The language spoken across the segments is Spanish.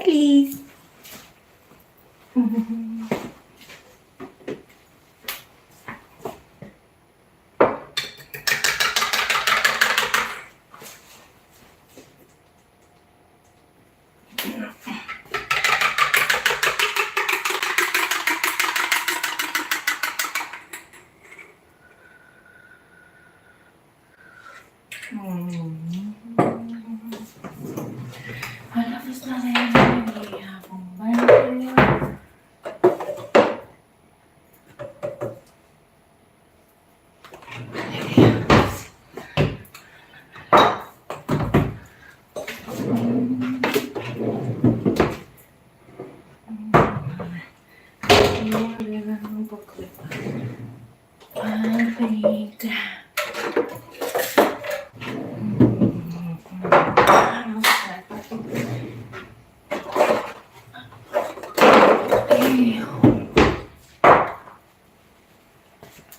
feliz. A la fiesta de María, bombardeo. Voy a darle un poco de paprika. Vamos a dar paprika.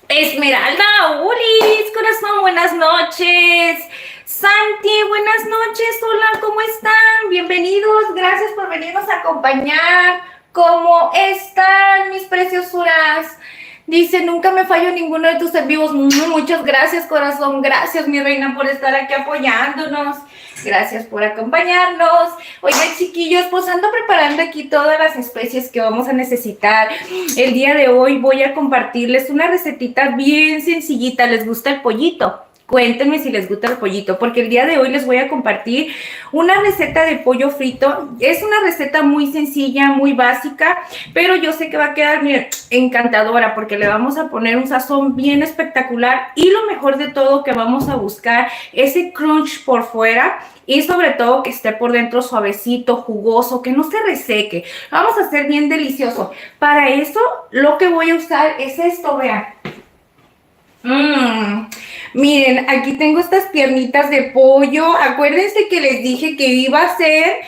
Esmeralda, Ulis, corazón, buenas noches. Santi, buenas noches. Hola, ¿cómo están? Bienvenidos. Gracias por venirnos a acompañar. ¿Cómo están, mis preciosuras? Dice, nunca me fallo ninguno de tus en vivos. Muchas gracias, corazón. Gracias, mi reina, por estar aquí apoyándonos. Gracias por acompañarnos. Oigan, chiquillos, pues ando preparando aquí todas las especies que vamos a necesitar. El día de hoy voy a compartirles una recetita bien sencillita. ¿Les gusta el pollito? Cuéntenme si les gusta el pollito, porque el día de hoy les voy a compartir una receta de pollo frito. Es una receta muy sencilla, muy básica, pero yo sé que va a quedar, miren, encantadora, porque le vamos a poner un sazón bien espectacular y lo mejor de todo que vamos a buscar ese crunch por fuera y sobre todo que esté por dentro suavecito, jugoso, que no se reseque. Vamos a hacer bien delicioso. Para eso lo que voy a usar es esto, vean. Miren, aquí tengo estas piernitas de pollo. Acuérdense que les dije que iba a ser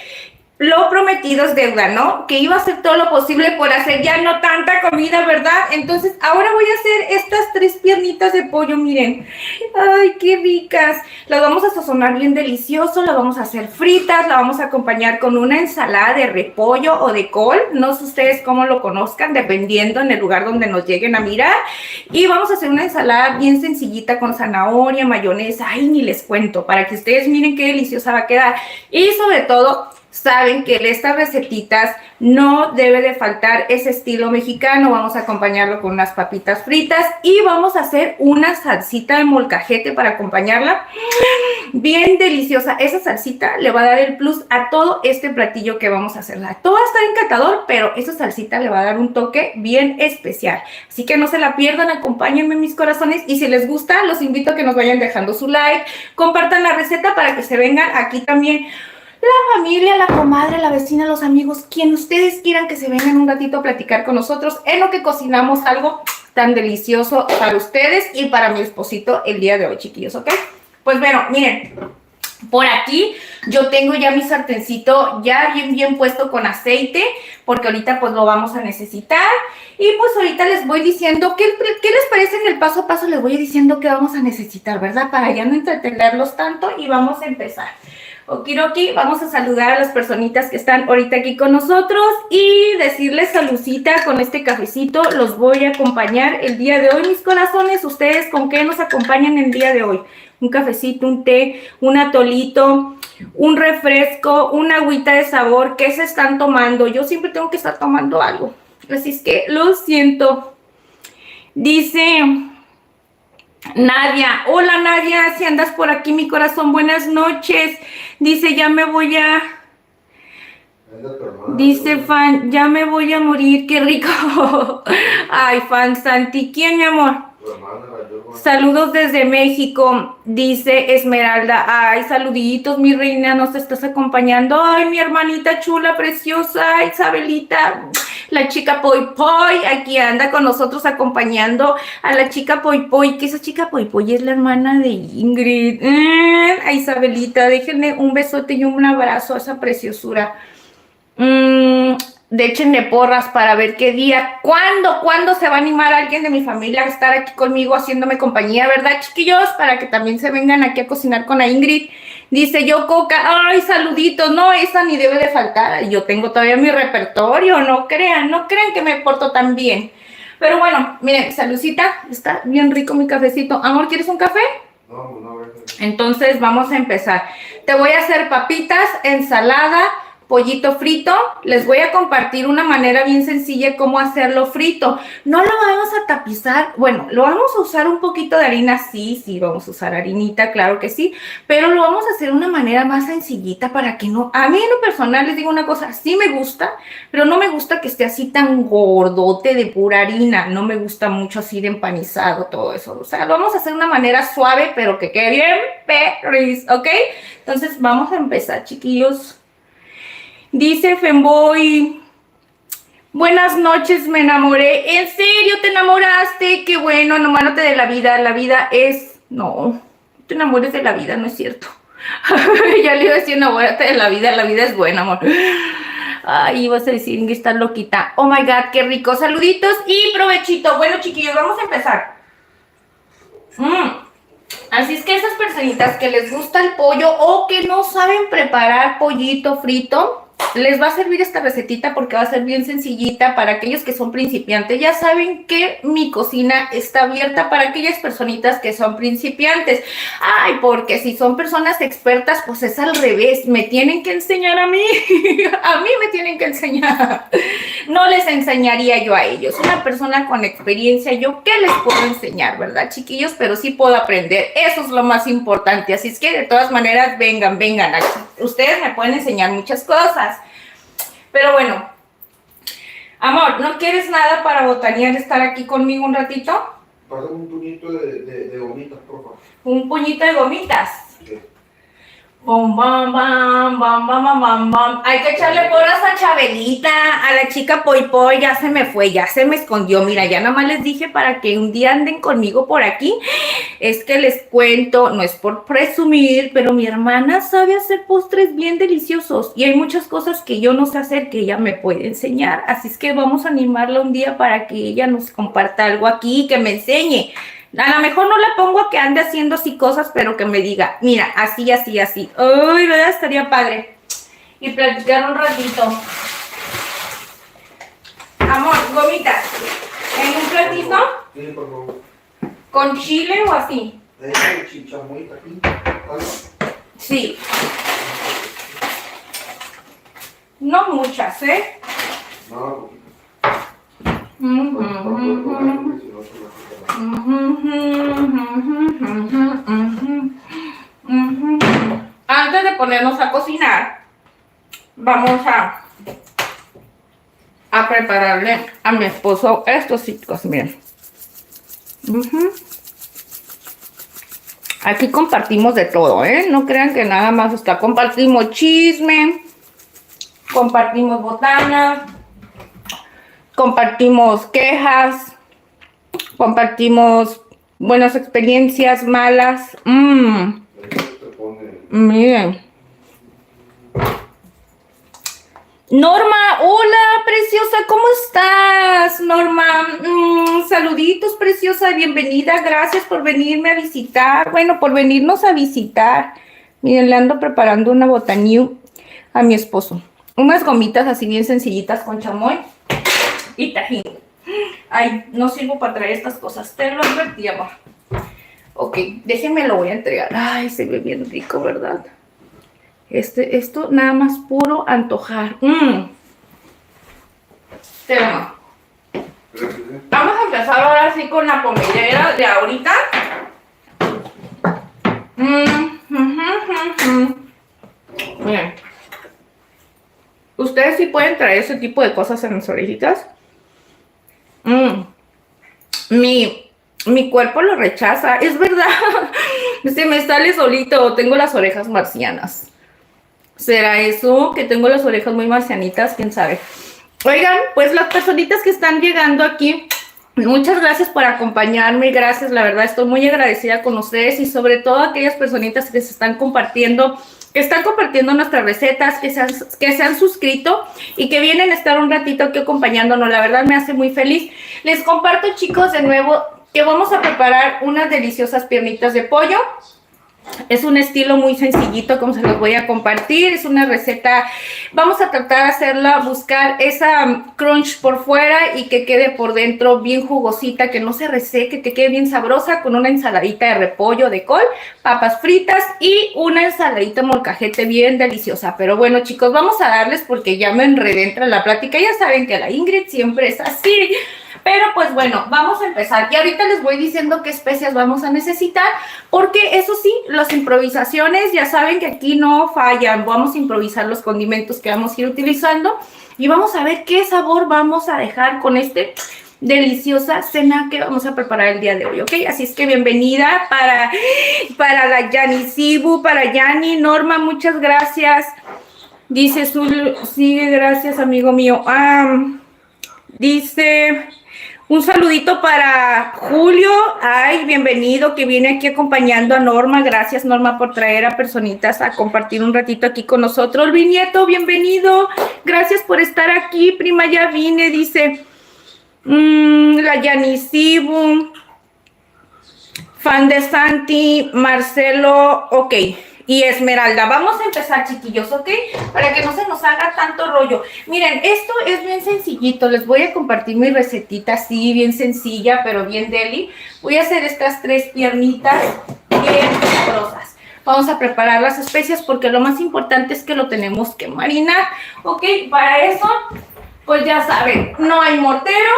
lo prometido es deuda, ¿no? Que iba a hacer todo lo posible por hacer ya no tanta comida, ¿verdad? Entonces, ahora voy a hacer estas 3 piernitas de pollo, miren. ¡Ay, qué ricas! Las vamos a sazonar bien delicioso, las vamos a hacer fritas, la vamos a acompañar con una ensalada de repollo o de col. No sé ustedes cómo lo conozcan, dependiendo en el lugar donde nos lleguen a mirar. Y vamos a hacer una ensalada bien sencillita con zanahoria, mayonesa. ¡Ay, ni les cuento! Para que ustedes miren qué deliciosa va a quedar. Y sobre todo, saben que en estas recetitas no debe de faltar ese estilo mexicano. Vamos a acompañarlo con unas papitas fritas y vamos a hacer una salsita de molcajete para acompañarla. Bien deliciosa. Esa salsita le va a dar el plus a todo este platillo que vamos a hacer. Todo va a estar encantador, pero esa salsita le va a dar un toque bien especial. Así que no se la pierdan, acompáñenme, mis corazones. Y si les gusta, los invito a que nos vayan dejando su like, compartan la receta para que se vengan aquí también la familia, la comadre, la vecina, los amigos, quien ustedes quieran que se vengan un ratito a platicar con nosotros en lo que cocinamos algo tan delicioso para ustedes y para mi esposito el día de hoy, chiquillos, ¿ok? Pues bueno, miren, por aquí yo tengo ya mi sartencito ya bien puesto con aceite, porque ahorita pues lo vamos a necesitar. Y pues ahorita les voy diciendo, ¿qué les parece en el paso a paso? Les voy diciendo qué vamos a necesitar, ¿verdad? Para ya no entretenerlos tanto y vamos a empezar. Okidoki, vamos a saludar a las personitas que están ahorita aquí con nosotros y decirles saludcita con este cafecito. Los voy a acompañar el día de hoy, mis corazones. ¿Ustedes con qué nos acompañan el día de hoy? Un cafecito, un té, un atolito, un refresco, una agüita de sabor. ¿Qué se están tomando? Yo siempre tengo que estar tomando algo. Así es que lo siento. Dice Nadia, hola Nadia, si andas por aquí, mi corazón, buenas noches. Dice, ya me voy a... Dice Fan, ya me voy a morir, qué rico. Ay, Fan Santi, ¿quién, mi amor? Saludos desde México, dice Esmeralda. Ay, saluditos, mi reina, nos estás acompañando. Ay, mi hermanita chula, preciosa, Isabelita, la chica Poi Poi, aquí anda con nosotros acompañando a la chica Poi Poi, que esa chica Poi Poi es la hermana de Ingrid. A Isabelita, déjenle un besote y un abrazo a esa preciosura. Échenle porras para ver qué día, cuándo se va a animar alguien de mi familia a estar aquí conmigo haciéndome compañía, ¿verdad, chiquillos? Para que también se vengan aquí a cocinar con la Ingrid. Dice yo, Coca, ay, saluditos, no, esa ni debe de faltar. Yo tengo todavía mi repertorio, no crean que me porto tan bien. Pero bueno, miren, saludcita, está bien rico mi cafecito. Amor, ¿quieres un café? No, gracias. Entonces vamos a empezar. Te voy a hacer papitas, ensalada, pollito frito. Les voy a compartir una manera bien sencilla cómo hacerlo frito. No lo vamos a tapizar, bueno, lo vamos a usar un poquito de harina, sí, vamos a usar harinita, claro que sí, pero lo vamos a hacer de una manera más sencillita para que no, a mí en lo personal les digo una cosa, sí me gusta, pero no me gusta que esté así tan gordote de pura harina, no me gusta mucho así de empanizado todo eso, o sea, lo vamos a hacer de una manera suave, pero que quede bien perris, ¿ok? Entonces vamos a empezar, chiquillos. Dice Femboy, buenas noches, me enamoré. ¿En serio te enamoraste? Qué bueno, enamórate de la vida es... No te enamores de la vida, no es cierto. Ya le iba a decir, enamórate de la vida es buena, amor. Ay, ibas a decir que estás loquita. Oh my God, qué rico. Saluditos y provechito. Bueno, chiquillos, vamos a empezar. Así es que esas personitas que les gusta el pollo o que no saben preparar pollito frito, les va a servir esta recetita porque va a ser bien sencillita para aquellos que son principiantes. Ya saben que mi cocina está abierta para aquellas personitas que son principiantes. Ay, porque si son personas expertas, pues es al revés. Me tienen que enseñar a mí. A mí me tienen que enseñar. No les enseñaría yo a ellos. Una persona con experiencia, ¿yo qué les puedo enseñar, verdad, chiquillos? Pero sí puedo aprender. Eso es lo más importante. Así es que de todas maneras, vengan. Ustedes me pueden enseñar muchas cosas. Pero bueno, amor, ¿no quieres nada para botanear, estar aquí conmigo un ratito? Pásame un puñito de gomitas, por favor. Un puñito de gomitas. Sí. Bam, bam, bam, bam, bam, bam, bam, bam. Hay que echarle porras a Chabelita, a la chica Poi Poi, ya se me fue, ya se me escondió. Mira, ya nada más les dije para que un día anden conmigo por aquí. Es que les cuento, no es por presumir, pero mi hermana sabe hacer postres bien deliciosos y hay muchas cosas que yo no sé hacer que ella me puede enseñar. Así es que vamos a animarla un día para que ella nos comparta algo aquí, que me enseñe. A lo mejor no la pongo a que ande haciendo así cosas, pero que me diga, mira, así. Ay, ¿verdad? Estaría padre. Y platicar un ratito. Amor, gomitas. ¿En un platito? Sí, por favor. ¿Con chile o así? Chicharrón aquí. Sí. No muchas, ¿eh? No, Antes de ponernos a cocinar, vamos a prepararle a mi esposo estos chicos, miren. Aquí compartimos de todo, ¿eh? No crean que nada más está. Compartimos chisme, compartimos botanas, compartimos quejas, compartimos buenas experiencias, malas. Miren. Norma, hola, preciosa, ¿cómo estás, Norma? Saluditos, preciosa, bienvenida, gracias por venirme a visitar, bueno, por venirnos a visitar. Miren, le ando preparando una botanía a mi esposo. Unas gomitas así bien sencillitas con chamoy y tajín. Ay, no sirvo para traer estas cosas, te lo advertí, amor. Ok, déjenme lo voy a entregar. Ay, se ve bien rico, ¿verdad? Esto nada más puro antojar. Tema. Vamos a empezar ahora sí con la comidera de ahorita. Miren. Ustedes sí pueden traer ese tipo de cosas en las orejitas. Mi cuerpo lo rechaza, es verdad. Se me sale solito, tengo las orejas marcianas. ¿Será eso? Que tengo las orejas muy marcianitas, quién sabe. Oigan, pues las personitas que están llegando aquí, muchas gracias por acompañarme, gracias, la verdad estoy muy agradecida con ustedes y sobre todo aquellas personitas que se están compartiendo, nuestras recetas, que se han suscrito y que vienen a estar un ratito aquí acompañándonos, la verdad me hace muy feliz. Les comparto, chicos, de nuevo que vamos a preparar unas deliciosas piernitas de pollo. Es un estilo muy sencillito, como se los voy a compartir. Es una receta, vamos a tratar de hacerla, buscar esa crunch por fuera y que quede por dentro bien jugosita, que no se reseque, que quede bien sabrosa, con una ensaladita de repollo, de col, papas fritas y una ensaladita molcajete bien deliciosa. Pero bueno, chicos, vamos a darles porque ya me enredé entre la plática. Ya saben que la Ingrid siempre es así. Pero pues bueno, vamos a empezar. Y ahorita les voy diciendo qué especias vamos a necesitar, porque eso sí, las improvisaciones ya saben que aquí no fallan. Vamos a improvisar los condimentos que vamos a ir utilizando y vamos a ver qué sabor vamos a dejar con este deliciosa cena que vamos a preparar el día de hoy, ¿ok? Así es que bienvenida para la Yani Sibu, para Yani. Norma, muchas gracias. Dice Zul, sí, gracias, amigo mío. Dice... Un saludito para Julio, ay, bienvenido, que viene aquí acompañando a Norma. Gracias, Norma, por traer a personitas a compartir un ratito aquí con nosotros. Luis Nieto, bienvenido, gracias por estar aquí, prima, ya vine, dice la Yanisibu, fan de Santi, Marcelo, ok. Y Esmeralda, vamos a empezar, chiquillos, ¿ok? Para que no se nos haga tanto rollo. Miren, esto es bien sencillito. Les voy a compartir mi recetita así, bien sencilla, pero bien deli. Voy a hacer estas 3 piernitas bien sabrosas. Vamos a preparar las especias porque lo más importante es que lo tenemos que marinar, ¿ok? Para eso, pues ya saben, no hay mortero,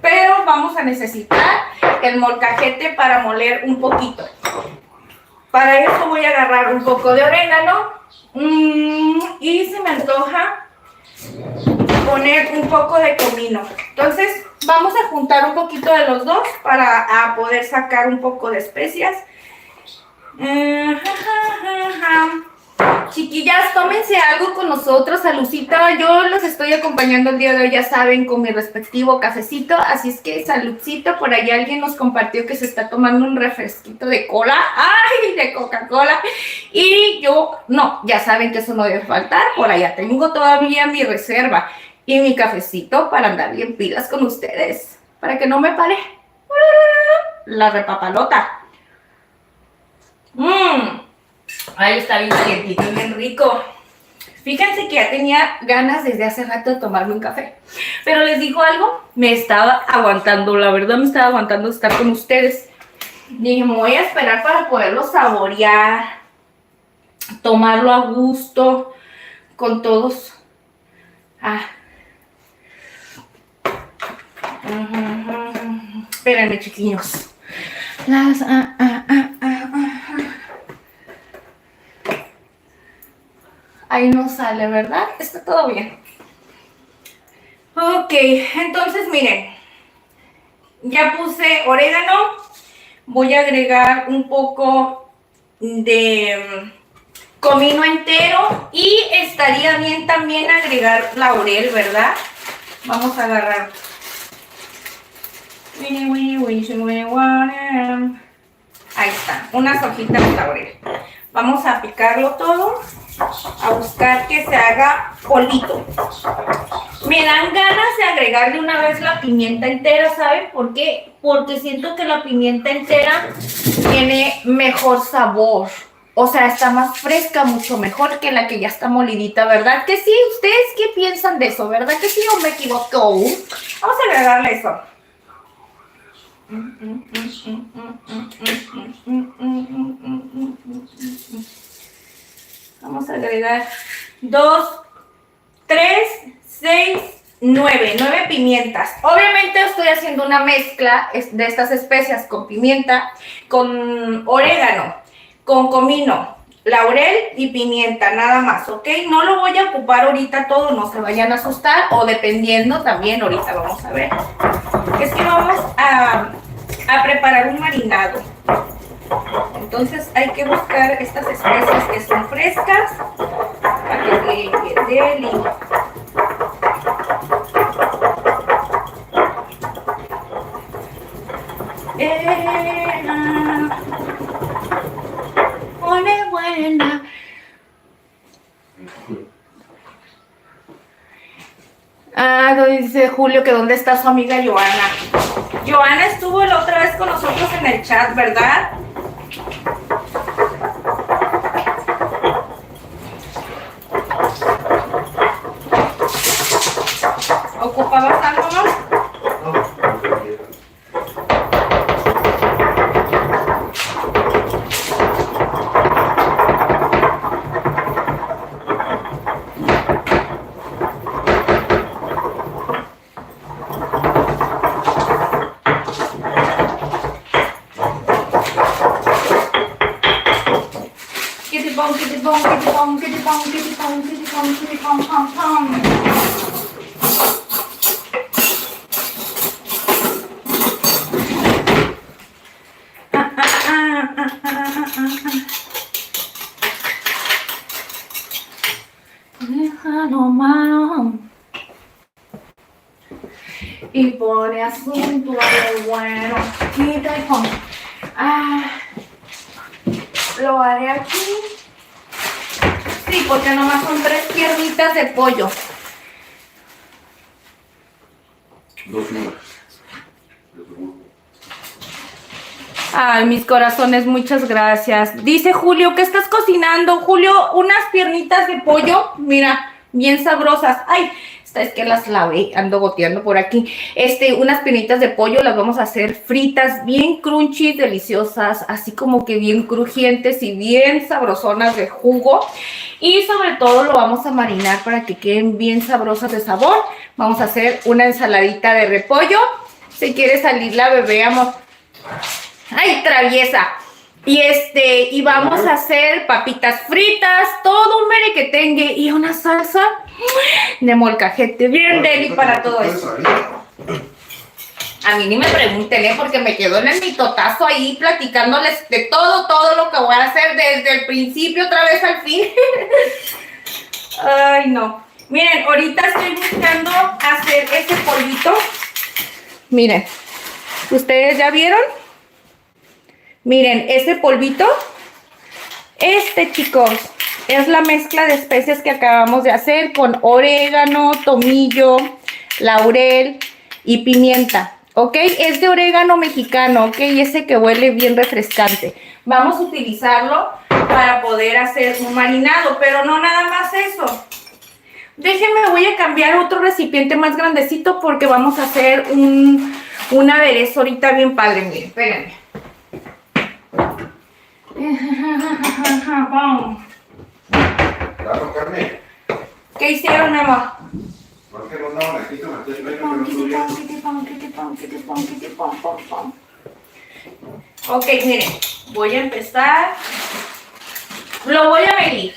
pero vamos a necesitar el molcajete para moler un poquito. Para eso voy a agarrar un poco de orégano y se me antoja poner un poco de comino. Entonces vamos a juntar un poquito de los dos para poder sacar un poco de especias. Chiquillas, tómense algo con nosotros, saludcita. Yo los estoy acompañando el día de hoy, ya saben, con mi respectivo cafecito. Así es que saludcita. Por ahí alguien nos compartió que se está tomando un refresquito de cola. ¡Ay! De Coca-Cola. Y yo, no, ya saben que eso no debe faltar. Por allá tengo todavía mi reserva y mi cafecito para andar bien pilas con ustedes. Para que no me pare la repapalota. Ahí está bien calientito y bien rico. Fíjense que ya tenía ganas desde hace rato de tomarme un café. Pero les digo algo, me estaba aguantando, la verdad me estaba aguantando estar con ustedes. Dije, me voy a esperar para poderlo saborear, tomarlo a gusto con todos. Espérenme, chiquillos. Ahí no sale, ¿verdad? Está todo bien. Ok, entonces miren. Ya puse orégano. Voy a agregar un poco de comino entero. Y estaría bien también agregar laurel, ¿verdad? Vamos a agarrar. Ahí está, unas hojitas de laurel. Vamos a picarlo todo, a buscar que se haga polito. Me dan ganas de agregarle una vez la pimienta entera, ¿saben por qué? Porque siento que la pimienta entera tiene mejor sabor. O sea, está más fresca, mucho mejor que la que ya está molidita, ¿verdad? Que sí, ¿ustedes qué piensan de eso? ¿Verdad que sí o me equivoco? Vamos a agregarle eso. Vamos a agregar 2, 3, 6, 9 pimientas. Obviamente estoy haciendo una mezcla de estas especias con pimienta, con orégano, con comino, laurel y pimienta, nada más, ¿ok? No lo voy a ocupar ahorita todo, no se vayan a asustar, o dependiendo también, ahorita vamos a ver. Es que vamos a preparar un marinado. Entonces hay que buscar estas especias que son frescas para que quede deli. Ole buena. Dice Julio que dónde está su amiga Joana. Joana estuvo la otra vez con nosotros en el chat, ¿verdad? ¿Ocupabas algo más? No, no se quiera. Kitty bong, kitty bong, kitty bong, kitty bong, kitty bong, kitty bong, kitty bong, pom, pom. Déjalo malo y pone asunto a lo bueno. Quita y pon. Lo haré aquí. Sí, porque nomás son 3 piernitas de pollo. 2 horas. De seguro. Ay, mis corazones, muchas gracias. Dice Julio, ¿qué estás cocinando? Julio, unas piernitas de pollo, mira, bien sabrosas. Ay, es que las lavé, ando goteando por aquí. Unas piernitas de pollo las vamos a hacer fritas, bien crunchy, deliciosas, así como que bien crujientes y bien sabrosonas de jugo. Y sobre todo lo vamos a marinar para que queden bien sabrosas de sabor. Vamos a hacer una ensaladita de repollo. Si quiere salir la bebé, amor. Ay, traviesa. Y vamos a hacer papitas fritas, todo un merequetengue y una salsa de molcajete, bien deli para todo eso. A mí ni me pregunten, porque me quedo en el mitotazo ahí platicándoles de todo lo que voy a hacer desde el principio otra vez al fin. Ay, no. Miren, ahorita estoy buscando hacer ese polvito. Miren, ¿ustedes ya vieron? Miren, ese polvito, chicos, es la mezcla de especias que acabamos de hacer con orégano, tomillo, laurel y pimienta, ¿ok? Es de orégano mexicano, ¿ok? Ese que huele bien refrescante. Vamos a utilizarlo para poder hacer un marinado, pero no nada más eso. Déjenme, voy a cambiar otro recipiente más grandecito porque vamos a hacer un aderezo ahorita bien padre. Miren, espérenme. Claro, Carmen. ¿Qué hicieron, mi amor? ¿Por qué no andaban aquí con las Ok, miren, voy a empezar. Lo voy a medir.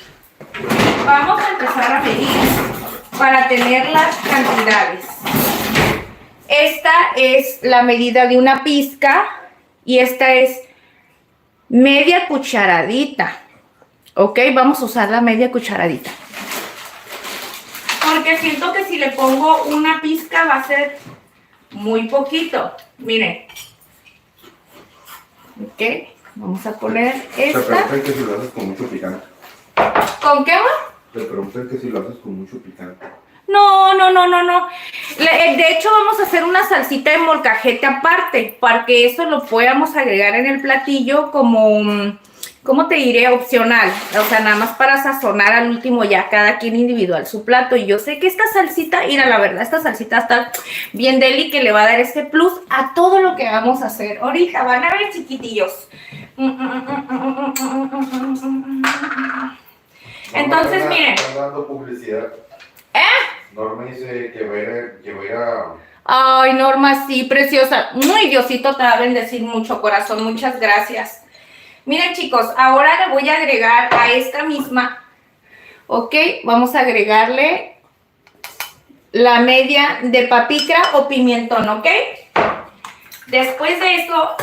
Vamos a empezar a medir para tener las cantidades. Esta es la medida de una pizca y esta es media cucharadita. Ok, vamos a usar la media cucharadita. Porque siento que si le pongo una pizca va a ser muy poquito. Miren. Ok, vamos a poner esta. Te preguntan que si lo haces con mucho picante. ¿Con qué, amor? Te preguntan que si lo haces con mucho picante. No. De hecho, vamos a hacer una salsita de molcajete aparte, para que eso lo podamos agregar en el platillo como, ¿cómo te diré? Opcional. O sea, nada más para sazonar al último ya cada quien individual su plato. Y yo sé que esta salsita, mira, la verdad, esta salsita está bien deli, que le va a dar este plus a todo lo que vamos a hacer. Ahorita van a ver, chiquitillos. Entonces, miren. Están dando publicidad. Norma dice que voy a... Ay, Norma, sí, preciosa. Muy Diosito te va a bendecir mucho, corazón. Muchas gracias. Miren, chicos, ahora le voy a agregar a esta misma, ¿ok? Vamos a agregarle la media de papicra o pimentón, ¿ok? Después de eso,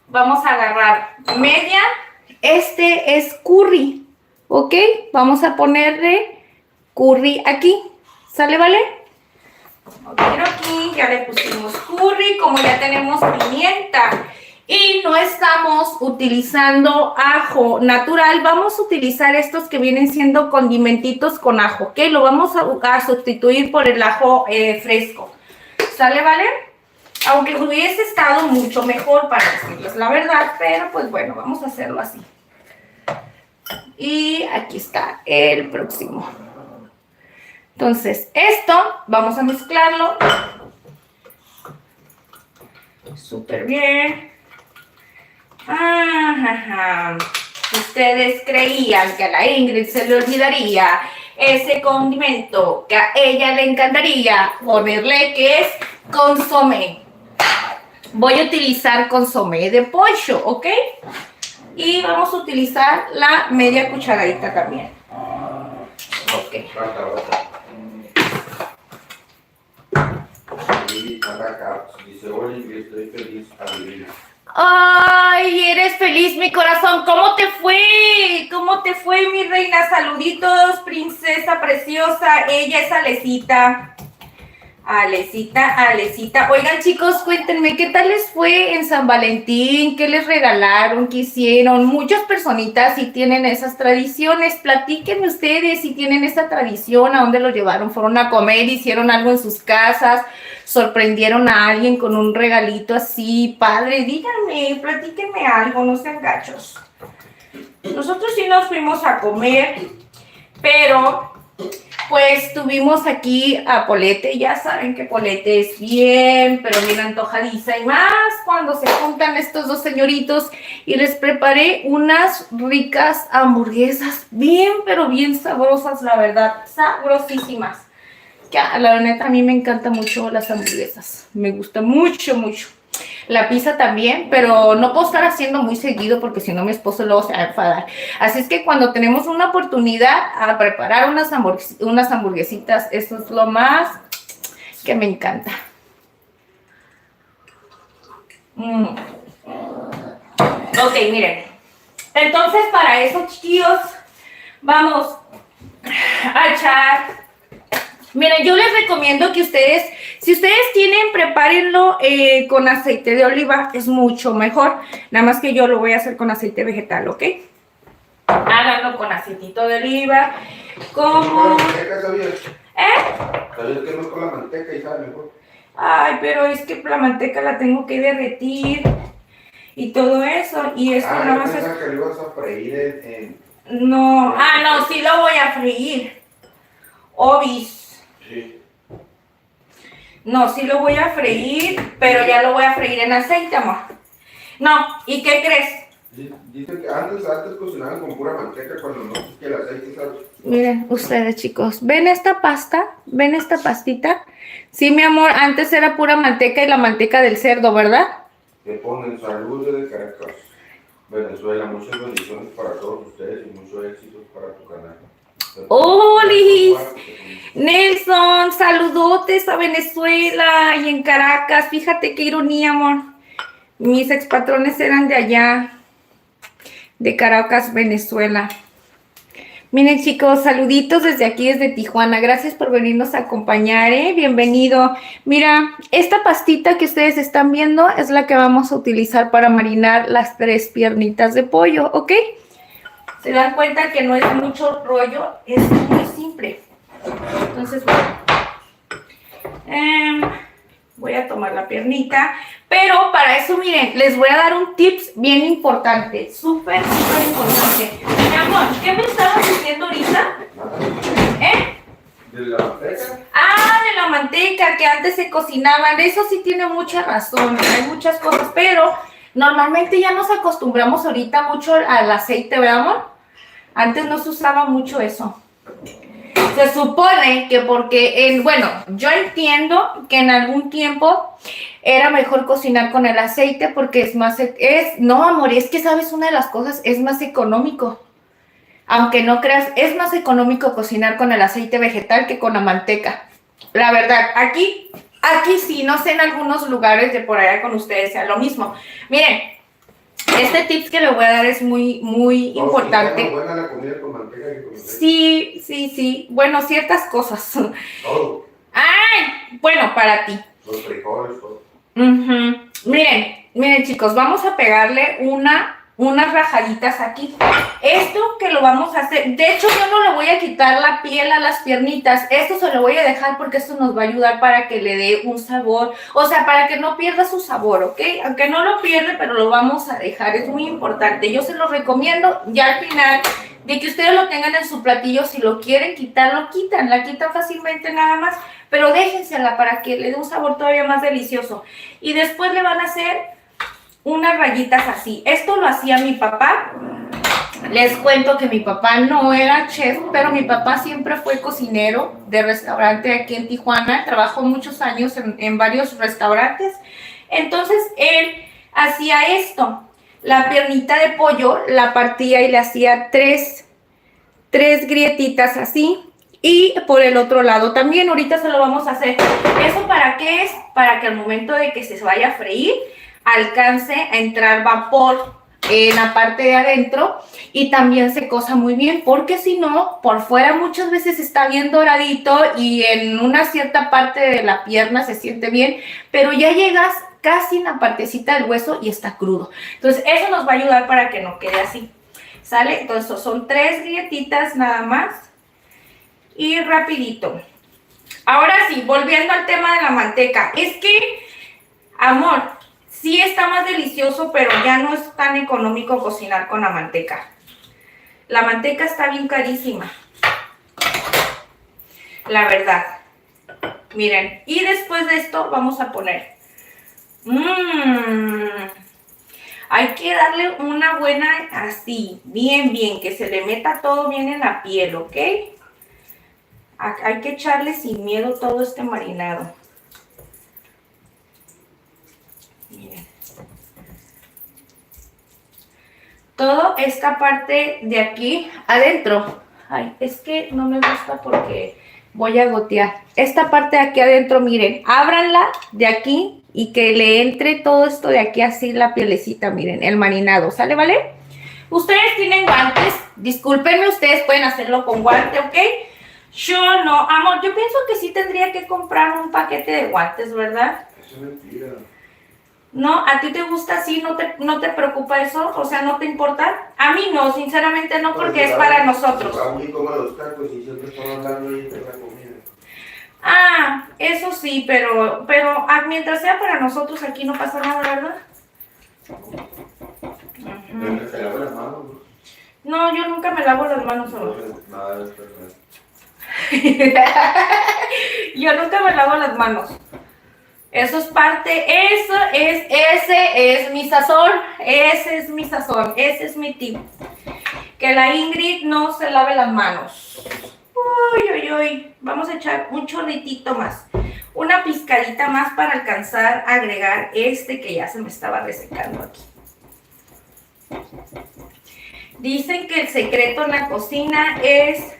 vamos a agarrar media. Este es curry, ¿ok? Vamos a ponerle curry aquí, ¿sale, vale? Pero aquí ya le pusimos curry, como ya tenemos pimienta y no estamos utilizando ajo natural, vamos a utilizar estos que vienen siendo condimentitos con ajo, ¿ok? Lo vamos a sustituir por el ajo fresco, ¿sale, vale? Aunque hubiese estado mucho mejor para decirles la verdad, pero pues bueno, vamos a hacerlo así. Y aquí está el próximo. Entonces, esto vamos a mezclarlo. Súper bien. Ajá. Ustedes creían que a la Ingrid se le olvidaría ese condimento que a ella le encantaría ponerle, que es consomé. Voy a utilizar consomé de pollo, ¿ok? Y vamos a utilizar la media cucharadita también. Ok. Y acá dice, hola Ingrid, estoy feliz, adivina. Ay, eres feliz, mi corazón. ¿Cómo te fue? ¿Cómo te fue, mi reina? Saluditos, princesa preciosa. Ella es Alecita. Alecita. Oigan, chicos, cuéntenme, ¿qué tal les fue en San Valentín? ¿Qué les regalaron? ¿Qué hicieron? Muchas personitas sí tienen esas tradiciones. Platíquenme ustedes si tienen esa tradición, ¿a dónde lo llevaron? ¿Fueron a comer? ¿Hicieron algo en sus casas? ¿Sorprendieron a alguien con un regalito así? Padre, díganme, platíquenme algo, no sean gachos. Nosotros sí nos fuimos a comer, pero pues tuvimos aquí a Polete. Ya saben que Polete es bien, pero bien antojadiza, y más cuando se juntan estos dos señoritos, y les preparé unas ricas hamburguesas, bien, pero bien sabrosas, la verdad, sabrosísimas. Ya, la neta, a mí me encantan mucho las hamburguesas, me gusta mucho. La pizza también, pero no puedo estar haciendo muy seguido porque si no mi esposo luego se va a enfadar. Así es que cuando tenemos una oportunidad a preparar unas hamburguesitas, eso es lo más que me encanta. Ok, miren. Entonces, para eso, chiquillos, vamos a echar. Miren, yo les recomiendo que ustedes, si ustedes tienen, prepárenlo con aceite de oliva, es mucho mejor. Nada más que yo lo voy a hacer con aceite vegetal, ¿ok? Háganlo con aceitito de oliva. Como... ¿Sabías? ¿Sabías que no con la manteca y sabe mejor? Ay, pero es que la manteca la tengo que derretir y todo eso. Y esto nada más es... que lo ibas a freír No, no, sí lo voy a freír. Obis. Sí. No, sí lo voy a freír, pero ya lo voy a freír en aceite, amor. No, ¿y qué crees? Dicen que antes cocinaban con pura manteca cuando no, que el aceite sabe. Miren ustedes, chicos, ¿ven esta pasta? ¿Ven esta pastita? Sí, mi amor, antes era pura manteca y la manteca del cerdo, ¿verdad? Le ponen salud desde Caracas, Venezuela. Muchas bendiciones para todos ustedes y mucho éxito para tu canal. ¡Hola! Nelson, saludotes a Venezuela y en Caracas. Fíjate qué ironía, amor. Mis expatrones eran de allá, de Caracas, Venezuela. Miren, chicos, saluditos desde aquí, desde Tijuana. Gracias por venirnos a acompañar, ¿eh? Bienvenido. Mira, esta pastita que ustedes están viendo es la que vamos a utilizar para marinar las 3 piernitas de pollo, ¿ok? Se dan cuenta que no es mucho rollo, es muy simple. Entonces, bueno, voy a tomar la piernita, pero para eso, miren, les voy a dar un tips bien importante, súper importante. Mi amor, ¿qué me estabas diciendo ahorita? ¿De la manteca? De la manteca, que antes se cocinaban. Eso sí tiene mucha razón, hay muchas cosas, pero normalmente ya nos acostumbramos ahorita mucho al aceite, ¿verdad, amor? Antes no se usaba mucho eso. Se supone que porque, bueno, yo entiendo que en algún tiempo era mejor cocinar con el aceite porque es más, no, amor, es que sabes una de las cosas, es más económico. Aunque no creas, es más económico cocinar con el aceite vegetal que con la manteca. La verdad, aquí sí, no sé en algunos lugares de por allá con ustedes sea lo mismo. Miren, este tip que le voy a dar es muy importante. ¿Es buena la comida con manteca que con aceite? Sí. Bueno, ciertas cosas. Todo. ¡Ay! Bueno, para ti. Los frijoles, todo. Miren, chicos, vamos a pegarle unas rajaditas aquí. Esto que lo vamos a hacer, de hecho yo no le voy a quitar la piel a las piernitas, esto se lo voy a dejar porque esto nos va a ayudar para que le dé un sabor, o sea, para que no pierda su sabor, ¿ok? Aunque no lo pierde, pero lo vamos a dejar, es muy importante, yo se lo recomiendo, ya al final de que ustedes lo tengan en su platillo. Si lo quieren quitar, lo quitan, la quitan fácilmente nada más, pero déjensela para que le dé un sabor todavía más delicioso. Y después le van a hacer unas rayitas así. Esto lo hacía mi papá. Les cuento que mi papá no era chef, pero mi papá siempre fue cocinero de restaurante aquí en Tijuana. Trabajó muchos años en varios restaurantes. Entonces, él hacía esto. La piernita de pollo la partía y le hacía tres grietitas así. Y por el otro lado también, ahorita se lo vamos a hacer. ¿Eso para qué es? Para que al momento de que se vaya a freír, alcance a entrar vapor en la parte de adentro y también se cosa muy bien, porque si no, por fuera muchas veces está bien doradito y en una cierta parte de la pierna se siente bien, pero ya llegas casi en la partecita del hueso y está crudo. Entonces eso nos va a ayudar para que no quede así, ¿sale? Entonces son 3 grietitas nada más y rapidito. Ahora sí, volviendo al tema de la manteca, es que, amor, sí está más delicioso, pero ya no es tan económico cocinar con la manteca. La manteca está bien carísima, la verdad. Miren, y después de esto vamos a poner... hay que darle una buena así, bien, que se le meta todo bien en la piel, ¿ok? Hay que echarle sin miedo todo este marinado. Miren. Toda esta parte de aquí adentro. Ay, es que no me gusta porque voy a gotear. Esta parte de aquí adentro, miren, ábranla de aquí y que le entre todo esto de aquí así la pielecita, miren, el marinado, ¿sale, vale? Ustedes tienen guantes, discúlpenme, ustedes pueden hacerlo con guante, ¿ok? Yo no, amor, yo pienso que sí tendría que comprar un paquete de guantes, ¿verdad? Eso es mentira. No, ¿a ti te gusta así? ¿No te preocupa eso? O sea, ¿no te importa? A mí no, sinceramente no, porque es para nosotros. A mí como los tacos y siempre están hablando ahí de la comida. Ah, eso sí, pero mientras sea para nosotros aquí no pasa nada, ¿verdad? Pero se lava las manos, ¿no? No, yo nunca me lavo las manos, amor. Nada, es verdad. Yo nunca me lavo las manos. Eso es parte, ese es mi sazón, ese es mi tip. Que la Ingrid no se lave las manos. Uy, vamos a echar un chorritito más, una pizcadita más para alcanzar a agregar este que ya se me estaba resecando aquí. Dicen que el secreto en la cocina es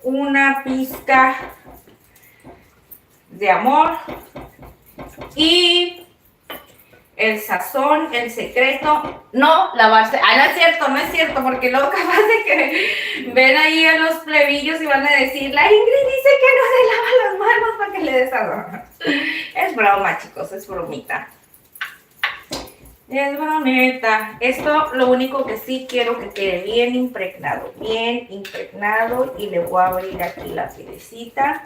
una pizca de amor y el sazón, el secreto, no lavarse. Ah, no es cierto, porque luego capaz de que ven ahí a los plebillos y van a decir, la Ingrid dice que no se lava las manos para que le des sabor. Es broma, chicos, es bromita. Es bromita. Esto lo único que sí quiero que quede bien impregnado y le voy a abrir aquí la pielecita.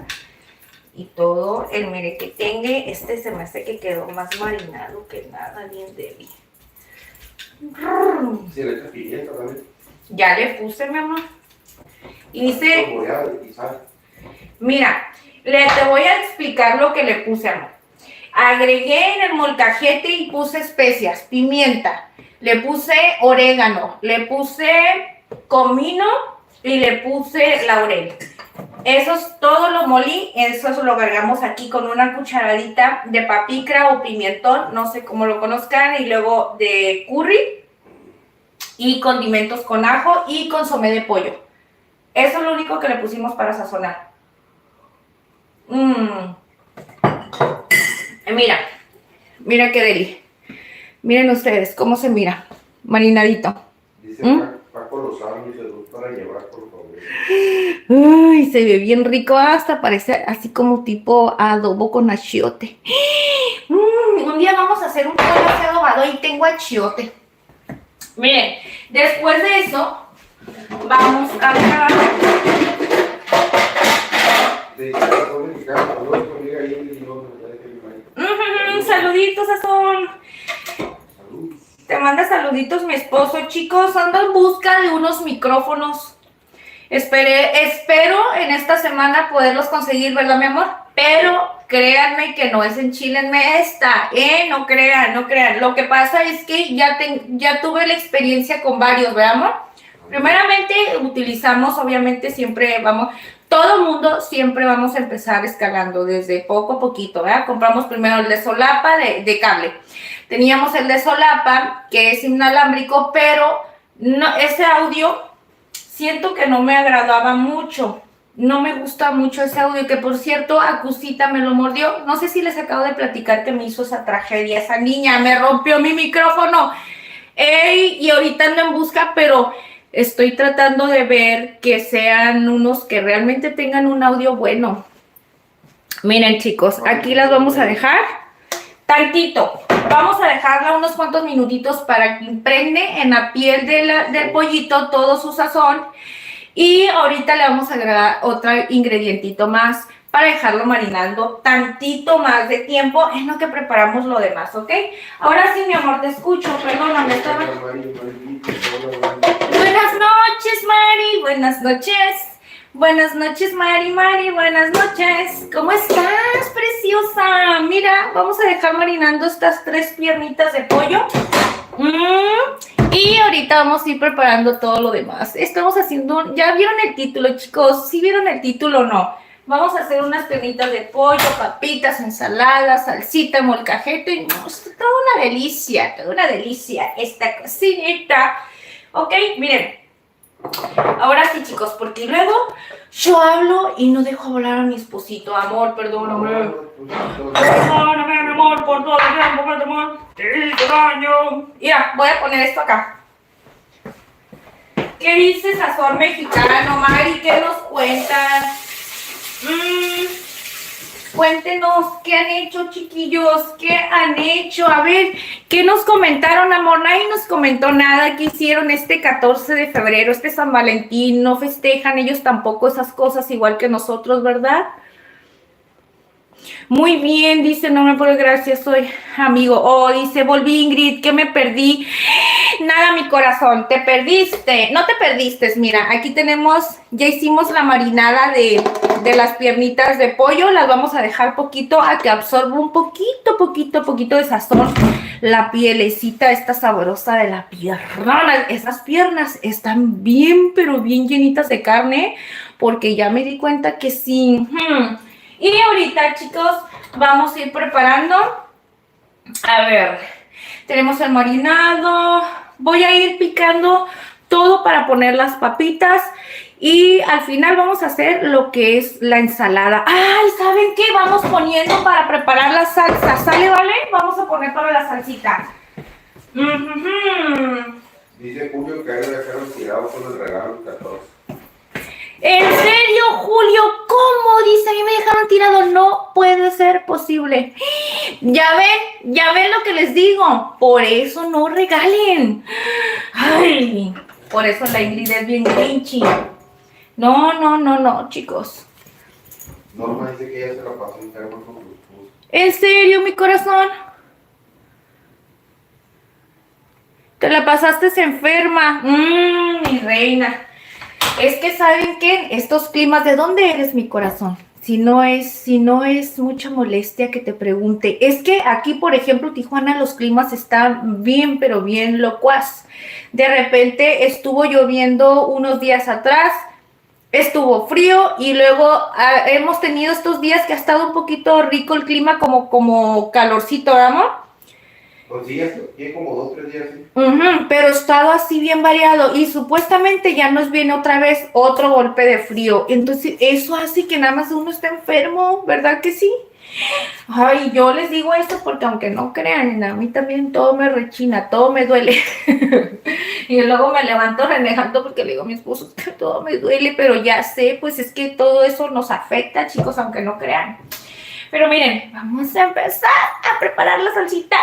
Y todo el merequetengue, este se me hace que quedó más marinado que nada, bien débil. Si le echas pimienta también. Ya le puse, mi amor. Y dice, mira, te voy a explicar lo que le puse, amor. Agregué en el molcajete y puse especias, pimienta, le puse orégano, le puse comino y le puse laurel. Eso es todo, lo molí, eso lo agregamos aquí con una cucharadita de papicra o pimentón, no sé cómo lo conozcan, y luego de curry y condimentos con ajo y consomé de pollo. Eso es lo único que le pusimos para sazonar. Mira qué deli. Miren ustedes cómo se mira, marinadito. Dice Paco Lozano, dice, para llevar, por favor. Ay, se ve bien rico, hasta parece así como tipo adobo con achiote. Un día vamos a hacer un pollo así adobado y tengo achiote. Miren, después de eso, vamos a dejar... Saluditos, sazón. Te manda saluditos mi esposo. Chicos, ando en busca de unos micrófonos. Espero en esta semana poderlos conseguir, ¿verdad, mi amor? Pero créanme que no es enchílenme esta, no crean, no crean. Lo que pasa es que ya tuve la experiencia con varios, ¿verdad, amor? Primeramente utilizamos, obviamente siempre vamos, todo mundo siempre vamos a empezar escalando desde poco a poquito, ¿verdad? Compramos primero el de solapa de cable. Teníamos el de solapa, que es inalámbrico, pero no, ese audio siento que no me agradaba mucho. No me gusta mucho ese audio, que por cierto, Acusita me lo mordió. No sé si les acabo de platicar que me hizo esa tragedia. Esa niña me rompió mi micrófono. Y ahorita ando en busca, pero estoy tratando de ver que sean unos que realmente tengan un audio bueno. Miren, chicos, aquí las vamos a dejar tantito. Vamos a dejarla unos cuantos minutitos para que impregne en la piel del pollito todo su sazón. Y ahorita le vamos a agregar otro ingredientito más para dejarlo marinando tantito más de tiempo en lo que preparamos lo demás, ¿ok? Ahora sí, mi amor, te escucho, perdóname. Buenas noches, Mari, buenas noches. Buenas noches, Mari, buenas noches. ¿Cómo estás, preciosa? Mira, vamos a dejar marinando estas 3 piernitas de pollo. Y ahorita vamos a ir preparando todo lo demás. Estamos haciendo, ¿ya vieron el título, chicos? ¿Sí vieron el título o no? Vamos a hacer unas piernitas de pollo, papitas, ensaladas, salsita, molcajete. Y toda una delicia esta cocinita. Ok, miren. Ahora sí, chicos, porque luego yo hablo y no dejo hablar a mi esposito. Amor, perdóname. Perdóname, mi amor, por todo el tiempo, mi amor. Te hice daño. Mira, voy a poner esto acá. ¿Qué dice Sazón Mexicano, Mari? ¿Qué nos cuentas? Cuéntenos, ¿qué han hecho, chiquillos? ¿Qué han hecho? A ver, ¿qué nos comentaron, amor? Nadie nos comentó nada. ¿Qué hicieron este 14 de febrero, este San Valentín? No festejan ellos tampoco esas cosas igual que nosotros, ¿verdad? Muy bien, dice, no me puedo, gracias, soy amigo. Oh, dice, volví, Ingrid, ¿qué me perdí? Nada, mi corazón, te perdiste. No te perdiste, mira, aquí tenemos, ya hicimos la marinada de las piernitas de pollo. Las vamos a dejar poquito a que absorba un poquito de sazón. La pielecita esta sabrosa de la pierna. Esas piernas están bien, pero bien llenitas de carne, porque ya me di cuenta que sí. Y ahorita, chicos, vamos a ir preparando. A ver, tenemos el marinado. Voy a ir picando todo para poner las papitas. Y al final vamos a hacer lo que es la ensalada. ¡Ay! ¿Saben qué? Vamos poniendo para preparar la salsa. ¿Sale, vale? Vamos a poner para la salsita. Dice Julio que ahí lo dejaron tirado con el regalo del 14. ¿En serio, Julio? ¿Cómo? Dice, a mí me dejaron tirado. No puede ser posible. Ya ven lo que les digo. Por eso no regalen. Ay, por eso la Ingrid es bien grinchy. No, chicos. Norma dice que ella se la pasó enferma con su esposo. ¿En serio, mi corazón? Te la pasaste enferma. Mi reina. Es que, ¿saben qué? Estos climas, ¿de dónde eres, mi corazón? Si no es mucha molestia que te pregunte. Es que aquí, por ejemplo, Tijuana, los climas están bien, pero bien locuaz. De repente estuvo lloviendo unos días atrás, estuvo frío y luego hemos tenido estos días que ha estado un poquito rico el clima, como calorcito, amor. Pues sí, tiene como 2 o 3 días, sí. Pero ha estado así bien variado y supuestamente ya nos viene otra vez otro golpe de frío. Entonces eso hace que nada más uno esté enfermo, ¿verdad que sí? Ay, yo les digo esto porque aunque no crean, a mí también todo me rechina, todo me duele. Y luego me levanto renegando porque le digo a mi esposo que todo me duele, pero ya sé, pues es que todo eso nos afecta, chicos, aunque no crean. Pero miren, vamos a empezar a preparar la salsita.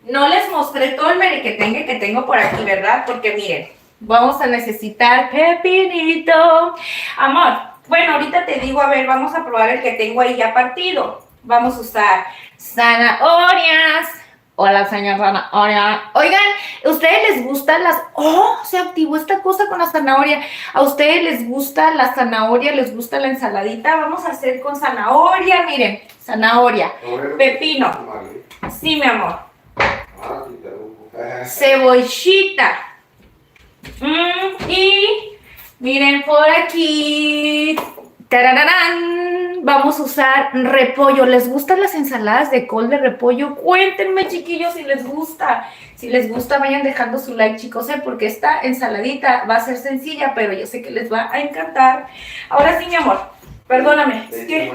No les mostré todo el merequetengue que tengo por aquí, ¿verdad? Porque miren, vamos a necesitar pepinito. Amor, bueno, ahorita te digo, a ver, vamos a probar el que tengo ahí ya partido. Vamos a usar zanahorias, Hola, señor zanahoria. Oigan, ¿a ustedes les gustan las... Oh, se activó esta cosa con la zanahoria. ¿A ustedes les gusta la zanahoria? ¿Les gusta la ensaladita? Vamos a hacer con zanahoria, miren. Zanahoria, pepino. Sí, mi amor. Cebollita. Y miren por aquí. ¡Tarararán! Vamos a usar repollo. ¿Les gustan las ensaladas de col de repollo? Cuéntenme, chiquillos, si les gusta. Si les gusta, vayan dejando su like, chicos, porque esta ensaladita va a ser sencilla, pero yo sé que les va a encantar. Ahora sí, mi amor, perdóname. Es que ella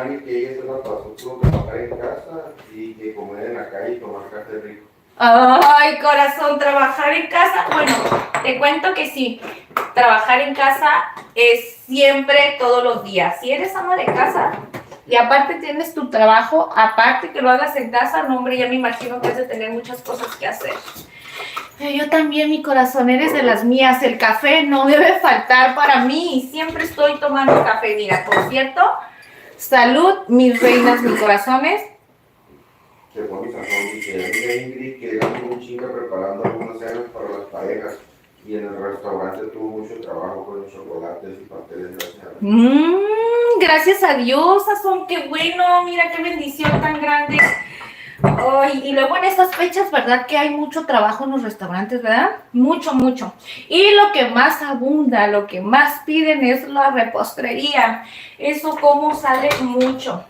se la pasó por trabajar en casa y que comer en la calle y tomar café rico. Ay, corazón, trabajar en casa. Bueno, te cuento que sí, trabajar en casa es siempre, todos los días. Si eres ama de casa y aparte tienes tu trabajo, aparte que lo hagas en casa, no, hombre, ya me imagino que has de tener muchas cosas que hacer. Yo también, mi corazón, eres de las mías. El café no debe faltar para mí. Siempre estoy tomando café. Mira, por cierto, salud, mis reinas, mis corazones. Se pone sazón, dice Ingrid que llevamos un chinga preparando algunas cenas para las parejas y en el restaurante tuvo mucho trabajo con los chocolates y pasteles, gracias a Dios. Gracias a Dios, Sazón, qué bueno, mira qué bendición tan grande. Ay, y luego en estas fechas, ¿verdad? Que hay mucho trabajo en los restaurantes, ¿verdad? Mucho, mucho. Y lo que más abunda, lo que más piden es la repostería. Eso como sale mucho.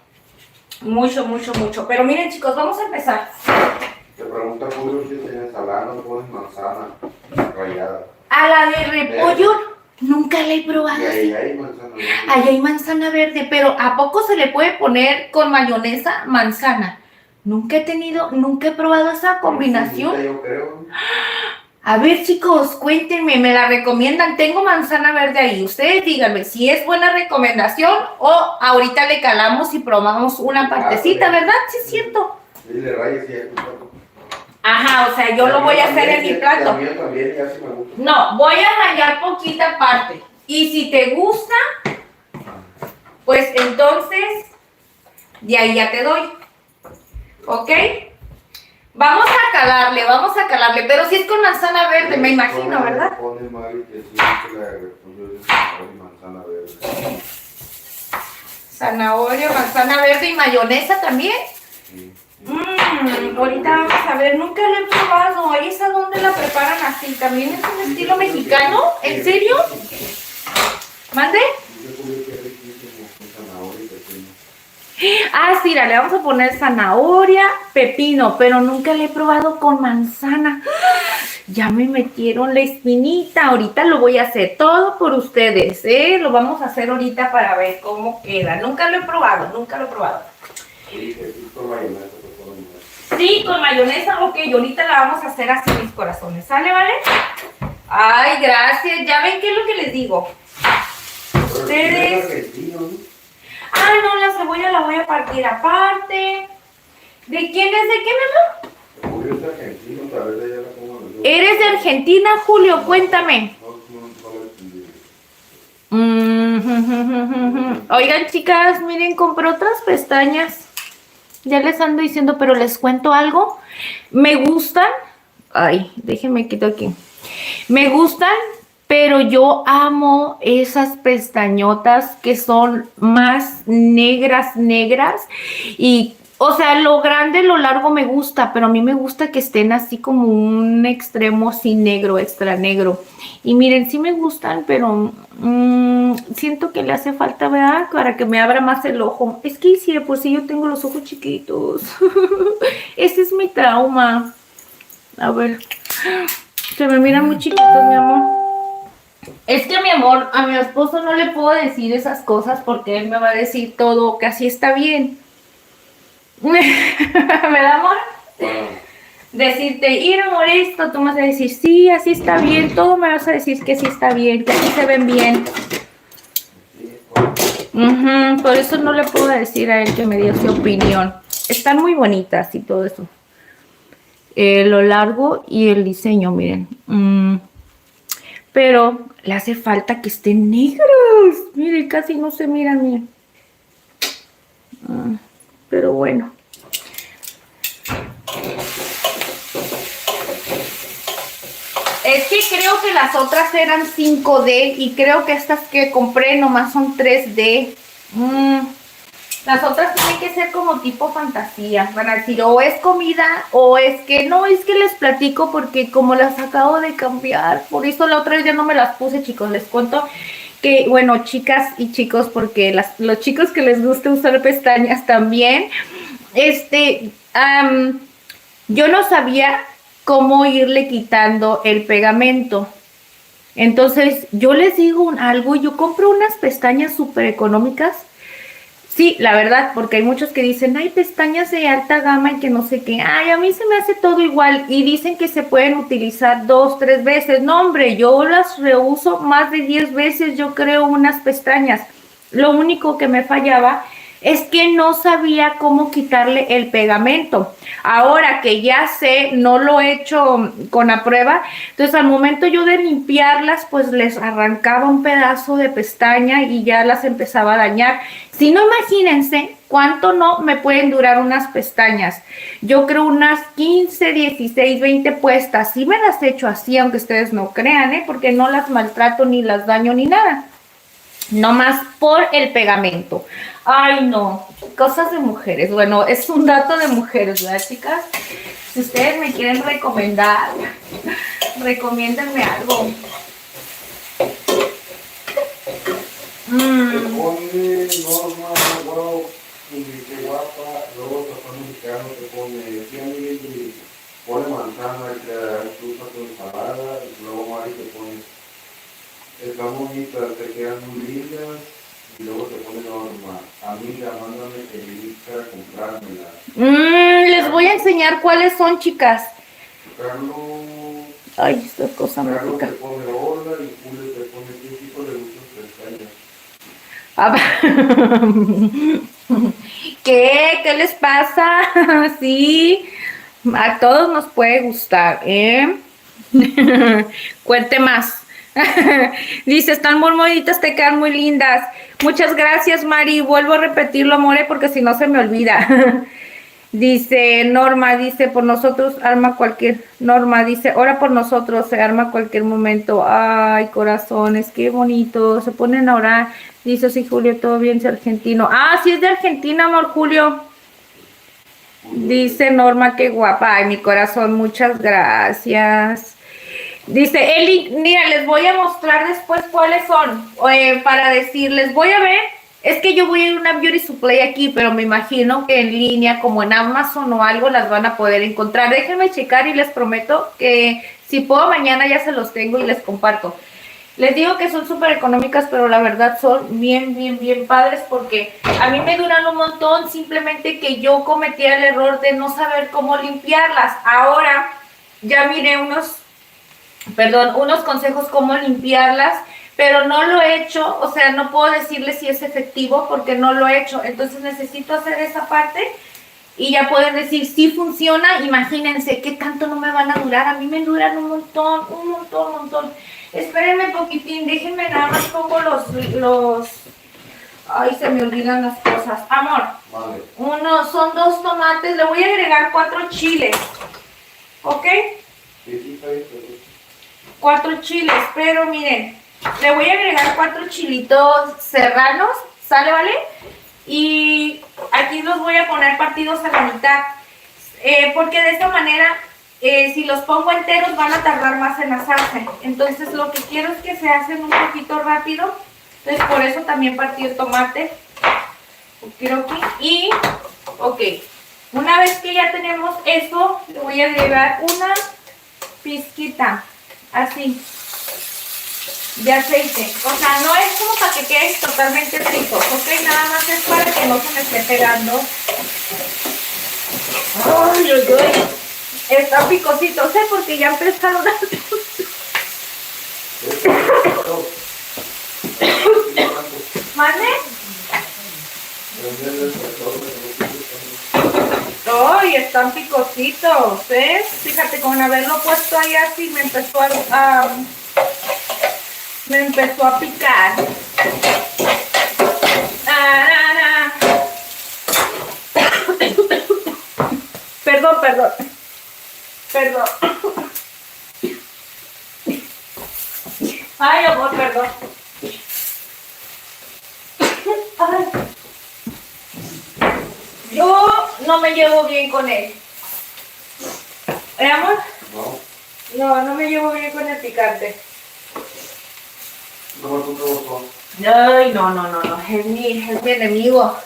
Mucho, mucho, mucho. Pero miren, chicos, vamos a empezar. Te pregunta Julio si en ensalada no pones manzana rallada. A la de repollo nunca la he probado. Y ahí hay manzana verde. Ahí hay manzana verde, pero ¿a poco se le puede poner con mayonesa manzana? Nunca he probado esa combinación. Yo creo. A ver, chicos, cuéntenme, me la recomiendan. Tengo manzana verde ahí. Ustedes díganme si es buena recomendación o ahorita le calamos y probamos una partecita, ¿verdad? Sí, es cierto. Dile, rayes y Ajá, o sea, yo lo voy a hacer en mi plato. También, ya sí me gusta. No, voy a rallar poquita parte. Y si te gusta, pues entonces, de ahí ya te doy. ¿Ok? Vamos a calarle, pero si es con manzana verde, me imagino, ¿verdad? Pone Mari que sí, que la de repollo es manzana verde. Zanahoria, manzana verde y mayonesa también. Sí. Ahorita vamos a ver, nunca la he probado. ¿Ahí es a dónde la preparan así? ¿También es un estilo mexicano? ¿En serio? ¿Mande? Ah, sí, le vamos a poner zanahoria, pepino, pero nunca le he probado con manzana. Ya me metieron la espinita. Ahorita lo voy a hacer todo por ustedes, ¿eh? Lo vamos a hacer ahorita para ver cómo queda. Nunca lo he probado. Sí, con mayonesa, ok. Ahorita la vamos a hacer así, mis corazones. ¿Sale, vale? Ay, gracias. Ya ven qué es lo que les digo. Ustedes... Ah, no, la cebolla la voy a partir aparte. ¿De quién es? ¿De qué, mi amor? Julio es argentino, tal vez ella la ponga mejor. ¿Eres de Argentina, Julio? Cuéntame. Oigan, chicas, miren, compré otras pestañas. Ya les ando diciendo, pero les cuento algo. Me gustan. Ay, déjenme quito aquí. Me gustan, pero yo amo esas pestañotas que son más negras. Y, o sea, lo grande, lo largo me gusta, pero a mí me gusta que estén así como un extremo así negro, extra negro. Y miren, sí me gustan, pero siento que le hace falta, ¿verdad? Para que me abra más el ojo. Es que si de por sí yo tengo los ojos chiquitos. Ese es mi trauma. A ver. Se me miran muy chiquitos, mi amor. Es que, mi amor, a mi esposo no le puedo decir esas cosas porque él me va a decir todo que así está bien. ¿Verdad, amor? Decirte, ir amor, esto, tú me vas a decir, sí, así está bien. Todo me vas a decir que sí está bien, que así se ven bien. Por eso no le puedo decir a él que me dio su opinión. Están muy bonitas y todo eso. Lo largo y el diseño, miren. Pero le hace falta que estén negros. Miren, casi no se miran, miren. Pero bueno. Es que creo que las otras eran 5D y creo que estas que compré nomás son 3D. Las otras tienen que ser como tipo fantasía. Van a decir, o es comida, o es que no, es que les platico porque como las acabo de cambiar. Por eso la otra vez ya no me las puse, chicos. Les cuento que, bueno, chicas y chicos, porque los chicos que les gusta usar pestañas también, yo no sabía cómo irle quitando el pegamento. Entonces, yo les digo algo, yo compro unas pestañas súper económicas. Sí, la verdad, porque hay muchos que dicen, hay pestañas de alta gama y que no sé qué. Ay, a mí se me hace todo igual. Y dicen que se pueden utilizar 2, 3 veces. No, hombre, yo las reuso más de 10 veces, yo creo, unas pestañas. Lo único que me fallaba es que no sabía cómo quitarle el pegamento. Ahora que ya sé, no lo he hecho con la prueba, entonces al momento yo de limpiarlas, pues les arrancaba un pedazo de pestaña y ya las empezaba a dañar. Si no, imagínense cuánto no me pueden durar unas pestañas. Yo creo unas 15, 16, 20 puestas. Sí me las he hecho así, aunque ustedes no crean, porque no las maltrato ni las daño ni nada. No más por el pegamento. Ay, no. Cosas de mujeres. Bueno, es un dato de mujeres, ¿verdad, chicas? Si ustedes me quieren recomendar, recomiéndenme algo. Te pone Norma, wow, qué guapa. Luego te pone mexicano, te pone tianguis, pone manzana, fruta con ensalada. Luego Mari te pone, está bonita, te quedan muy lindas. Y luego te pone Norma, amiga, mándame el link para comprármela. Les voy a enseñar cuáles son, chicas. Carlos. Ay, esta cosa me Carlos pica. te pone hola y Julio te pone qué tipo de gustos pestañas. ¿Qué? ¿Qué les pasa? Sí, a todos nos puede gustar, ¿eh? Cuente más. Dice, están muy bonitas, te quedan muy lindas. Muchas gracias, Mari. Vuelvo a repetirlo, amore, porque si no se me olvida. Dice Norma, dice, por nosotros arma cualquier, Norma dice, ora por nosotros, se arma cualquier momento. Ay, corazones, qué bonito, se ponen a orar. Dice, sí, Julio, todo bien, es argentino. Ah, sí es de Argentina, amor, Julio. Dice Norma, qué guapa. Ay, mi corazón, muchas gracias. Dice Eli, mira, les voy a mostrar después cuáles son, para decirles, voy a ver, es que yo voy a ir a una Beauty Supply aquí, pero me imagino que en línea, como en Amazon o algo, las van a poder encontrar. Déjenme checar y les prometo que si puedo mañana ya se los tengo y les comparto. Les digo que son súper económicas, pero la verdad son bien, bien, bien padres porque a mí me duran un montón, simplemente que yo cometí el error de no saber cómo limpiarlas. Ahora ya miré unos consejos cómo limpiarlas, pero no lo he hecho, o sea, no puedo decirles si es efectivo porque no lo he hecho, entonces necesito hacer esa parte y ya pueden decir si funciona. Imagínense qué tanto no me van a durar, a mí me duran un montón, un montón, un montón. Espérenme poquitín, déjenme nada más pongo los, ay, se me olvidan las cosas, amor. Vale. Son 2 tomates, le voy a agregar 4 chiles, ¿ok? 4 chiles, pero miren, le voy a agregar 4 chilitos serranos, ¿sale, vale? Y aquí los voy a poner partidos a la mitad, porque de esta manera, si los pongo enteros van a tardar más en asarse. Entonces lo que quiero es que se hacen un poquito rápido, entonces por eso también partí el tomate. Quiero aquí y, ok, una vez que ya tenemos esto, le voy a agregar una pizquita así de aceite, o sea, no es como para que quede totalmente frito, ok, nada más es para que no se me esté pegando. Ay, ay, ay. Está picosito, sé porque ya empezaron a... ¿Mande? Ay, están picositos, ¿ves? Fíjate, con haberlo puesto ahí así me empezó a picar. Perdón. Ay, amor, perdón. Ay. Yo no me llevo bien con él. Amor? No me llevo bien con el picante. ¿Cómo tú te gustó? Ay, no. Es mi enemigo.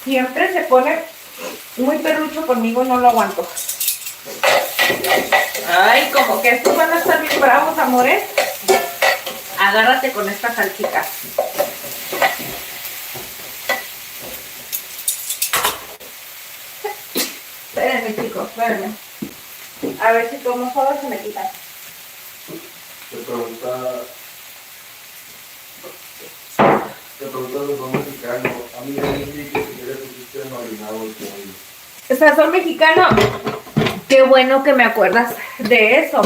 Siempre se pone muy perrucho conmigo, no lo aguanto. Ay, como que estos van a estar bien bravos, amores. Agárrate con esta salchicha. Espérenme, chicos, espérenme. A ver si como solo se me quita. Te pregunta los dos mexicanos. A mí me dice que si quieres pusiste marinado el pollo. Sazón mexicano. Qué bueno que me acuerdas de eso.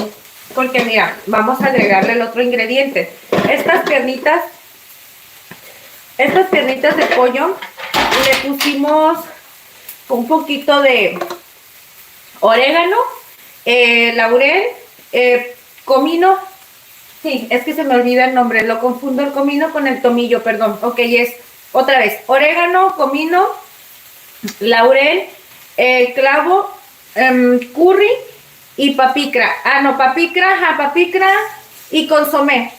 Porque mira, vamos a agregarle el otro ingrediente. Estas piernitas de pollo le pusimos un poquito de orégano, laurel, comino. Sí, es que se me olvida el nombre, lo confundo el comino con el tomillo, perdón. Ok, es otra vez, orégano, comino, laurel, clavo, curry y papicra. Papicra y consomé.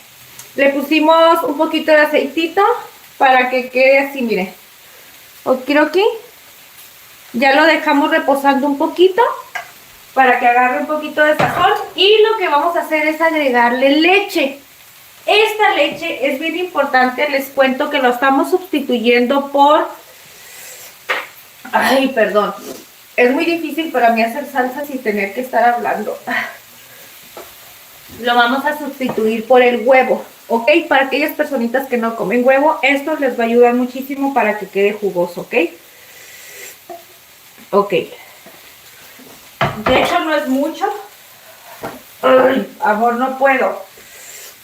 Le pusimos un poquito de aceitito para que quede así, miren. Okiroki. Ya lo dejamos reposando un poquito para que agarre un poquito de sazón. Y lo que vamos a hacer es agregarle leche. Esta leche es bien importante, les cuento que lo estamos sustituyendo por... Ay, perdón. Es muy difícil para mí hacer salsa sin tener que estar hablando. Lo vamos a sustituir por el huevo, ¿ok? Para aquellas personitas que no comen huevo, esto les va a ayudar muchísimo para que quede jugoso, ¿ok? Ok. De hecho, no es mucho. Ay, amor, no puedo.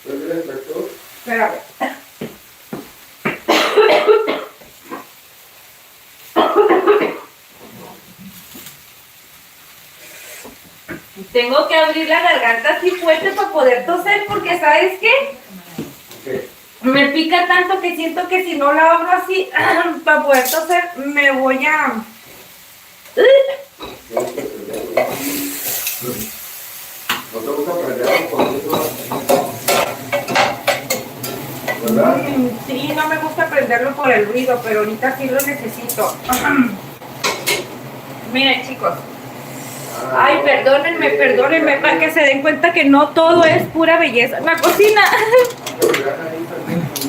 Espérame. Tengo que abrir la garganta así fuerte para poder toser porque, ¿sabes qué? ¿Qué? Me pica tanto que siento que si no la abro así para poder toser me voy a... ¿No te gusta prender un poquito? ¿Verdad? Sí, no me gusta prenderlo por el ruido, pero ahorita sí lo necesito. Miren, chicos. Ay, perdónenme, para que se den cuenta que no todo es pura belleza. La cocina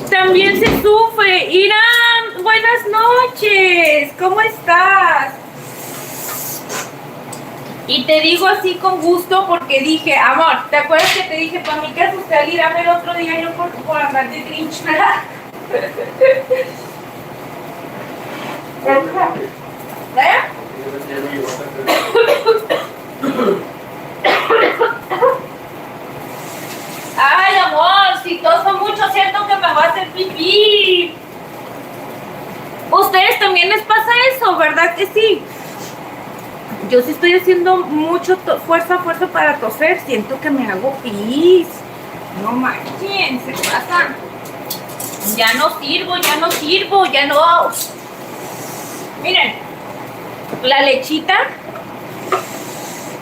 también se sufre. Irán, buenas noches. ¿Cómo estás? Y te digo así con gusto porque dije, amor, ¿te acuerdas que te dije, para mí que asusté al Irán el otro día yo por andar de Grinch? Ay, amor, si toso mucho siento que me va a hacer pipí. Ustedes también les pasa eso, ¿verdad que sí? Yo sí estoy haciendo mucho fuerza para toser, siento que me hago pis. No manchen, se pasa. Ya no sirvo. Miren, la lechita.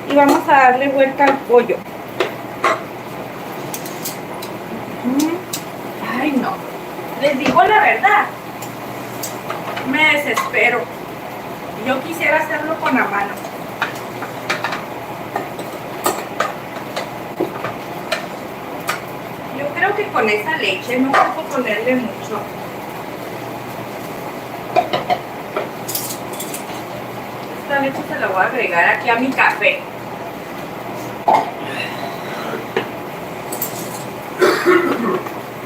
Y vamos a darle vuelta al pollo. Ay, no. Les digo la verdad. Me desespero. Yo quisiera hacerlo con la mano. Yo creo que con esa leche no puedo ponerle mucho. Esta leche se la voy a agregar aquí a mi café.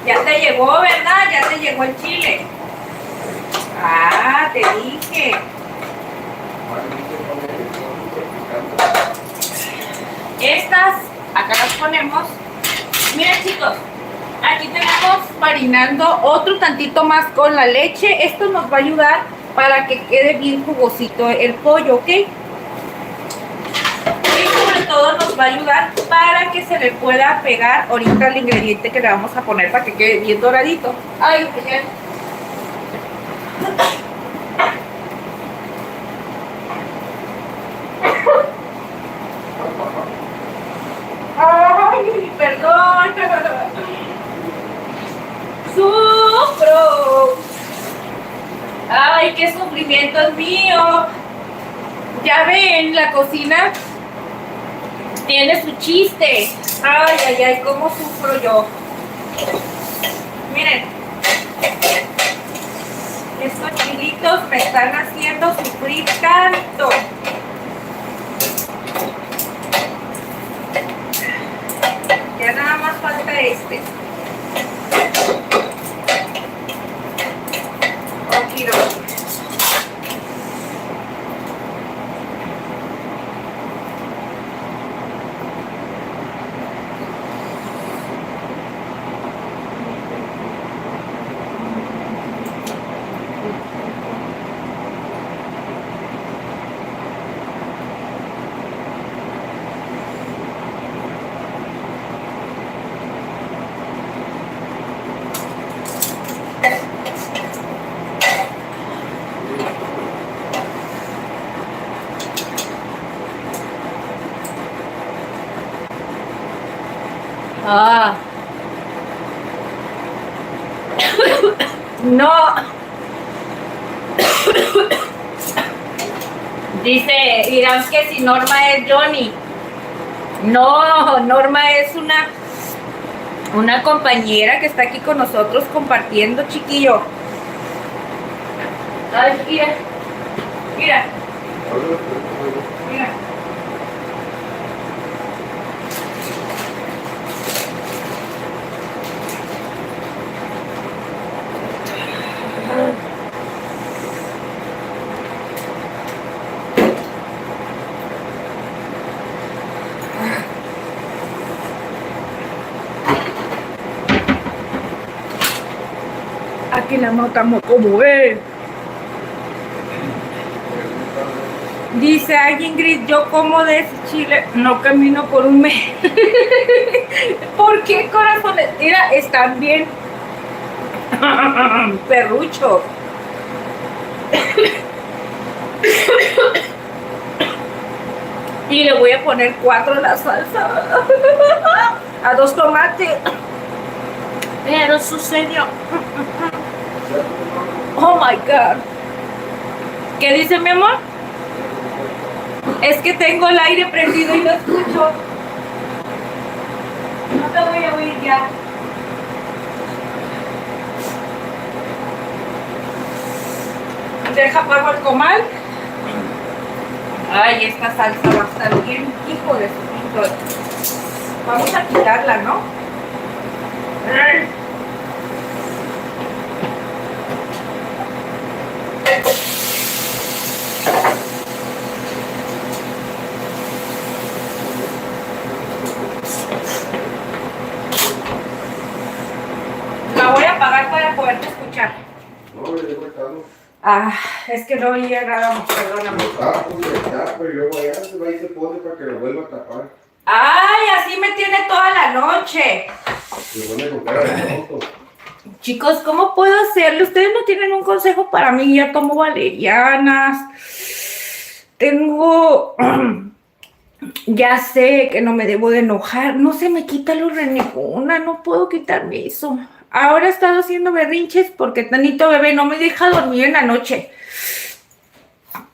Ya te llegó, ¿verdad? Ya te llegó el chile. Ah, te dije. Estas, acá las ponemos. Miren, chicos, aquí tenemos marinando otro tantito más con la leche. Esto nos va a ayudar para que quede bien jugosito el pollo, ¿ok? Y sobre todo todo nos va a ayudar para que se le pueda pegar ahorita el ingrediente que le vamos a poner para que quede bien doradito. Ay, bien. Ay, perdón. Sufro. Ay, qué sufrimiento es mío. Ya ven, la cocina tiene su chiste. Ay, ay, ay, cómo sufro yo. Miren, estos chilitos me están haciendo sufrir tanto. Ya nada más falta este. Okidoki. Ah. No. Dice Irán que si Norma es Johnny. No, Norma es una compañera que está aquí con nosotros compartiendo, chiquillo. Ay, mira. Mira. Mira. Aquí la matamos como es. Dice, ay Ingrid, yo como de ese chile no camino por un mes. ¿Por qué, corazones? Mira, están bien perrucho. Y le voy a poner 4 a la salsa. A 2 tomates. Pero sucedió. Oh my God. ¿Qué dice mi amor? Es que tengo el aire prendido y no escucho. No te voy a oír ya. Deja apago el comal. Ay, esta salsa va a estar bien, hijo de su pintor. Vamos a quitarla, ¿no? La voy a apagar para poderte escuchar. No, yo he estado. Ah, es que no oía nada, perdóname. Estaba por estar, pero luego ya se va y se pone para que lo vuelva a tapar. Ay, así me tiene toda la noche. Se pone con cara de tonto. Chicos, ¿cómo puedo hacerle? Ustedes no tienen un consejo para mí. Ya tomo valerianas. Tengo... Ya sé que no me debo de enojar. No se me quita lo renegona. No puedo quitarme eso. Ahora he estado haciendo berrinches porque Tanito bebé no me deja dormir en la noche.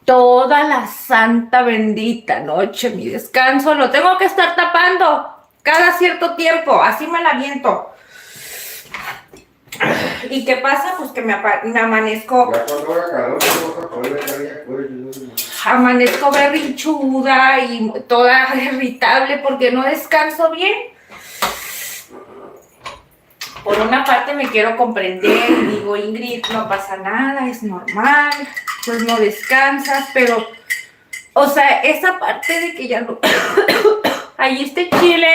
Toda la santa bendita noche, mi descanso lo tengo que estar tapando cada cierto tiempo. Así me la aviento. ¿Y qué pasa? Pues que me amanezco. Ya cuando haga calor, no vas a poder dejar ya afuera. Amanezco berrinchuda y toda irritable porque no descanso bien. Por una parte me quiero comprender y digo, Ingrid, no pasa nada, es normal, pues no descansas, pero, o sea, esa parte de que ya no... Ahí este chile.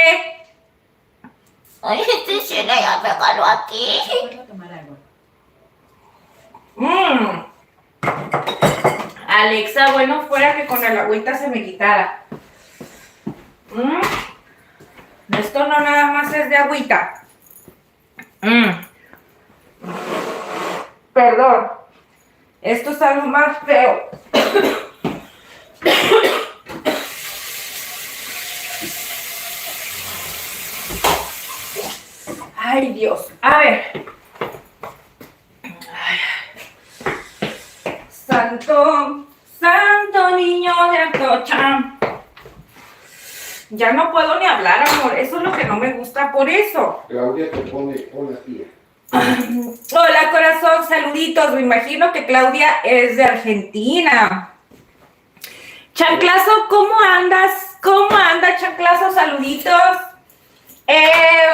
Ay, este chile ya me ganó aquí. Alexa, bueno, fuera que con el agüita se me quitara. Esto no nada más es de agüita. Perdón. Esto es algo más feo. Ay, Dios. A ver. Santo, santo niño de Atocha. Ya no puedo ni hablar, amor. Eso es lo que no me gusta por eso. Claudia te pone una tía. Hola, corazón. Saluditos. Me imagino que Claudia es de Argentina. Chanclazo, ¿cómo andas? ¿Cómo anda, Chanclazo? Saluditos.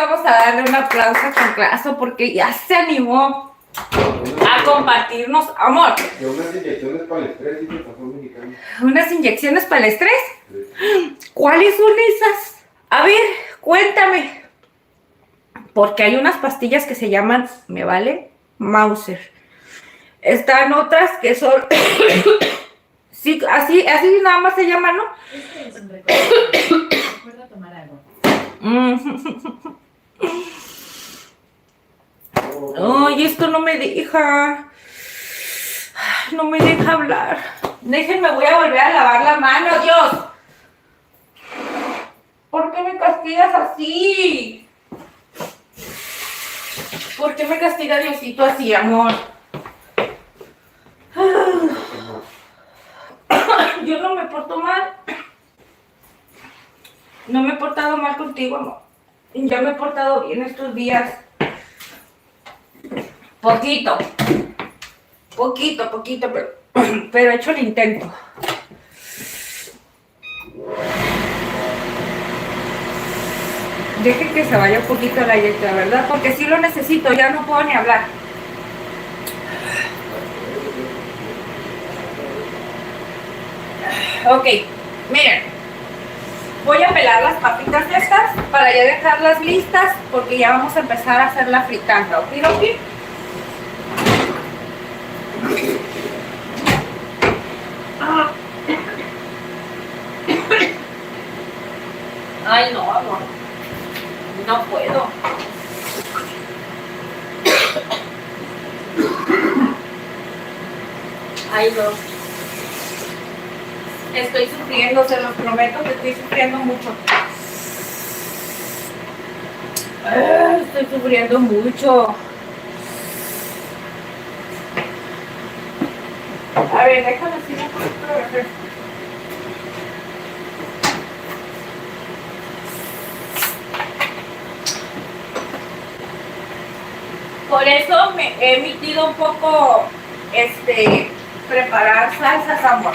Vamos a darle un aplauso a Chanclazo porque ya se animó a compartirnos amor. Y unas inyecciones para el estrés, dice el pastor mexicano. ¿Unas inyecciones para el estrés? ¿Cuáles son esas? A ver, cuéntame. Porque hay unas pastillas que se llaman, ¿me vale? Mauser. Están otras que son... sí, así nada más se llaman, ¿no? Recuerda tomar algo. Ay, esto no me deja. No me deja hablar. Déjenme, voy a volver a lavar la mano, Dios. ¿Por qué me castigas así? ¿Por qué me castiga Diosito así, amor? Yo no me porto mal. No me he portado mal contigo, amor. Ya me he portado bien estos días. Poquito, pero he hecho el intento. Deje que se vaya un poquito la inyección, ¿verdad? Porque sí lo necesito, ya no puedo ni hablar. Ok, miren. Voy a pelar las papitas estas para ya dejarlas listas porque ya vamos a empezar a hacer la fritanga, ¿ok? Ay, no, amor. No puedo. Ay, no. Estoy sufriendo, se los prometo que estoy sufriendo mucho. Estoy sufriendo mucho. A ver, déjame decir un poquito de refresco. Por eso me he emitido un poco, preparar salsas, amor.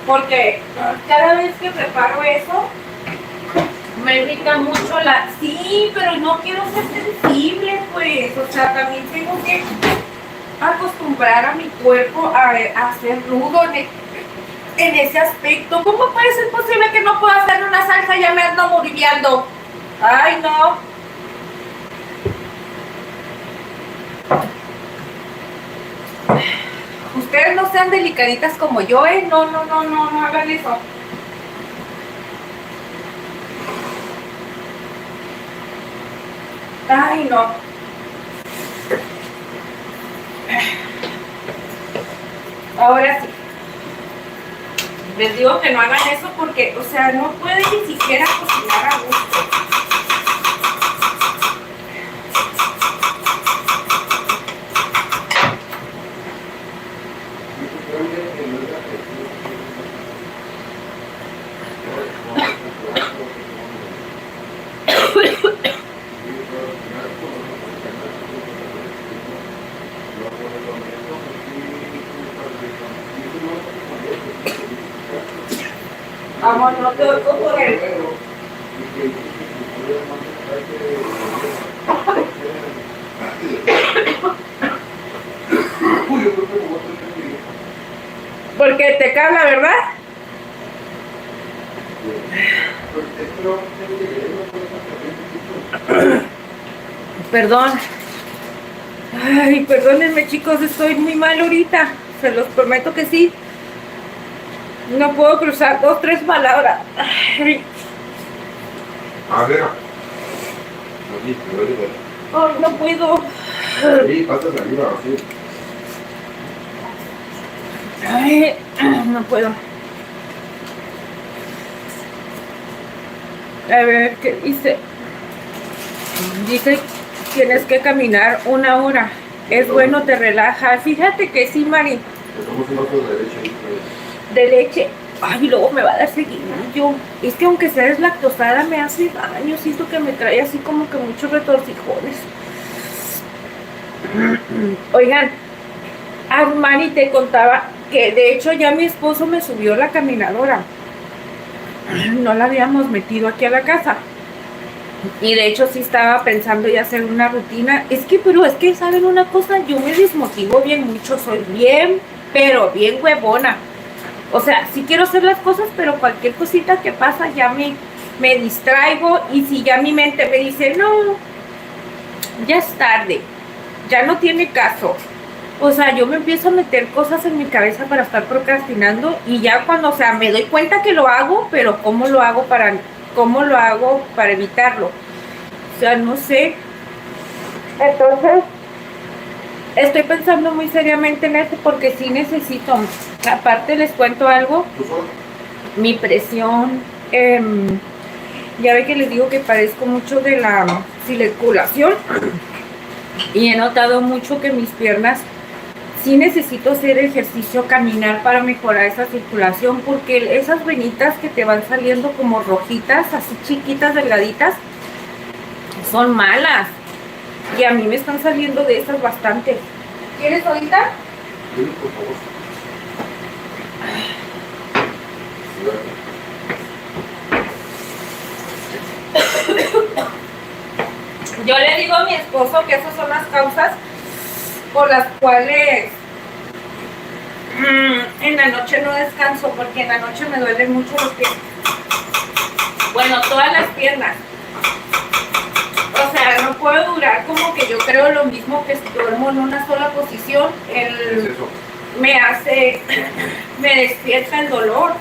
Porque cada vez que preparo eso, me irrita mucho la... Sí, pero no quiero ser sensible, pues. O sea, también tengo que acostumbrar a mi cuerpo a ser rudo en ese aspecto. ¿Cómo puede ser posible que no pueda hacer una salsa? Ya me ando muriendo. Ay, no. Ustedes no sean delicaditas como yo, ¿eh? No hagan eso. Ay, no. Ahora sí. Les digo que no hagan eso porque, o sea, no pueden ni siquiera cocinar a gusto. Amor, no te oigo por él. Porque te cabla, ¿verdad? Perdón. Ay, perdónenme, chicos, estoy muy mal ahorita. Se los prometo que sí. No puedo cruzar 2, 3 palabras. Ay, A ver. Aquí, me duele, duele. ay, no puedo. Sí, pasa saliva, así. Ay, no puedo. A ver, ¿qué dice? Dice, tienes que caminar 1 hora. Es bueno, te relaja. Fíjate que sí, Mari. Le tomas un vaso de leche ahí, De leche. Ay, luego me va a dar seguidillo. Es que aunque sea deslactosada me hace daño. Siento que me trae así como que muchos retorcijones. Oigan, Armani te contaba que de hecho ya mi esposo me subió la caminadora. No la habíamos metido aquí a la casa. Y de hecho sí estaba pensando ya hacer una rutina. Pero es que, ¿saben una cosa? Yo me desmotivo bien mucho. Soy bien, pero bien huevona. O sea, sí quiero hacer las cosas, pero cualquier cosita que pasa ya me distraigo. Y si ya mi mente me dice, no, ya es tarde, ya no tiene caso. O sea, yo me empiezo a meter cosas en mi cabeza para estar procrastinando. Y ya cuando, o sea, me doy cuenta que lo hago, pero ¿cómo lo hago para evitarlo? O sea, no sé. Entonces, estoy pensando muy seriamente en esto porque sí necesito. Aparte les cuento algo. ¿tú sola? Mi presión, ya ve que les digo que padezco mucho de la circulación y he notado mucho que mis piernas sí necesito hacer ejercicio, caminar para mejorar esa circulación, porque esas venitas que te van saliendo como rojitas, así chiquitas, delgaditas, son malas y a mí me están saliendo de esas bastante. ¿Quieres ahorita? Sí, por favor. Yo le digo a mi esposo que esas son las causas por las cuales en la noche no descanso, porque en la noche me duelen mucho los pies. Bueno, todas las piernas. O sea, no puedo durar como que yo creo lo mismo que si duermo en una sola posición. ¿Qué es eso? Me despierta el dolor.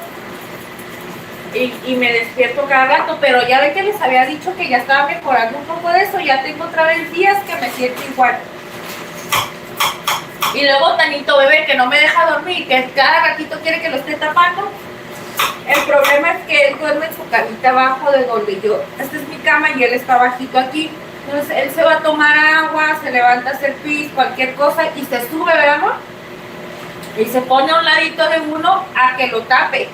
Y me despierto cada rato, pero ya ve que les había dicho que ya estaba mejorando un poco de eso. Ya tengo otra vez días que me siento igual. Y luego Tanito bebé que no me deja dormir, que cada ratito quiere que lo esté tapando. El problema es que él duerme en su camita abajo de donde yo. Esta es mi cama y él está bajito aquí. Entonces él se va a tomar agua, se levanta a hacer pis, cualquier cosa y se sube, ¿verdad, amor? Y se pone a un ladito de uno a que lo tape.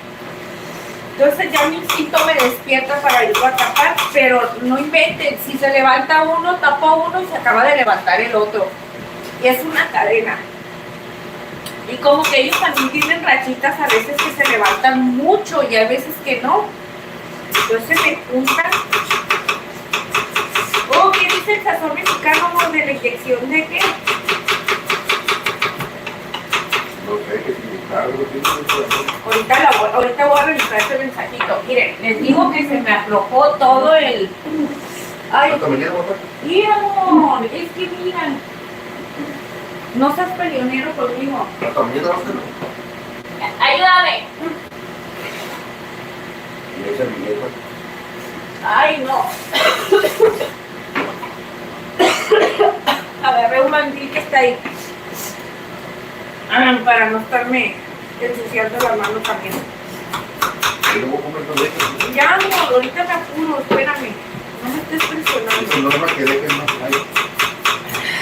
Entonces ya mi instinto me despierta para irlo a tapar, pero no inventen, si se levanta uno, tapa uno y se acaba de levantar el otro. Y es una cadena. Y como que ellos también tienen rachitas a veces que se levantan mucho y a veces que no. Entonces me juntan. Oh, ¿qué dice el sazón mexicano de la inyección de qué? No sé qué significa algo. Ahorita voy a revisar ese mensajito. Miren, les digo que se me aflojó todo el... Ay, ¿Hasta mañana, papá? sí, amor, es que miran. No seas peleonero conmigo. ¿Hasta mañana vas a hacer? Ayúdame. Y esa billeta. Ay, no. Agarré un mandil que está ahí. Para no estarme ensuciando la mano también. Y luego comer con leche. Ya, amor, ahorita me apuro, espérame. No me estés presionando. Es norma que dejen más ahí.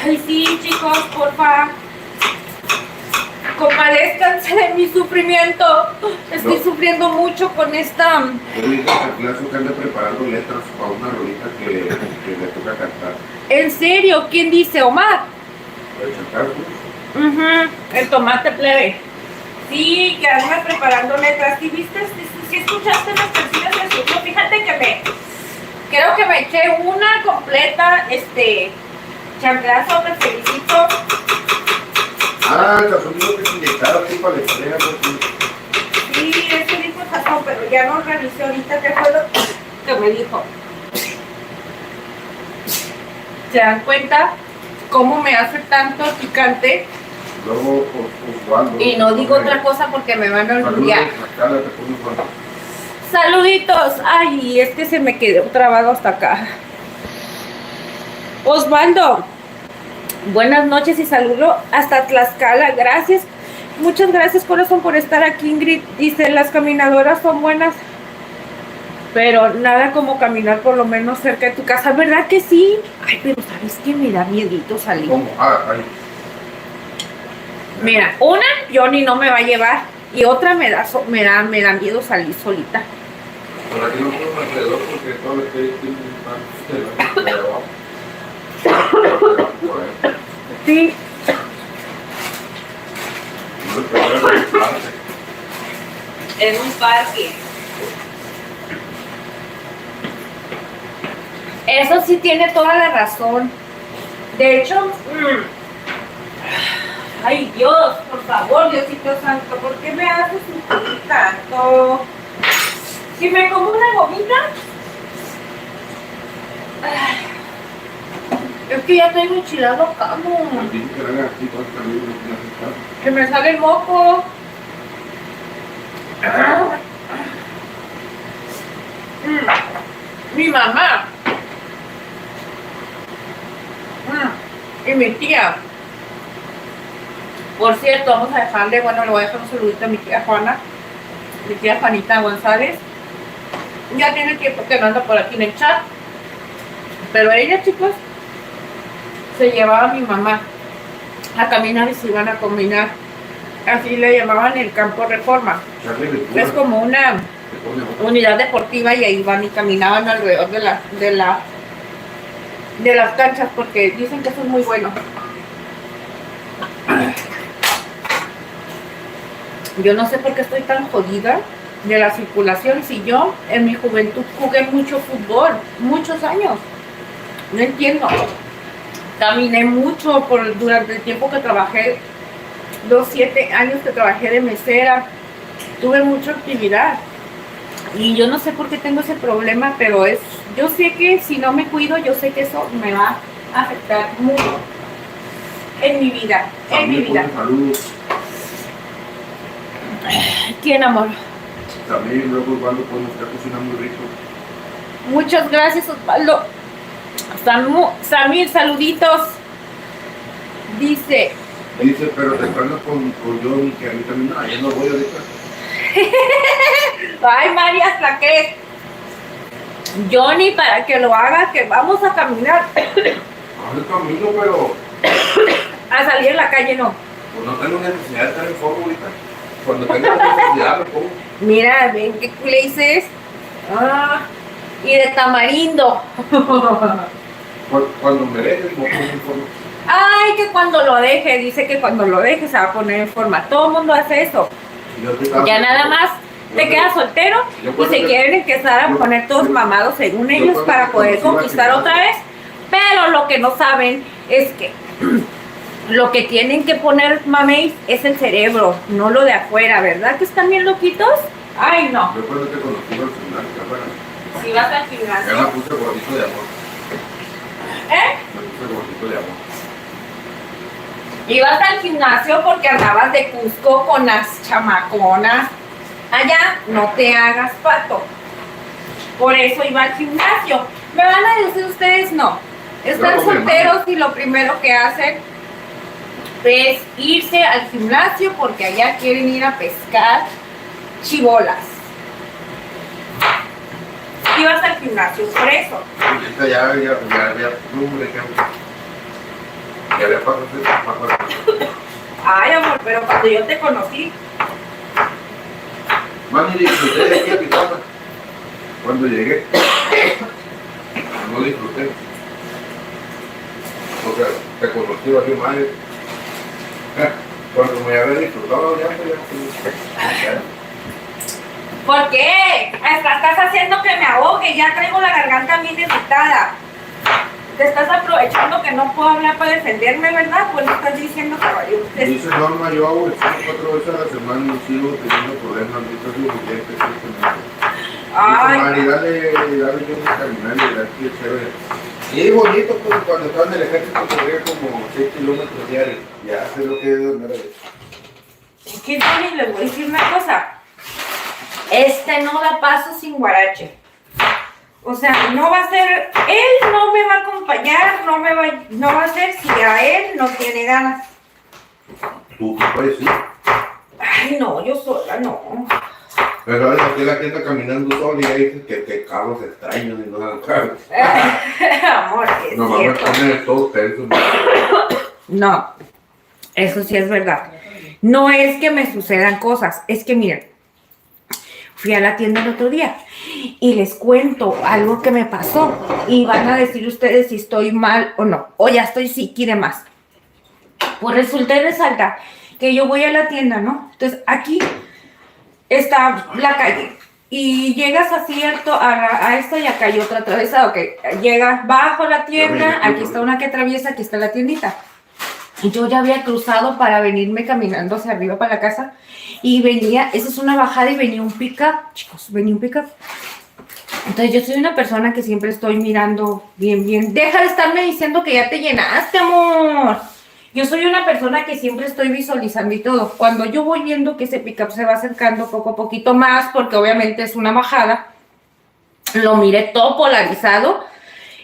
Ay, sí, chicos, porfa. Compadézcanse de mi sufrimiento. Estoy sufriendo mucho con esta... Yo le dije a clase que anda preparando letras para una rolita que le toca cantar. ¿En serio? ¿Quién dice? ¿Omar? ¿Puede cantar tú? El tomate plebe. Sí, que anda preparando letras. ¿Sí viste? ¿Sí escuchaste las canciones de su... No, fíjate que creo que me eché una completa, chanclazo, te felicito. Ah, el sonido que se inyectaba aquí para la estrella. Sí, eso dijo Sazón, pero ya no revisé ahorita qué fue lo que me dijo. ¿Se dan cuenta cómo me hace tanto picante Luego, Osvaldo. Y no digo otra cosa porque me van a olvidar. Saluditos. Ay, es que se me quedó trabado hasta acá. Osvaldo, buenas noches y saludo hasta Tlaxcala. Gracias. Muchas gracias, corazón, por estar aquí, Ingrid. Dice, las caminadoras son buenas, pero nada como caminar por lo menos cerca de tu casa. ¿Verdad que sí? Ay, pero ¿sabes qué? Me da miedito salir. Mira, una, Johnny no me va a llevar. Y otra me da miedo salir solita. Por aquí no puedo alrededor porque todo lo que Sí. En un parque. Eso sí tiene toda la razón. De hecho, ay Dios, por favor, Diosito Santo, ¿por qué me haces sufrir tanto? Si me como una gomita, es que ya tengo enchilado acá, ¿no? Que me sale el moco. Mi mamá y mi tía. Por cierto, vamos a dejarle, bueno, le voy a dejar un saludito a mi tía Juana, mi tía Juanita González. Ya tiene tiempo que no anda por aquí en el chat. Pero ella, chicos, se llevaba a mi mamá a caminar y se iban a combinar. Así le llamaban el Campo Reforma. Es como una unidad deportiva y ahí van y caminaban alrededor de las canchas porque dicen que eso es muy bueno. Yo no sé por qué estoy tan jodida de la circulación si yo en mi juventud jugué mucho fútbol, muchos años. No entiendo. Caminé mucho durante el tiempo que trabajé, los 7 años que trabajé de mesera. Tuve mucha actividad. Y yo no sé por qué tengo ese problema, pero yo sé que si no me cuido, yo sé que eso me va a afectar mucho en mi vida. En mi vida. ¿Quién, amor? También luego Osvaldo puede estar cocinando muy rico. Muchas gracias, Osvaldo. Samir, saluditos. Dice, pero te cargas con Johnny, que a mí también, no, yo no voy ahorita. Ay, María, hasta que Johnny, para que lo haga, que vamos a caminar. Ahora camino, pero a salir en la calle, no. Pues no tengo necesidad de estar en forma ahorita. Cuando tenga necesidad me pongo. Mira, ven qué le dices. Y de tamarindo. Cuando me dejes me pongo en forma. Ay, que cuando lo deje, dice que cuando lo deje se va a poner en forma. Todo el mundo hace eso. Ya nada más te quedas soltero y se quieren empezar a poner todos mamados según ellos para poder conquistar otra vez. Pero lo que no saben es que lo que tienen que poner mameis es el cerebro, no lo de afuera, ¿verdad? Que están bien loquitos. Ay, no. Yo cuando te conocí al gimnasio, afuera. Si vas al gimnasio. Ya me puse gordito de amor. Me puse gordito de amor. Ibas al gimnasio porque andabas de Cusco con las chamaconas. Allá no te hagas pato. Por eso iba al gimnasio. Me van a decir ustedes no. Están solteros y lo primero que hacen es irse al gimnasio porque allá quieren ir a pescar chibolas. Ibas al gimnasio por eso. Ya había lumbre, ya había pasado. Ay, amor, pero cuando yo te conocí. Mami, disfruté de aquí a mi casa. Cuando llegué, no disfruté. Porque te conocí así, madre. Cuando me había disfrutado, ya. ¿Por qué? Estás haciendo que me ahogue, ya traigo la garganta bien irritada. Te estás aprovechando que no puedo hablar para defenderme, ¿verdad? Pues no estás diciendo caballero. Dice Norma, yo hago ejercicio 4 veces a la semana y no sigo teniendo problemas, esto es suficiente. Ay. Mari, dale yo a caminar y dale aquí el chévere. Y es bonito, pues, cuando estaba en el ejército corría como 6 kilómetros diarios. Ya sé lo que es andar ahí. Es que Tony, les voy a decir una cosa. No da paso sin guarache. O sea, no va a ser, él no me va a acompañar, no va a ser si a él no tiene ganas. Tú puedes, sí. Ay, no, yo sola, no. Pero ahora aquí la tienda caminando sola y ahí dices que carros extraños y no dan carros. Amor, es No, me cierto. ponen todo tenso. No, eso sí es verdad. No es que me sucedan cosas, es que miren, fui a la tienda el otro día y les cuento algo que me pasó y van a decir ustedes si estoy mal o no, o ya estoy psiqui y demás. Pues resulta y resalta que yo voy a la tienda, ¿no? Entonces aquí está la calle y llegas a cierto, a esta y acá hay otra atravesada, ok, llegas bajo la tienda, aquí está una que atraviesa, aquí está la tiendita. Y yo ya había cruzado para venirme caminando hacia arriba para la casa y venía, esa es una bajada y venía un pick-up, chicos, venía un pick-up. Entonces yo soy una persona que siempre estoy mirando bien. Deja de estarme diciendo que ya te llenaste, amor. Yo soy una persona que siempre estoy visualizando y todo. Cuando yo voy viendo que ese pick-up se va acercando poco a poquito más, porque obviamente es una bajada, lo miré todo polarizado,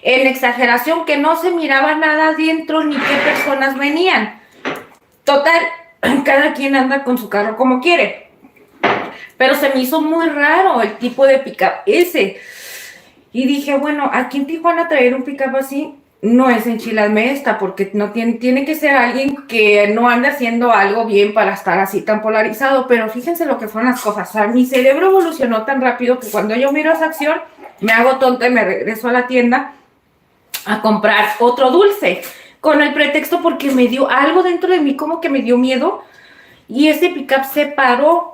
en exageración que no se miraba nada adentro ni qué personas venían. Total, cada quien anda con su carro como quiere. Pero se me hizo muy raro el tipo de pick-up ese. Y dije, bueno, aquí en Tijuana traer un pick-up así no es enchilarme esta, porque no tiene que ser alguien que no ande haciendo algo bien para estar así tan polarizado. Pero fíjense lo que fueron las cosas. O sea, mi cerebro evolucionó tan rápido que cuando yo miro esa acción, me hago tonta y me regreso a la tienda a comprar otro dulce, con el pretexto porque me dio algo dentro de mí, como que me dio miedo, y ese pick-up se paró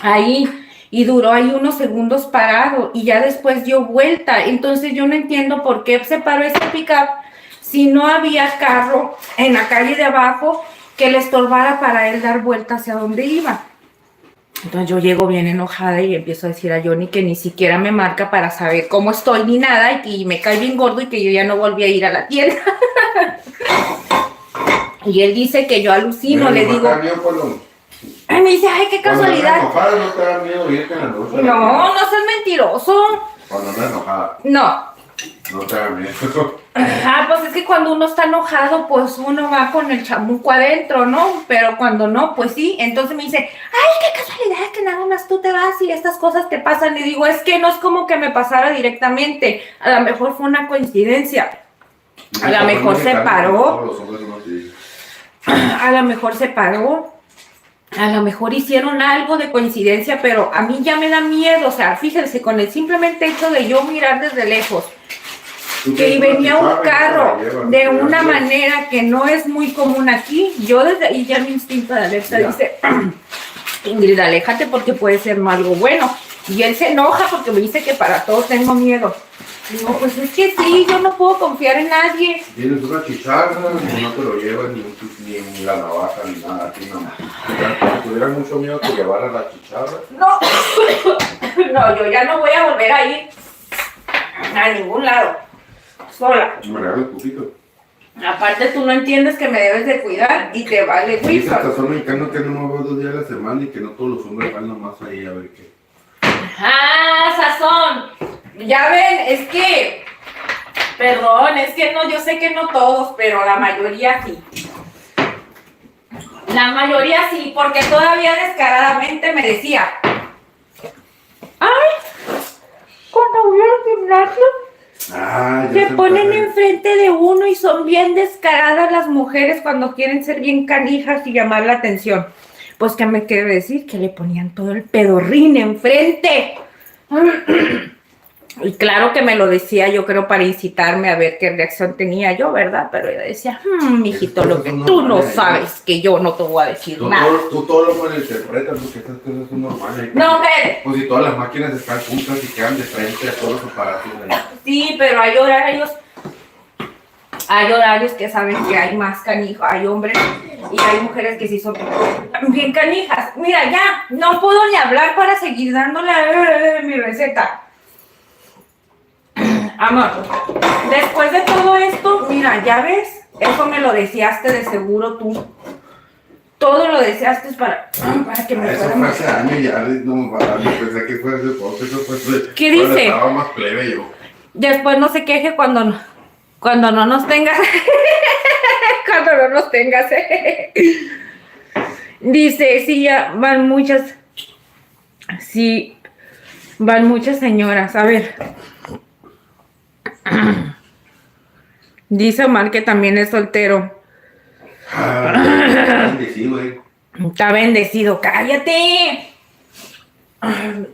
ahí, y duró ahí unos segundos parado, y ya después dio vuelta. Entonces yo no entiendo por qué se paró ese pick-up si no había carro en la calle de abajo que le estorbara para él dar vuelta hacia donde iba. Entonces yo llego bien enojada y empiezo a decir a Johnny que ni siquiera me marca para saber cómo estoy ni nada, y que me cae bien gordo y que yo ya no volví a ir a la tienda. Y él dice que yo alucino, le digo. Ay, me dice, ay, qué casualidad. Enojada, no te da miedo irte en la noche. No seas mentiroso. Cuando no enojada. No. No te da miedo. Ah, pues es que cuando uno está enojado, pues uno va con el chamuco adentro, ¿no? Pero cuando no, pues sí. Entonces me dice, ay, qué casualidad que nada más tú te vas y estas cosas te pasan. Y digo, es que no es como que me pasara directamente. A lo mejor fue una coincidencia. A lo mejor se paró. A lo mejor se paró. A lo mejor hicieron algo de coincidencia, pero a mí ya me da miedo. O sea, fíjense, con el simplemente hecho de yo mirar desde lejos que venía un carro de una manera que no es muy común aquí, yo desde ahí ya mi instinto de alerta dice, Ingrid, aléjate porque puede ser no algo bueno. Y él se enoja porque me dice que para todo tengo miedo. Digo, pues es que sí, yo no puedo confiar en nadie. Tienes una chicharra, no te lo llevas ni la navaja ni nada, aquí nada. Si tuvieras mucho miedo que llevaras la chicharra. No, yo ya no voy a volver a ir a ningún lado, sola. Me regalas un poquito. Aparte tú no entiendes que me debes de cuidar y te vale Dice Wilson. hasta son mexicanos que no me va 2 días a la semana y que no todos los hombres van nomás ahí a ver qué. Ah, sazón. Ya ven, es que, perdón, es que no, yo sé que no todos, pero la mayoría sí. La mayoría sí, porque todavía descaradamente me decía, ay, cuando voy al gimnasio, se ponen enfrente de uno y son bien descaradas las mujeres cuando quieren ser bien canijas y llamar la atención. Pues, ¿qué me quiere decir? Que le ponían todo el pedorrín enfrente. Y claro que me lo decía, yo creo, para incitarme a ver qué reacción tenía yo, ¿verdad? Pero ella decía, mijito, lo que tú no sabes, que yo no te voy a decir nada. Tú todo lo malinterpretas porque estas cosas son normales. No, pero... Pues si todas las máquinas están juntas y quedan de frente a todos los aparatos ahí. Sí, pero hay horarios que saben que hay más canijos, hay hombres y hay mujeres que sí son bien canijas. Mira, ya, no puedo ni hablar para seguir dándole mi receta. Amor, después de todo esto, mira, ya ves, eso me lo deseaste de seguro tú. Todo lo deseaste para que me Eso fuera fue más. hace años ya, no, pensé que fue hace poco, eso fue ¿Qué cuando dice? estaba más plebe yo. Después no se queje cuando no nos tengas. Cuando no nos tengas. Dice, sí, ya van muchas. Sí, van muchas señoras. A ver. Dice Omar que también es soltero. Bendecido, Está bendecido. ¡Cállate!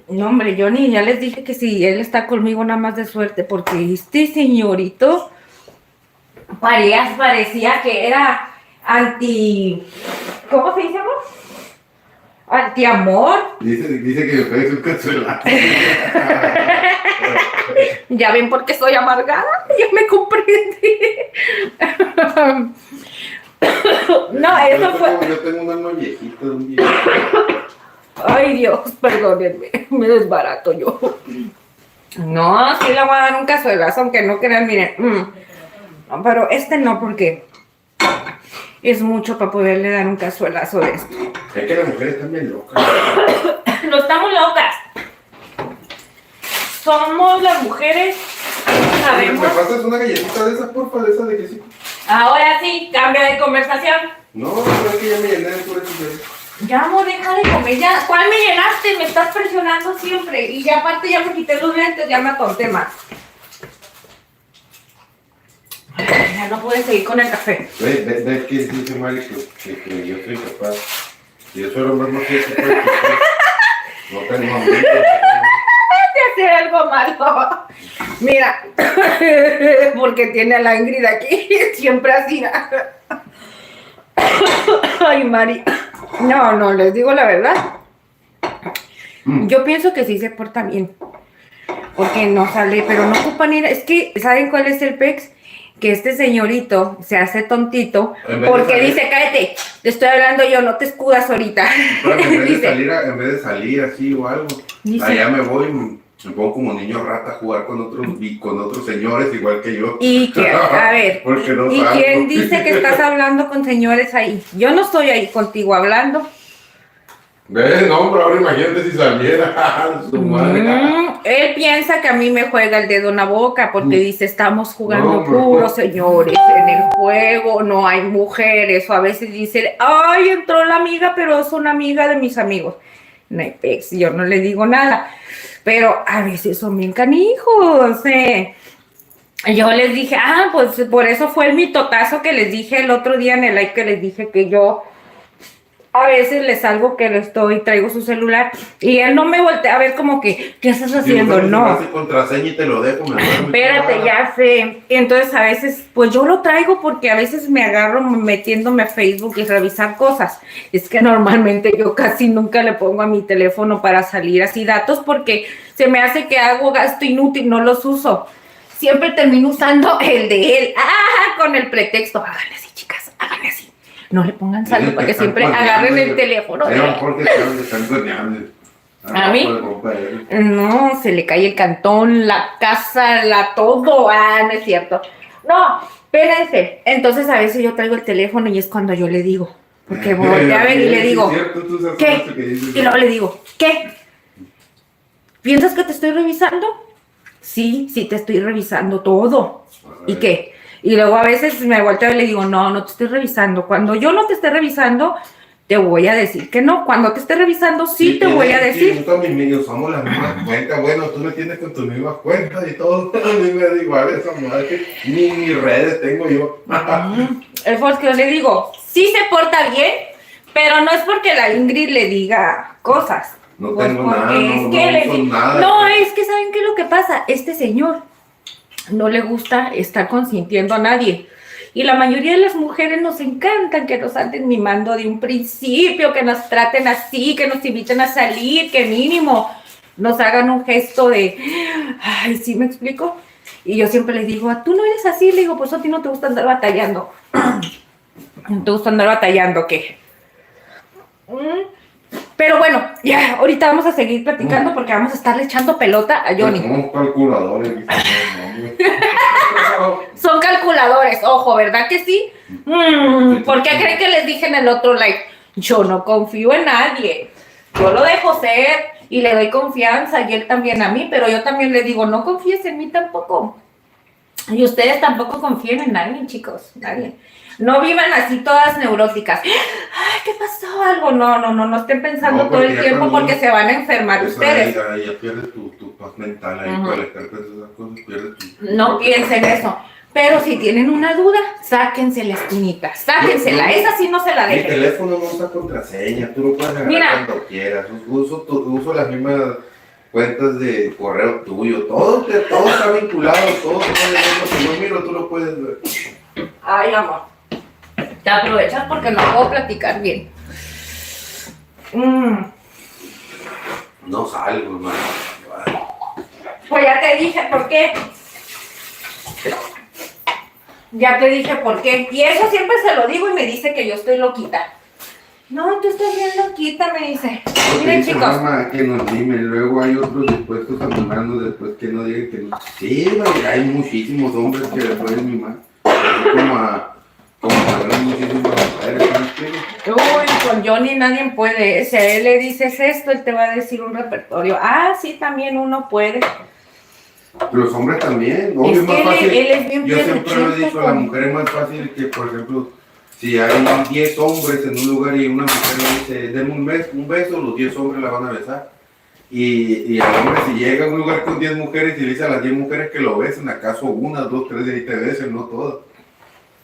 No, hombre, Johnny, ya les dije que si él está conmigo nada más de suerte, porque este señorito parecía que era ¿cómo se dice, amor? Antiamor. Dice que me pegue su cazuelazo. Ya ven por qué soy amargada, ya me comprende. No, eso fue. Yo tengo una viejita de un viejo. Ay, Dios, perdónenme, me desbarato yo. No, sí le voy a dar un cazuelazo, aunque no crean, miren. No, pero no, porque es mucho para poderle dar un cazuelazo de esto. Es que las mujeres están bien locas. No estamos locas. Somos las mujeres, sabemos. ¿Me pasas una galletita de esas, porfa, de esas de quesito? Ahora sí, cambia de conversación. No, es que ya me llené de pura chingada. Ya, amor, deja de comer, ya. ¿Cuál me llenaste? Me estás presionando siempre. Y ya aparte ya me quité los lentes, ya me atonté más. Ya no puedes seguir con el café. ¿Ves que dice Mari que yo soy capaz? Si yo soy el hombre más fuerte, pues, no tengo hambre. De hacer algo malo. Mira, porque tiene a la Ingrid aquí, siempre así. Ay, Mari. No, les digo la verdad. Yo pienso que sí se porta bien. Porque no sale, pero no ocupan ir. Es que, ¿saben cuál es el pex? Que este señorito se hace tontito porque dice, cállate, te estoy hablando yo, no te escudas ahorita. Pero en vez de salir así o algo, dice, allá me voy, me pongo como niño rata a jugar con otros señores igual que yo. Y que, a ver, no ¿y salgo? quién dice que estás hablando con señores ahí? Yo no estoy ahí contigo hablando. No, hombre, ahora imagínate si saliera su madre. Él piensa que a mí me juega el dedo en la boca porque dice, estamos jugando puros señores en el juego, no hay mujeres. O a veces dice, ay, entró la amiga, pero es una amiga de mis amigos. No hay pex, yo no le digo nada. Pero a veces son bien canijos, Yo les dije, pues por eso fue el mitotazo que les dije el otro día en el live, que les dije que yo a veces les salgo que traigo su celular y él no me voltea a ver como que, ¿qué estás haciendo? No. Contraseña y te lo dejo, Espérate, ya sé. Entonces a veces, pues yo lo traigo porque a veces me agarro metiéndome a Facebook y revisar cosas. Es que normalmente yo casi nunca le pongo a mi teléfono para salir así datos porque se me hace que hago gasto inútil, no los uso. Siempre termino usando el de él. Con el pretexto. Háganle así, chicas, háganle así. No le pongan saldo para que siempre agarren el teléfono. ¿A mí? No, se le cae el cantón, la casa, todo. No es cierto. No, espérense. Entonces a veces yo traigo el teléfono y es cuando yo le digo. Porque voy a ver y le digo, ¿qué? Y luego le digo, ¿qué? ¿Piensas que te estoy revisando? Sí, te estoy revisando todo. ¿Y qué? Y luego a veces me volteo y le digo, no te estoy revisando. Cuando yo no te esté revisando, te voy a decir que no. Cuando te esté revisando, sí te voy a decir. Mis niños somos las mismas cuentas. Bueno, tú me tienes con tus mismas cuentas y todo. A mí me da igual esa madre. Ni redes tengo yo. Es porque yo le digo, sí se porta bien, pero no es porque la Ingrid le diga cosas. No tengo nada, es que ¿saben qué es lo que pasa? Este señor no le gusta estar consintiendo a nadie. Y la mayoría de las mujeres nos encantan que nos anden mimando de un principio, que nos traten así, que nos inviten a salir, que mínimo nos hagan un gesto de, ay, ¿sí me explico? Y yo siempre les digo, tú no eres así, le digo, pues a ti no te gusta andar batallando. ¿Te gusta andar batallando qué? Pero bueno, ya, ahorita vamos a seguir platicando porque vamos a estarle echando pelota a Johnny. Somos calculadores. Son calculadores, ojo, ¿verdad que sí? ¿Por qué creen que les dije en el otro live? Yo no confío en nadie. Yo lo dejo ser y le doy confianza y él también a mí, pero yo también le digo, no confíes en mí tampoco. Y ustedes tampoco confíen en nadie, chicos, nadie. No vivan así todas neuróticas. Ay, ¿qué pasó? Algo. No estén pensando todo el tiempo porque se van a enfermar ustedes. Ya pierdes tu paz mental ahí por estar pensando esas cosas, pierdes tu... No piensen eso. Pero si tienen una duda, sáquense la espinita, sáquensela. Esa sí no se la Mi dejen. teléfono no usa contraseña, tú lo puedes agarrar Mira. cuando quieras. Uso las mismas cuentas de correo tuyo, todo está vinculado, todo si yo miro, tú lo puedes ver. Ay, amor. Te aprovechas porque no puedo platicar bien. No salgo, hermano. Pues ya te dije por qué. Ya te dije por qué. Y eso siempre se lo digo y me dice que yo estoy loquita. No, tú estás bien loquita, me dice. Miren, chicos. Mamá, que nos dimen, luego hay otros dispuestos a mimarnos después que no digan que no. Sí, hay muchísimos hombres que le pueden mimar. Como a muchísimas mujeres, ¿no? Uy, con Johnny nadie puede. Si a él le dices esto, él te va a decir un repertorio. Ah, sí, también uno puede. Los hombres también, ¿no? Es Es más que fácil. él es bien Yo siempre lo he peluchito, dicho, a la mujer es más fácil que, por ejemplo, si hay 10 hombres en un lugar y una mujer le dice, denme un beso, los 10 hombres la van a besar. Y al hombre, si llega a un lugar con 10 mujeres y le dice a las 10 mujeres que lo besen, acaso una, dos, tres de ahí te besen, no todas.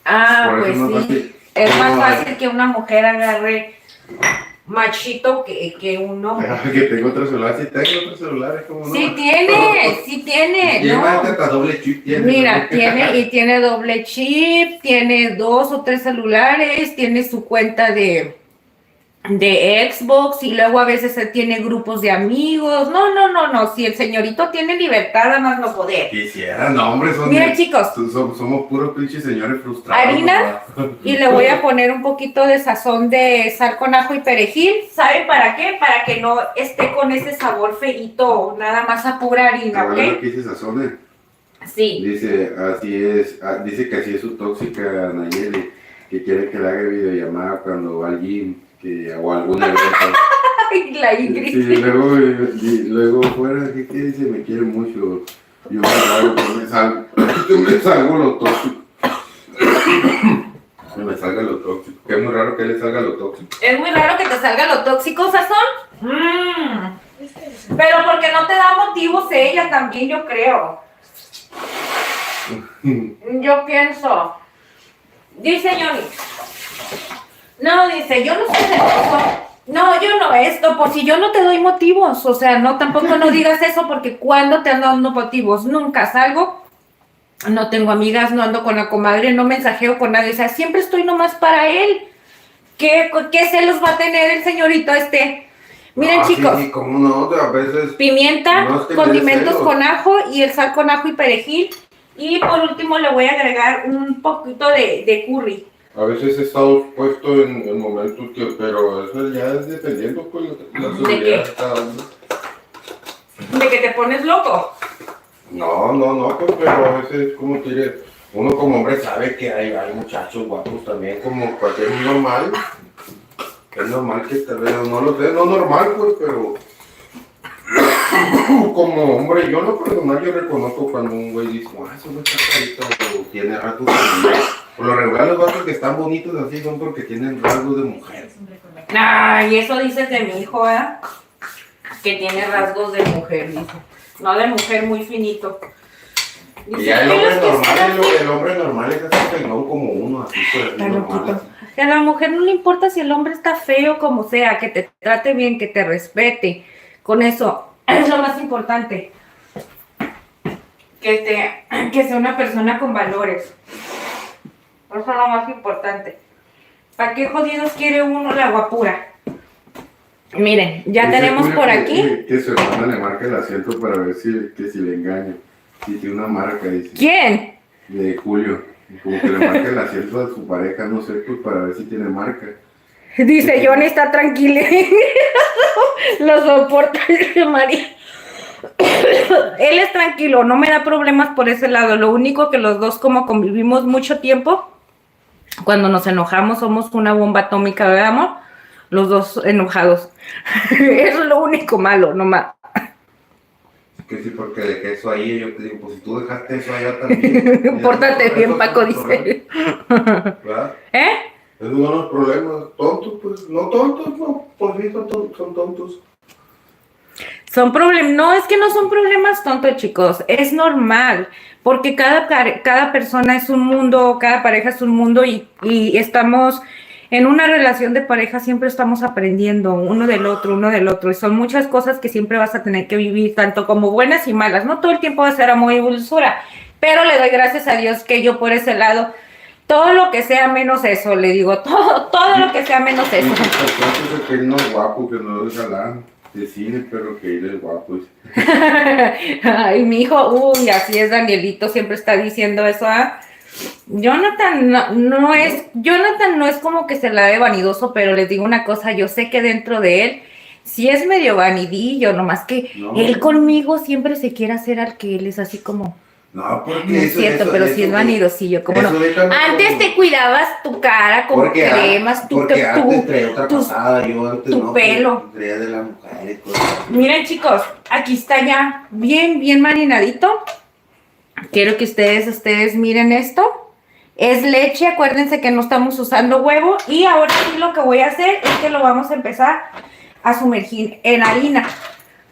Ah, Por pues eso no es sí. fácil. Es más No, fácil que una mujer agarre machito que un hombre. Que tengo otro celular, sí tengo otro celular, es como no. Sí tiene, Y ¿no? hasta doble chip tiene. Mira, tiene doble chip, tiene 2 o 3 celulares, tiene su cuenta de Xbox y luego a veces él tiene grupos de amigos. No. Si el señorito tiene libertad, nada más no poder. Quisiera, no, hombre, Miren, chicos. Somos puros pinches señores frustrados. Harina y le voy a poner un poquito de sazón de sal con ajo y perejil. ¿Saben para qué? Para que no esté con ese sabor feíto, nada más a pura harina, ¿ok? ¿Qué dice Sazone? Sí. Dice, dice que así es su tóxica Nayeli, que quiere que le haga videollamada cuando va al gym, o alguna vez. Ay, la Ingrid. Sí, luego fuera, ¿qué dice? Me quiere mucho. Yo me salgo lo tóxico. Me salga lo tóxico. Que es muy raro que le salga lo tóxico. Es muy raro que te salga lo tóxico, Sazón. Pero porque no te da motivos ella también, yo creo. Yo pienso. Dice Johnny. No, dice, yo no soy celoso. No, yo no esto, por si yo no te doy motivos. O sea, no, tampoco no digas eso porque cuando te ando dando motivos, nunca salgo. No tengo amigas, no ando con la comadre, no mensajeo con nadie. O sea, siempre estoy nomás para él. ¿Qué celos va a tener el señorito este? Miren, no, chicos. Sí, cómo no, a veces. Pimienta, No es que condimentos celos. con ajo y el sal con ajo y perejil. Y por último le voy a agregar un poquito de curry. A veces he estado puesto en momentos que, pero eso ya es dependiendo pues la seguridad de cada uno. ¿De que te pones loco? No, pues, pero a veces como quiere, uno como hombre sabe que hay muchachos guapos también, como cualquier normal. Es normal que tal vez, no lo sé, no normal pues, pero como hombre, yo no personal, yo reconozco cuando un güey dice, ese güey está carito, o tiene rasgos de mujer. Por lo regular los vatos que están bonitos así son porque tienen rasgos de mujer. Ay, eso dices de mi hijo, ¿eh? Que tiene rasgos de mujer, dice. No de mujer, muy finito. Dice, Y ya el "¿Qué hombre los que normal, están el hombre normal es así pelón como uno, así pues, Está normal. loquito. Que a la mujer no le importa si el hombre está feo como sea, que te trate bien, que te respete. Con eso es lo más importante. Que sea una persona con valores. Eso es lo más importante. ¿Para qué jodidos quiere uno la guapura? Miren, ya Dice tenemos Julio por que- aquí. Que su hermana le marque el asiento para ver si le engaña. Si tiene una marca, dice. ¿Quién? De Julio. Como que le marque el asiento a su pareja, no sé, pues para ver si tiene marca. Dice Johnny, está tranquilo. Lo soporta, dice María. Él es tranquilo, no me da problemas por ese lado. Lo único que los dos, como convivimos mucho tiempo, cuando nos enojamos somos una bomba atómica, ¿verdad, amor? Los dos enojados. Eso es lo único malo, nomás. Que sí, porque dejé eso ahí, yo te digo, pues si tú dejaste eso allá también. Pórtate bien, Paco, dice. ¿Verdad? ¿Eh? Esos son los problemas. Tontos, pues, no tontos, no, por sí son tontos. Son problemas, no, es que no son problemas tontos, chicos, es normal, porque cada persona es un mundo, cada pareja es un mundo y estamos en una relación de pareja, siempre estamos aprendiendo uno del otro, y son muchas cosas que siempre vas a tener que vivir, tanto como buenas y malas, no todo el tiempo va a ser amor y dulzura, pero le doy gracias a Dios que yo por ese lado, todo lo que sea menos eso, le digo, todo lo que sea menos eso. Entonces que él no es guapo, que no es galán de cine, pero que él es guapo. Ay, mi hijo, uy, así es, Danielito, siempre está diciendo eso, ¿ah? Jonathan Jonathan no es como que se la ve vanidoso, pero les digo una cosa, yo sé que dentro de él sí es medio vanidillo, nomás que él conmigo siempre se quiere hacer al que él es así como... No, porque no es cierto, pero sí es vanidosillo, como no. Antes te cuidabas tu cara con cremas, tu pelo. De la mujer y cosas. Miren, chicos, aquí está ya bien marinadito. Quiero que ustedes miren esto. Es leche, acuérdense que no estamos usando huevo. Y ahora sí lo que voy a hacer es que lo vamos a empezar a sumergir en harina.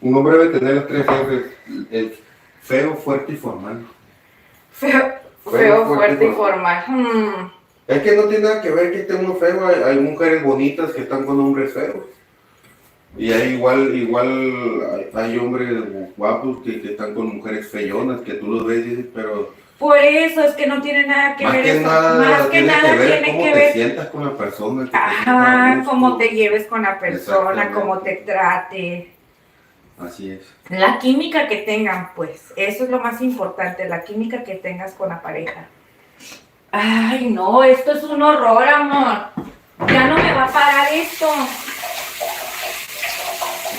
Un hombre debe tener los tres jefes. Feo, fuerte y formal. Feo, fuerte y formal. Es que no tiene nada que ver que esté uno feo. Hay mujeres bonitas que están con hombres feos. Y hay hay hombres guapos que están con mujeres feyonas, que tú los ves y dices, pero... Por eso es que no tiene nada que ver eso. Más que nada tiene que ver cómo te sientas con la persona. Ajá, cómo te lleves con la persona, cómo te trate. Así es. La química que tengan, pues, eso es lo más importante, la química que tengas con la pareja. Ay, no, esto es un horror, amor. Ya no me va a parar esto.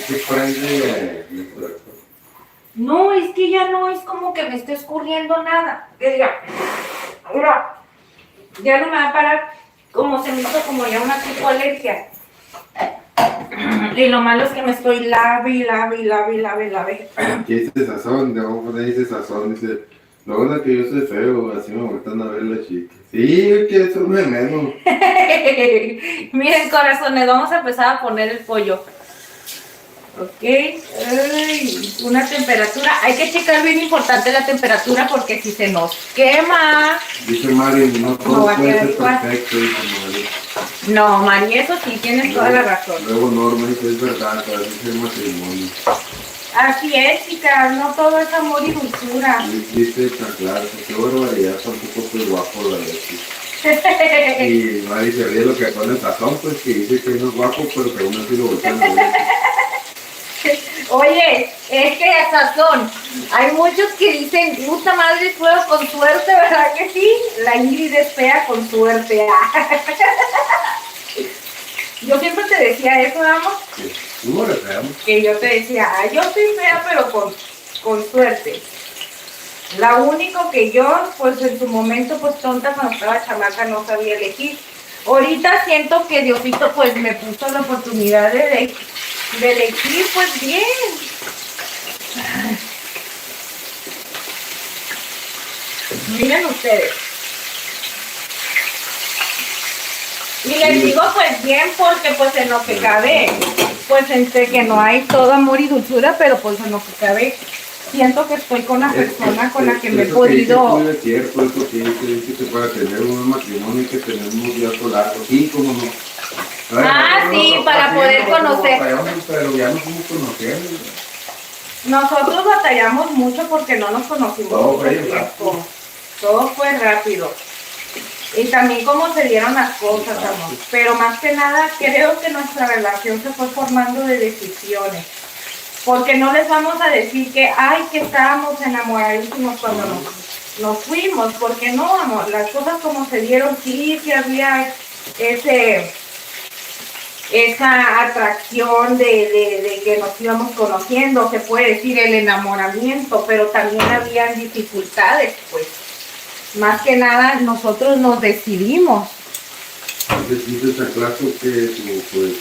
¿Qué prende? No, es que ya no es como que me esté escurriendo nada. Que diga, mira, ya no me va a parar, como se me hizo como ya una tipo alergia. Y lo malo es que me estoy lave. ¿Qué dice sazón? De abajo dice sazón, dice, lo bueno es que yo soy feo, así me voltean a ver la chica. Sí, es que eso no es menos. Miren, corazones, vamos a empezar a poner el pollo. Ok, una temperatura, hay que checar bien importante la temperatura porque si se nos quema. Dice Mari, no todo puede ser perfecto, dice Mari. No, Mari, eso sí, tienes toda la razón. Luego Norma dice, es verdad, para eso es el matrimonio. Así es, chicas, no todo es amor y dulzura. Dice tan claro, qué barbaridad, tampoco soy guapo, la verdad. Y Mari se ríe lo que pone el sazón, pues que dice que no es guapo, pero que aún así lo voltean a ver. Oye, es que sazón, hay muchos que dicen, puta madre, fuego con suerte, ¿verdad que sí? La Ingrid es fea con suerte. Yo siempre te decía eso, vamos. ¿Cómo le creamos? Que yo te decía, yo soy fea, pero con suerte. La único que yo, pues en su momento, pues tonta, cuando estaba chamaca, no sabía elegir. Ahorita siento que Diosito, pues me puso la oportunidad de elegir, pues bien. Miren ustedes. Y les digo pues bien porque pues en lo que cabe, pues entre que no hay todo amor y dulzura, pero pues en lo que cabe, siento que estoy con una persona con la que me he podido... Es cierto, eso que dice que para tener un matrimonio hay que tener unos días largos, sí, como no. Sí, para poder conocer. Pero ya nos fuimos conociendo. Nosotros batallamos mucho porque no nos conocimos mucho tiempo. Todo fue rápido. Y también cómo se dieron las cosas, amor. Pero más que nada, creo que nuestra relación se fue formando de decisiones. Porque no les vamos a decir que, que estábamos enamoradísimos cuando nos fuimos. Porque no, amor, las cosas como se dieron, sí había esa atracción de que nos íbamos conociendo, se puede decir el enamoramiento, pero también habían dificultades, pues. Más que nada, nosotros nos decidimos. Entonces dice San Claso que, pues,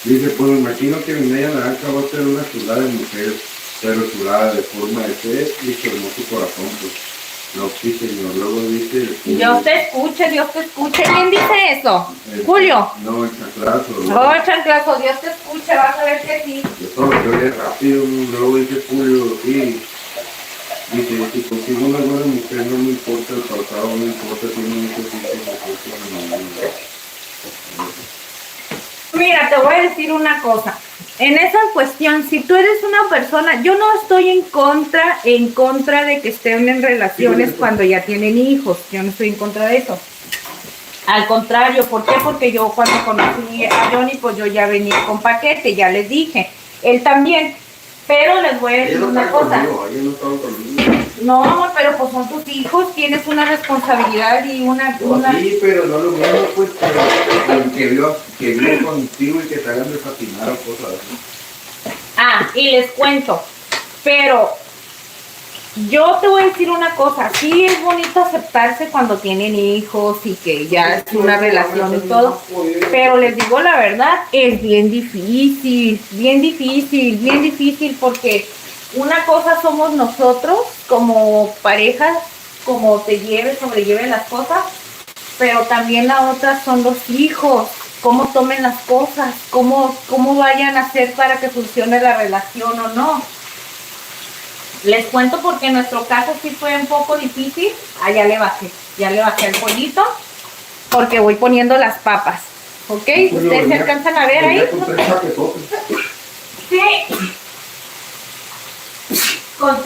dice, pues me imagino que mi media naranja va a ser una chulada de mujer, pero chulada de forma de ser y su hermoso corazón, pues. No, sí, señor. Luego dice... Dios te escuche, Dios te escuche. ¿Quién dice eso? Julio. No, el chanclazo. No, el chanclazo, Dios te escuche, vas a ver que sí. Yo todo lo que oye rápido. Luego dice Julio, y dice, si consigo una buena mujer, no me importa el pasado, no me importa si no necesito Mira, te voy a decir una cosa. En esa cuestión, si tú eres una persona, yo no estoy en contra de que estén en relaciones cuando ya tienen hijos. Yo no estoy en contra de eso. Al contrario, ¿por qué? Porque yo cuando conocí a Johnny, pues yo ya venía con paquete, ya les dije. Él también. Pero les voy a decir una cosa. No, amor, pero pues son tus hijos, tienes una responsabilidad y una... Sí, pero no lo mismo, pues, que vivo contigo y que te hagan desatinar o cosas así. Ah, y les cuento, pero yo te voy a decir una cosa, sí es bonito aceptarse cuando tienen hijos y que ya es una relación y todo, pero les digo la verdad, es bien difícil, porque una cosa somos nosotros como parejas, como sobrelleven las cosas, pero también la otra son los hijos, cómo tomen las cosas, cómo vayan a hacer para que funcione la relación o no. Les cuento porque en nuestro caso sí fue un poco difícil. Ah, ya le bajé el pollito, porque voy poniendo las papas, ¿ok? ¿Ustedes se alcanzan a ver ahí? Sí. Con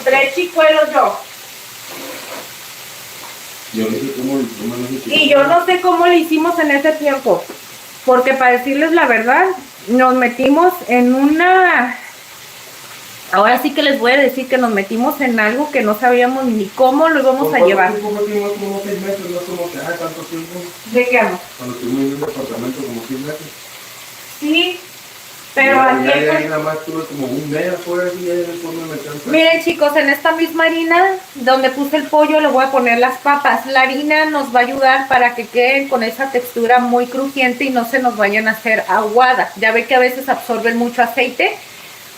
tres chicuelos yo. Y yo no sé cómo le hicimos en ese tiempo, porque para decirles la verdad, nos metimos en una... Ahora sí que les voy a decir que nos metimos en algo que no sabíamos ni cómo lo íbamos a llevar. ¿De qué, amor? Cuando estuvimos en un departamento como 6 meses. Sí. Pero aquí nada más tuve como un mes afuera y ahí después me metí. Miren, chicos, en esta misma harina donde puse el pollo le voy a poner las papas. La harina nos va a ayudar para que queden con esa textura muy crujiente y no se nos vayan a hacer aguadas. Ya ve que a veces absorben mucho aceite,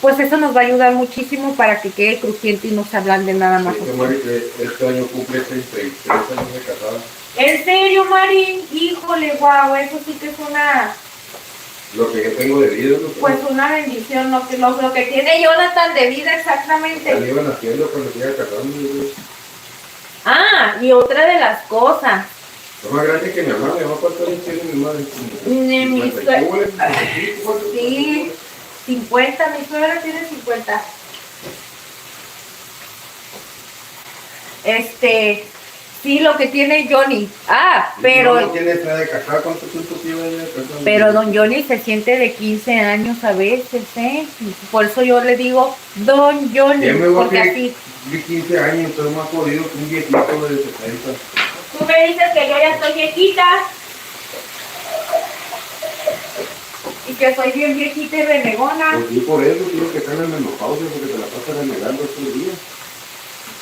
pues eso nos va a ayudar muchísimo para que quede crujiente y no se ablande nada más. Sí, Mari, este año cumple 33 años de casada. ¿En serio, Mari? Híjole, guau, eso sí que es una... Lo que yo tengo de vida, ¿no? Pues una bendición, lo que tiene Jonathan de vida exactamente. Ya iban haciendo cuando se iba casando. Ah, y otra de las cosas. Es más grande que mi mamá, ¿cuántos años tiene mi madre? Sí, 50, mi suegra tiene 50. Sí, lo que tiene Johnny. Ah, pero... No tiene edad de casar, ¿cuánto tiempo tiene de casar? Pero don Johnny se siente de 15 años a veces, ¿eh? Por eso yo le digo don Johnny, porque así... De 15 años, estoy más jodido que un viejito de 60. Tú me dices que yo ya estoy viejita. Y que soy bien viejita y renegona. Pues sí, por eso quiero que están en menopausia, porque te la pasas renegando estos días.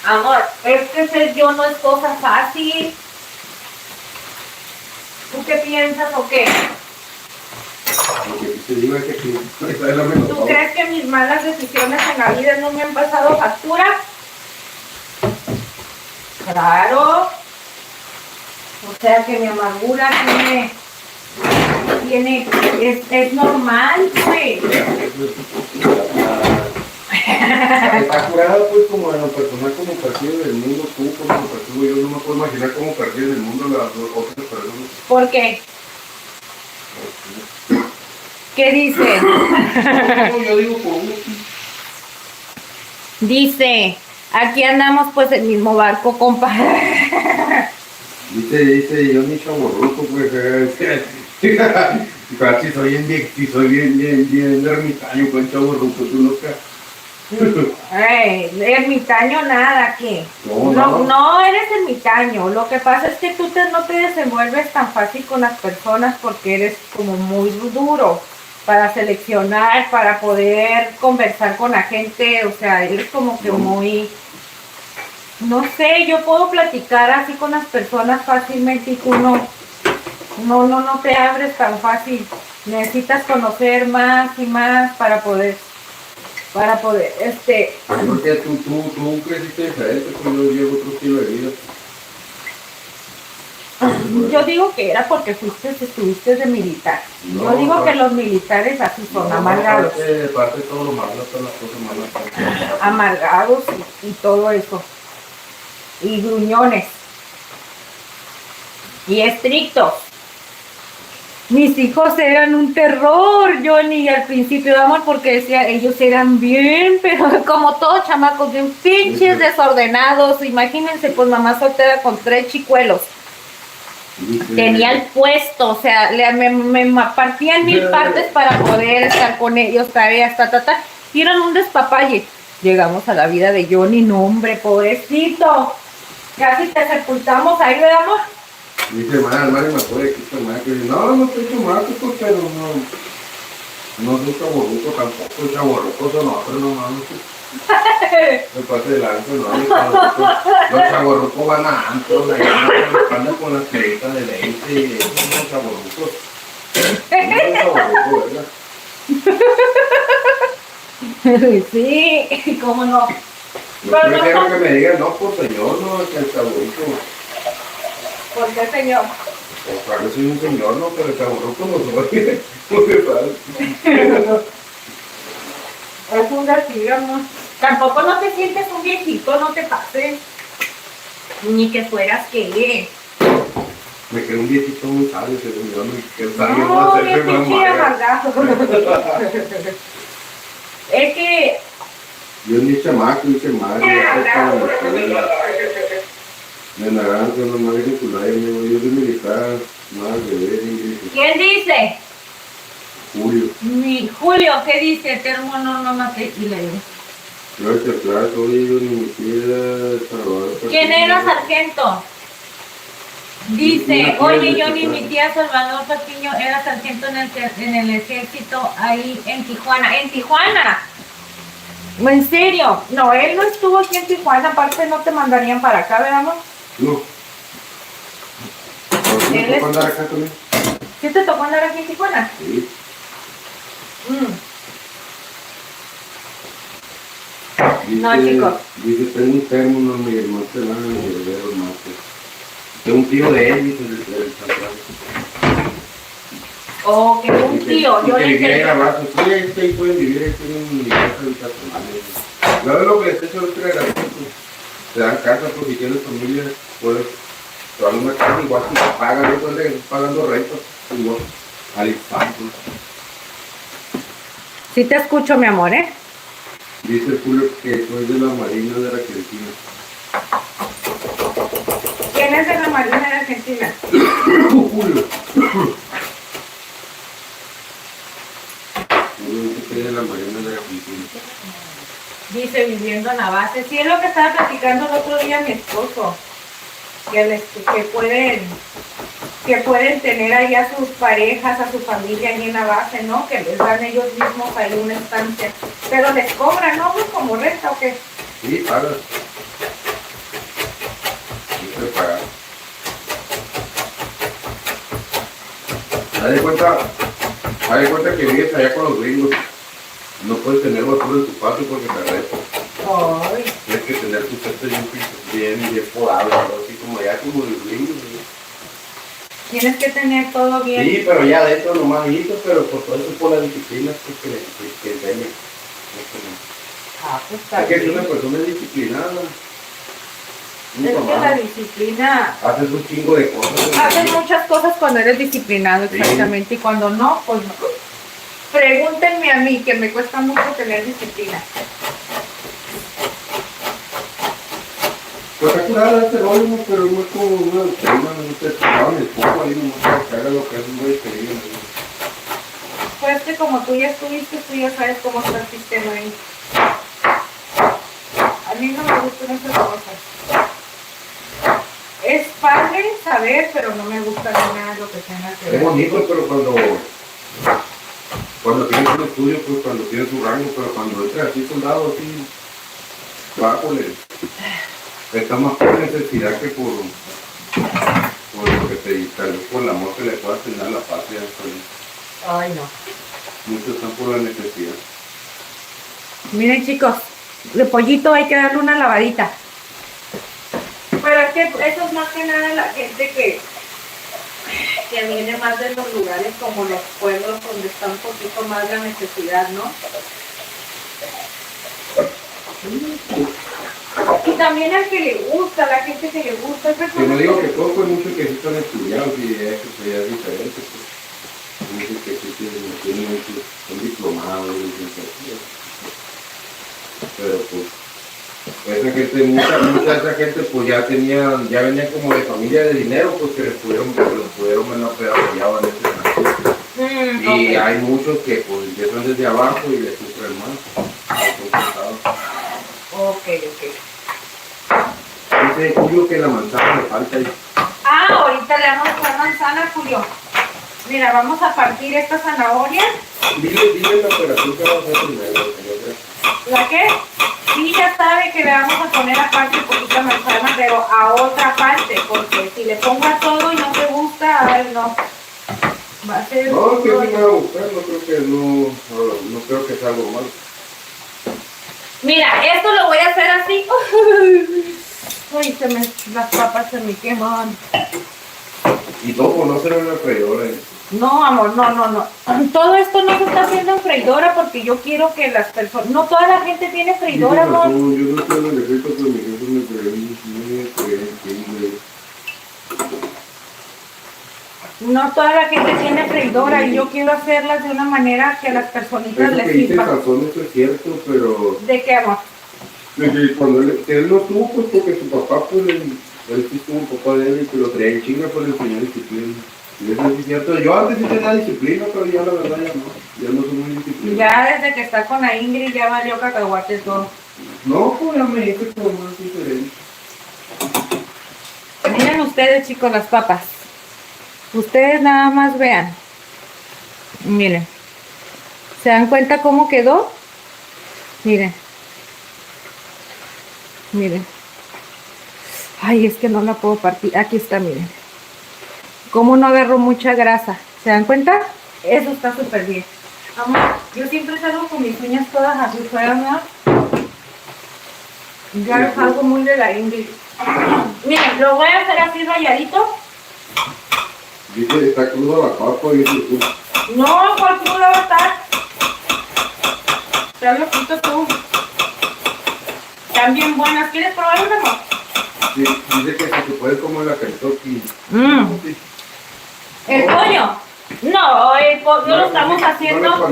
Amor, es que ser yo no es cosa fácil. ¿Tú qué piensas o qué? Lo que te digo es que está en la menopausia. ¿Tú crees que mis malas decisiones en la vida no me han pasado factura? Claro. O sea que mi amargura es normal, pues. Está curada, pues, como en lo personal, como percibe del mundo, tú, como lo percibo yo. No me puedo imaginar cómo percibe del mundo las otras personas. ¿Por qué? ¿Qué dice? No, yo digo por uno. Dice, aquí andamos pues el mismo barco, compa. Dice, yo ni chaborruco, pues, si soy bien ermitaño, pues, chaborruco, tú loca. Ermitaño nada, ¿qué? No. No eres ermitaño. Lo que pasa es que tú no te desenvuelves tan fácil con las personas porque eres como muy duro para seleccionar, para poder conversar con la gente. O sea, eres como que muy... No sé, yo puedo platicar así con las personas fácilmente y tú no te abres tan fácil. Necesitas conocer más y más para poder, Porque tú creciste diferente, pues yo llevo otro estilo de vida. yo digo que era porque estuviste de militar. No, yo digo no. que los militares así son, No, amargados. Aparte de todo lo malo, todas las cosas malas. Amargados y todo eso. Y gruñones. Y estrictos. Mis hijos eran un terror, Johnny, al principio de amor, porque decía, ellos eran bien, pero como todos chamacos, bien pinches desordenados. Imagínense, pues mamá soltera con 3 chicuelos. Tenía el puesto, o sea, me partía en 1000 partes para poder estar con ellos, tareas, y eran un despapalle. Llegamos a la vida de Johnny, no hombre, pobrecito. Casi te sepultamos ahí, ¿verdad, amor? Dice, madre, me acuerdo que esta madre que dice, no estoy chomático, pero no soy chaborruco tampoco, chaborrucos son otros, no mames. Me pase de lanza, no, los chaborrucos van a antros, andan con las creditas de leite, y esos son los chaborrucos. No son chaborrucos, ¿verdad? Sí, cómo no. Yo prefiero que me digan, no, por señor, no, que el chaborruco. ¿Por qué, señor? Pues claro, soy un señor, no, pero el chaborruco no soy. Porque tal. Es un decir, amor. Tampoco no te sientes un viejito, no te pases. Ni que fueras que... Me quedé un viejito muy sabio, según yo, que sabio No, va a bien hacerse más pinche madre. amargado. Es que... Yo ni chamaco, ni madre, me naranja, no me vincular, yo soy militar, nada de ver, inglés. ¿Quién dice? Julio. Julio, ¿qué dice? Termo no maté y le digo. Gracias, claro, soy yo, ni mi tía, Salvador. ¿Quién era sargento? Dice, oye, Johnny, mi tía Salvador Patiño era sargento en el ejército ahí en Tijuana. ¿En Tijuana? ¿En serio? No, él no estuvo aquí en Tijuana, aparte no te mandarían para acá, ¿verdad, amor? No. ¿Por qué me tocó andar acá también? ¿Sí te tocó andar aquí en Tijuana? Sí. No, chicos. Dice, tengo un término, mi hermano se van a heredero más. Tengo un tío de él, dice, del San Francisco. Oh, que un tío, yo le entendí. entendí. Sí, ahí pueden vivir, ahí tienen mi casa habitacional. Yo de lo que les he hecho el pues, te dan casa, pues si tienes familia, pues, te dan una casa igual si te pagan, no puedes seguir pagando renta, igual, al instante. Sí te escucho, mi amor, ¿eh? Dice el Julio que soy de la Marina de la Argentina. ¿Quién es de la Marina de Argentina? Julio. Dice que es de la Marina de Argentina. Dice, viviendo en la base. Sí, es lo que estaba platicando el otro día mi esposo. Que pueden tener ahí a sus parejas, a su familia ahí en la base, ¿no? Que les dan ellos mismos ahí una estancia. Pero les cobran, ¿no? Pues como renta o qué. Sí, pagas. Sí, pagas. Haz de cuenta que vives allá con los gringos. No puedes tener basura en tu patio porque te arrestan. Ay. Tienes que tener tu cesto bien podable, así como allá como los gringos. Tienes que tener todo bien. Sí, pero ya adentro nomás listo, pero por todo eso por la disciplina que enseña. Ah, pues está Hay que ser bien. una persona disciplinada. Es que la disciplina... Haces un chingo de cosas. Haces muchas cosas cuando eres disciplinado, exactamente, sí. Y cuando no, pues no. Pregúntenme a mí, que me cuesta mucho tener disciplina. Pues está curada este rollo, ¿no? Pero no es como una doctrina, no te tocaban el poco ahí nomás para que haga lo que es muy querido. Pues que como tú ya estuviste, tú ya sabes cómo está el sistema ahí. mí no me gustan esas cosas. Es padre saber, pero no me gusta nada lo que tenga que ver. Es bonito, pero cuando tienes un estudio, pues cuando tienes un rango, pero cuando entras así soldado, así, bájole. Está más por necesidad que por lo que tal vez por el amor que le puedas tener a la patria. Pues, Ay, no. muchos están por la necesidad. Miren, chicos, de pollito hay que darle una lavadita. Pero es que eso es más que nada la gente que viene más de los lugares como los pueblos donde está un poquito más la necesidad, ¿no? Y también al que le gusta, la gente que le gusta. Yo no digo que todos, pues muchos que sí están estudiados y eso ya es diferente. Pues. Muchos que sí tienen un diplomado y licenciatura. Pero pues, esa gente, mucha de esa gente pues ya venía como de familia de dinero, pues que les pudieron menos apoyado en ese sentido. Y okay. Hay muchos que pues empiezan desde abajo y les sufren más. Ok. Dice Julio que la manzana le falta ahí. Ah, ahorita le vamos a echar manzana, Julio. Mira, vamos a partir esta zanahoria. Dile la operación que vamos a hacer primero. ¿La qué? Sí, ya sabe que le vamos a poner aparte un poquito de manzana, pero a otra parte, porque si le pongo a todo y no te gusta, ay, no. Va a ser... No, que sí me va a gustar, no creo que sea algo malo. Mira, esto lo voy a hacer así. Ay, las papas se me queman. Y todo por no ser una freidora. No, amor, no. Todo esto no se está haciendo en freidora porque yo quiero que las personas... No toda la gente tiene freidora, amor. Yo no tengo el efecto, pero mi jefe me No toda la gente tiene freidora y yo quiero hacerlas de una manera que a las personitas les sirva. Razón, eso es cierto, pero... ¿De qué, amor? De que cuando él no tuvo, pues porque su papá, pues él sí tuvo un papá de él y que lo traía en chinga, pues le enseñó disciplina. Y eso es cierto. Yo antes sí tenía disciplina, pero ya la verdad ya no soy muy disciplinado. Ya desde que está con la Ingrid ya valió cacahuate todo. No, pues ya me hice como más diferente. Miren ustedes, chicos, las papas. Ustedes nada más vean. Miren. ¿Se dan cuenta cómo quedó? Miren. Ay, es que no la puedo partir. Aquí está, miren. Cómo no agarró mucha grasa. ¿Se dan cuenta? Eso está súper bien. Amor, yo siempre salgo con mis uñas todas así fuera, ¿no? Ya es algo muy de la Ingrid. Miren, lo voy a hacer así rayadito. Dice, está crudo la papa y dice tú. No, ¿cuál crudo va a estar? Ya lo quito tú. Están bien buenas. ¿Quieres probar una, amor? Sí, dice que se puede comer la Kentucky. ¿El pollo? No, el pollo no lo estamos haciendo.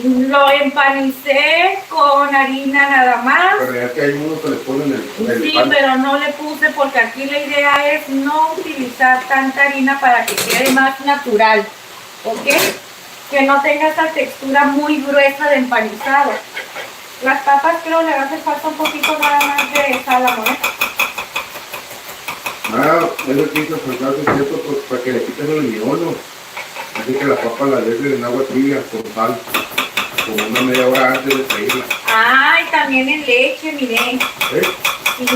Lo empanicé con harina nada más. Pero ya que hay uno que le ponen el Sí, pan. pero no le puse porque aquí la idea es no utilizar tanta harina para que quede más natural. ¿Ok? Que no tenga esa textura muy gruesa de empanizado. Las papas creo le hace falta un poquito nada más de sal, amor. Eso sí hizo faltar, es cierto, pues para que le quites el miolo. Así que la papa la dejes en agua tibia con sal, como una media hora antes de freírla. Ay, también en leche, miren. Sí.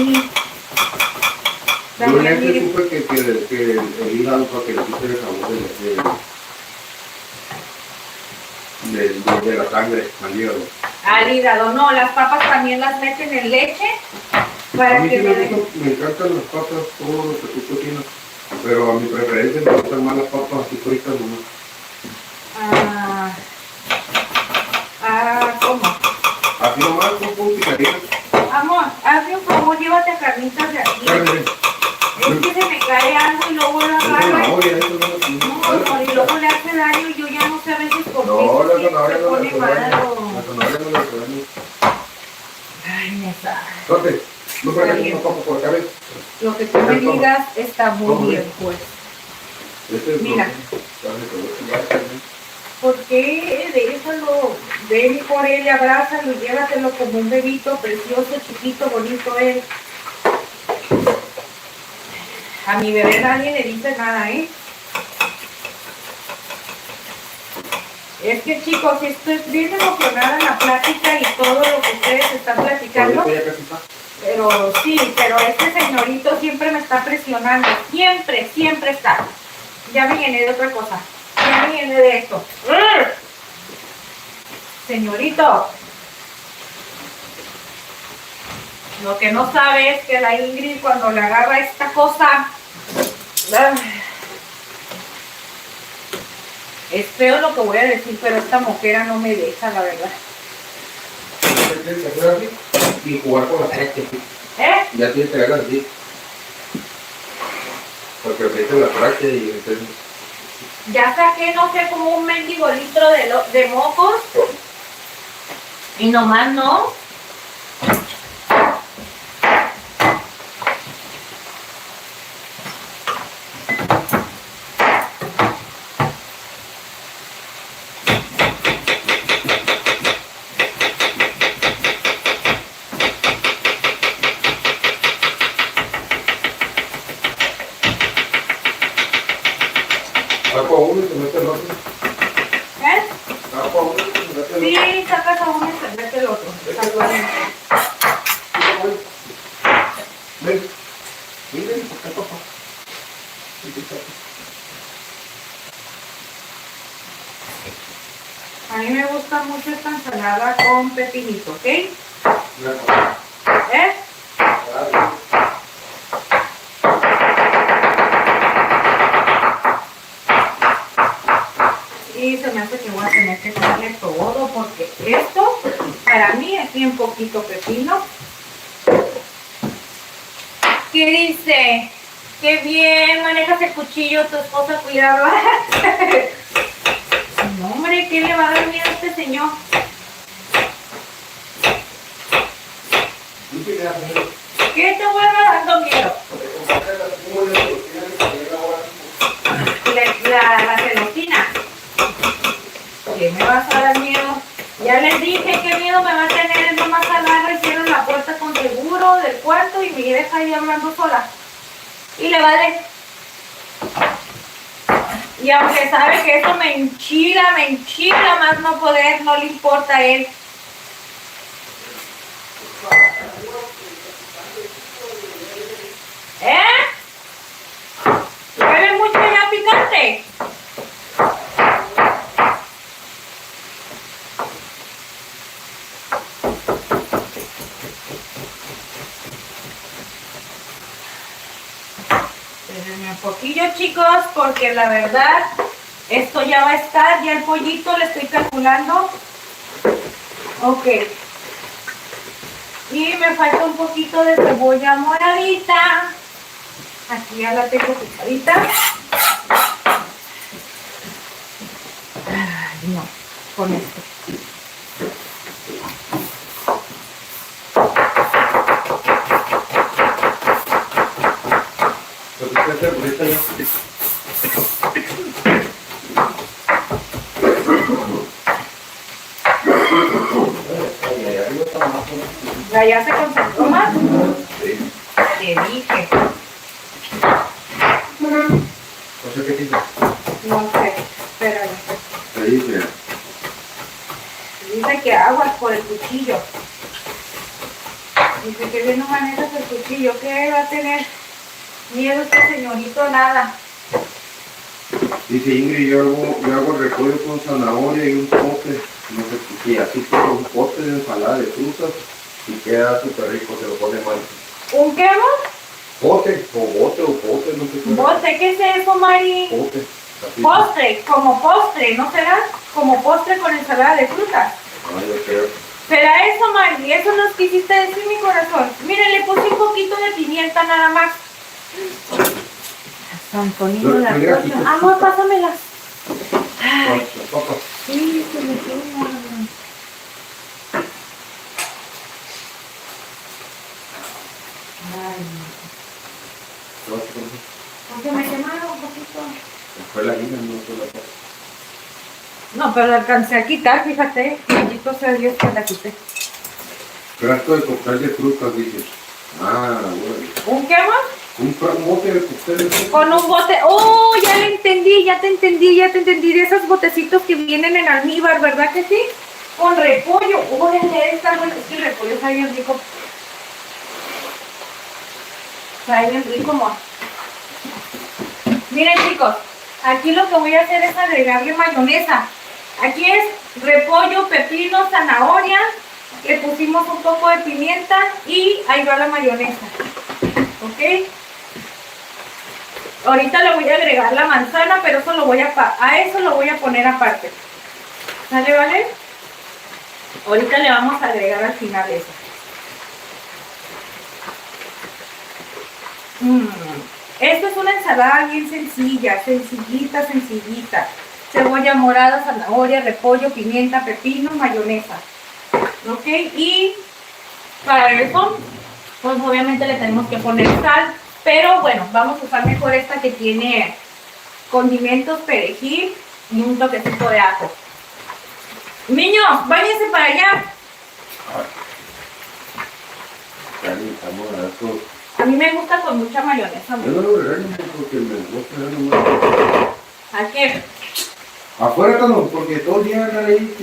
Yo en este supe que el hígado para que le quite el sabor de la sangre al hígado. Al hígado, no, las papas también las meten en leche. Para a mí que sí me encantan las papas, todo lo que tú cocinas, pero a mi preferencia me gustan más las papas así fritas nomás. ¿Cómo? Así nomás, con picaditas. Amor, hazme un favor, llévate a carnitas de aquí. Es que se me cae algo y luego lo agarro. No, y luego le hace daño y yo ya no sé a veces por qué. No, la zanahoria no le hace daño. Ay, me sabe. ¿Dónde? No traigas una papa por acá, ¿ves? Lo que tú me digas está muy bien, pues. Mira. ¿Por qué? Déjalo. Ven por él, abrázalo, llévatelo como un bebito precioso, chiquito, bonito él. A mi bebé nadie le dice nada, ¿eh? Es que chicos, estoy bien emocionada en la plática y todo lo que ustedes están platicando. Pero sí, pero este señorito siempre me está presionando. Siempre, siempre está. Ya me llené de otra cosa. Ya me llené de esto. Señorito. Lo que no sabe es que la Ingrid cuando le agarra esta cosa... Es feo lo que voy a decir, pero esta moquera no me deja, la verdad. Y jugar con la frente. ¿Eh? Ya tienes que hacerlo así. Porque aprietas la frente y entonces... Ya saqué, no sé, como un mendigo litro de mocos. Y nomás no. Saco a uno y te mete el otro. ¿Eh? Saco a uno y te mete el otro. Sí, sacas a uno y se mete el otro. Exactamente. Ven. Ven, acá, papá. A mí me gusta mucho esta ensalada con pepinito, ¿ok? ¿Eh? Y se me hace que voy a tener que echarle todo porque esto para mí es bien poquito pepino. ¿Qué dice? Qué bien, manejas el cuchillo, tu esposa, cuidado. No, hombre, ¿qué le va a dar miedo a este señor? ¿Qué te vuelve dando miedo? La celostina. ¿Qué me vas a dar miedo? Ya les dije qué miedo me va a tener, nomás agarra y cierra la puerta con seguro del cuarto y me deja ahí hablando sola. Y le vale. Y aunque sabe que eso me enchila más no poder, no le importa a él. ¿Eh? ¿Huele mucho ya picante? Espérenme un poquillo, chicos, porque la verdad, esto ya va a estar, ya el pollito le estoy calculando. Ok. Y me falta un poquito de cebolla moradita. Aquí ya la tengo picadita. Ay, no, con esto. ¿Ya se concentró más? Sí. Te dije. No sé qué dice. No sé, espérame. Te dice. Dice que aguas por el cuchillo. Dice que bien no manejas el cuchillo. ¿Qué va a tener miedo este señorito? Nada. Dice Ingrid, yo hago repollo con zanahoria y un pote. No sé qué, así que un pote de ensalada de frutas y queda súper rico, se lo pone mal. ¿Un qué, amor? Pote, o bote, o pote, no sé qué. ¿Bote? ¿Qué es eso, Mari? Pote. Así. Postre, como postre, ¿no será? Como postre con ensalada de frutas. Ay, yo creo. ¿Será eso, Mari? Eso nos quisiste decir, mi corazón. Miren, le puse un poquito de pimienta nada más. Antonio, la cosa. Amor, pásamelas. Ay, sí, se me quema. Ay, porque me quemaron un poquito. Fue la harina, no fue la pasta. No, pero la alcancé a quitar, fíjate. Bendito sea Dios que la quité. Frasco de cóctel de frutas, dices. Ah, bueno. ¿Un qué más? Un bote de cóctel de frutas. Con un bote. ¡Oh! Ya le entendí, ya te entendí, ya te entendí. De esos botecitos que vienen en almíbar, ¿verdad que sí? Con repollo. Órale, está bueno. Es que el repollo está bien rico. Está bien rico, amor. Miren, chicos, aquí lo que voy a hacer es agregarle mayonesa. Aquí es repollo, pepino, zanahoria. Le pusimos un poco de pimienta y ahí va la mayonesa. ¿Ok? Ahorita le voy a agregar la manzana, pero eso lo voy a eso lo voy a poner aparte. ¿Sale, vale? Ahorita le vamos a agregar al final eso. Esto es una ensalada bien sencilla, sencillita, sencillita. Cebolla morada, zanahoria, repollo, pimienta, pepino, mayonesa. ¿Ok? Y para eso, pues obviamente le tenemos que poner sal. Pero bueno, vamos a usar mejor esta que tiene condimentos, perejil y un toquecito de ajo. Niños, váyanse para allá. A mí me gusta con mucha mayonesa. Yo no lo regaño porque me gusta. ¿A qué? Afuera, no, porque todo el día andan ahí.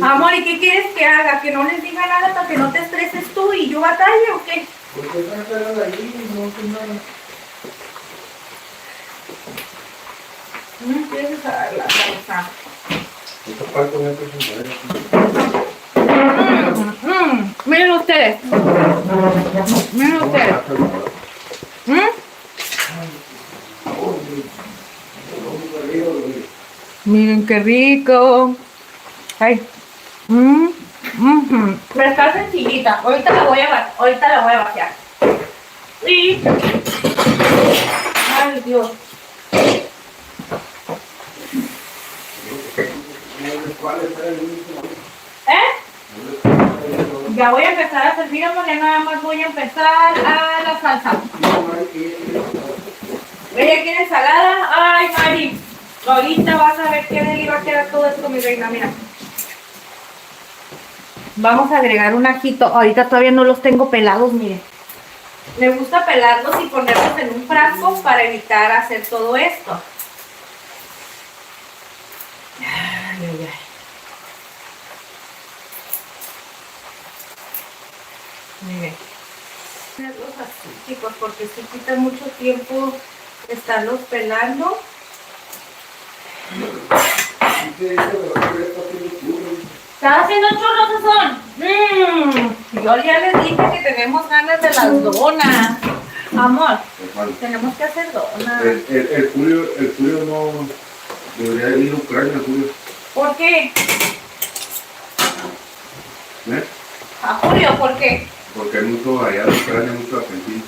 Amor, ¿y qué quieres que haga? ¿Que no les diga nada para que no te estreses tú y yo batalle o qué? Porque están esperando ahí, no hacen nada. No empieces a dar la salsa. Esta parte no es Miren ustedes. Miren ustedes. Miren qué rico. Ay. Pero está sencillita. Ahorita la voy a vaciar. Y ay, Dios. Ya voy a empezar a servir, amor, ya nada más voy a empezar a la salsa. ¿Ella quiere ensalada? Ay, Mari. Ahorita vas a ver qué deli va a quedar todo esto, mi reina, mira. Vamos a agregar un ajito. Ahorita todavía no los tengo pelados, miren. Me gusta pelarlos y ponerlos en un frasco para evitar hacer todo esto. Ay, ay, ay. Miren. Hacerlos así, chicos, porque se quita mucho tiempo estarlos pelando. ¿Estás haciendo churros, son? Yo ya les dije que tenemos ganas de las donas. Amor, tenemos que hacer donas. El Julio no debería ir a Ucrania, Julio. ¿Por qué? ¿Eh? ¿A Julio? ¿Por qué? Porque hay mucho allá de Ucrania, mucho argentino.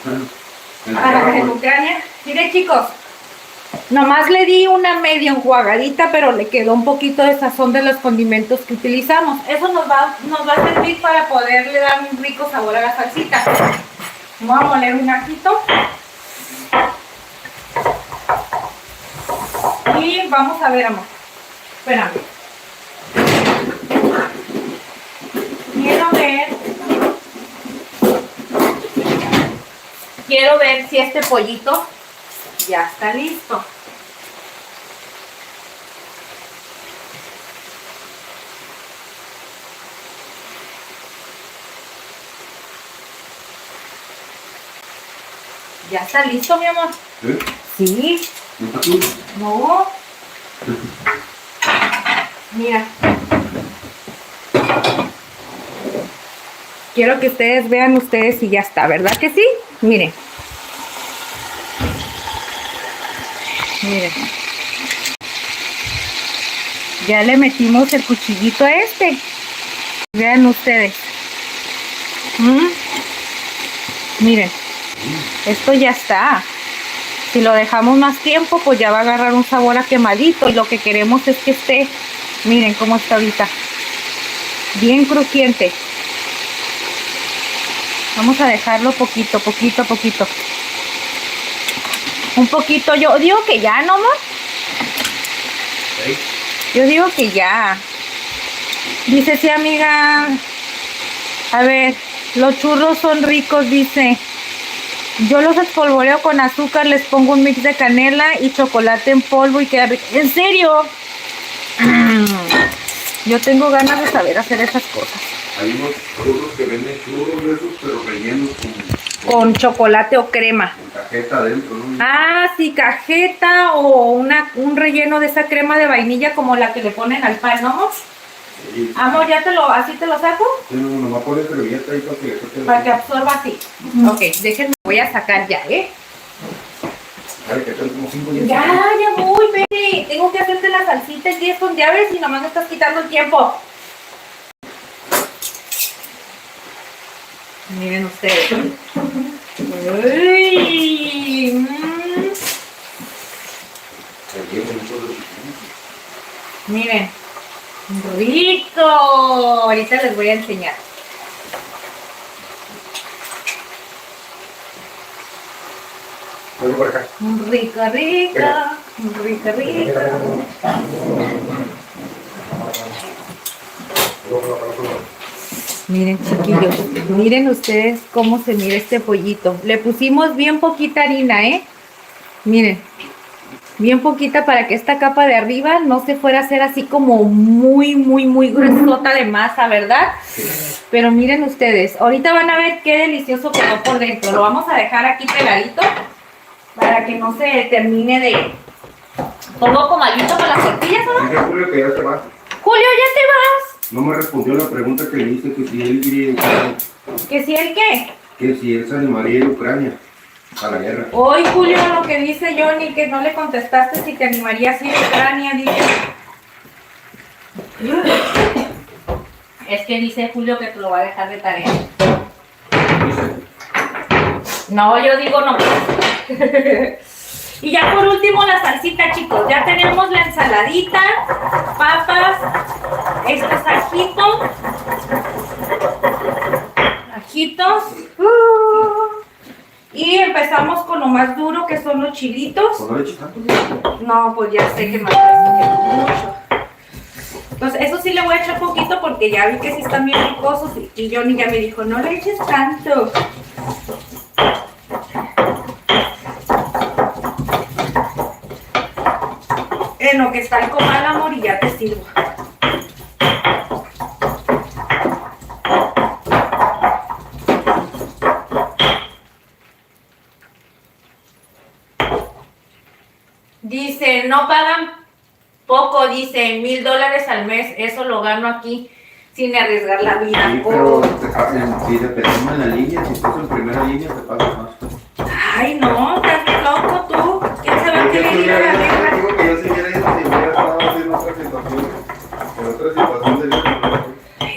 En Ucrania. Mire, chicos. Nomás le di una medio enjuagadita, pero le quedó un poquito de sazón de los condimentos que utilizamos. Eso nos va a servir para poderle dar un rico sabor a la salsita. Vamos a moler un ajito. Y vamos a ver, amor. Espérame. Quiero ver si este pollito ya está listo. ¿Ya está listo, mi amor? ¿Eh? Sí. ¿No está tú? No. Mira. Quiero que ustedes vean ustedes si ya está, ¿verdad que sí? Miren. Miren. Ya le metimos el cuchillito a este. Vean ustedes. Miren. Esto ya está. Si lo dejamos más tiempo, pues ya va a agarrar un sabor a quemadito. Y lo que queremos es que esté, miren cómo está ahorita. Bien crujiente. Vamos a dejarlo poquito. Un poquito, yo digo que ya, ¿no, amor? Yo digo que ya. Dice, sí, amiga. A ver, los churros son ricos, dice. Yo los espolvoreo con azúcar, les pongo un mix de canela y chocolate en polvo y queda rico. ¿En serio? Yo tengo ganas de saber hacer esas cosas. Hay unos churros que venden churros de esos, pero rellenos con chocolate o crema. Con cajeta adentro, ¿no? Ah, sí, cajeta o un relleno de esa crema de vainilla como la que le ponen al pan, ¿no? Sí. Amor, ¿ya así te lo saco? Sí, no, nomás pones servilleta ahí para que absorba así. Ok, déjenme, voy a sacar ya, ¿eh? Vale, que tengo como 5 días. Ya voy, Pepe. Tengo que hacerte la salsita y es con llaves y nomás me estás quitando el tiempo. Miren ustedes. Uy, Miren. ¡Rico! Ahorita les voy a enseñar. Vengo por acá. Rica. Miren, chiquillos, miren ustedes cómo se mira este pollito. Le pusimos bien poquita harina, ¿eh? Miren, bien poquita para que esta capa de arriba no se fuera a hacer así como muy gruesota de masa, ¿verdad? Pero miren ustedes, ahorita van a ver qué delicioso quedó por dentro. Lo vamos a dejar aquí pegadito para que no se termine de... Pongo comalito con las tortillas, ¿no? Dice Julio que ya se va. Julio, ¿ya te vas? No me respondió la pregunta que le hice que si él iría a Ucrania. ¿Que si él qué? Que si él se animaría a Ucrania a la guerra. Hoy, Julio, lo que dice Johnny, que no le contestaste si te animarías a ir a Ucrania, dice. Es que dice Julio que te lo va a dejar de tarea. No, yo digo no. Y ya por último la salsita, chicos. Ya tenemos la ensaladita, papas, estos ajitos. Y empezamos con lo más duro, que son los chilitos. ¿No le eches tanto? No, pues ya sé que me parece mucho. Entonces, eso sí le voy a echar poquito porque ya vi que sí están bien picosos. Y Johnny ya me dijo, no le eches tanto. En lo que está el comal, amor, y ya te sirvo. Dice, no pagan poco, dice, $1,000 al mes, eso lo gano aquí sin arriesgar la vida. Sí, pero si dependemos en la línea, si estás en primera línea te pagas más. Ay, no, estás bien loco tú. ¿Quién sabe qué le diga a la guerra? Digo que yo si hubiera ido, si hubiera estado en otra situación de vida.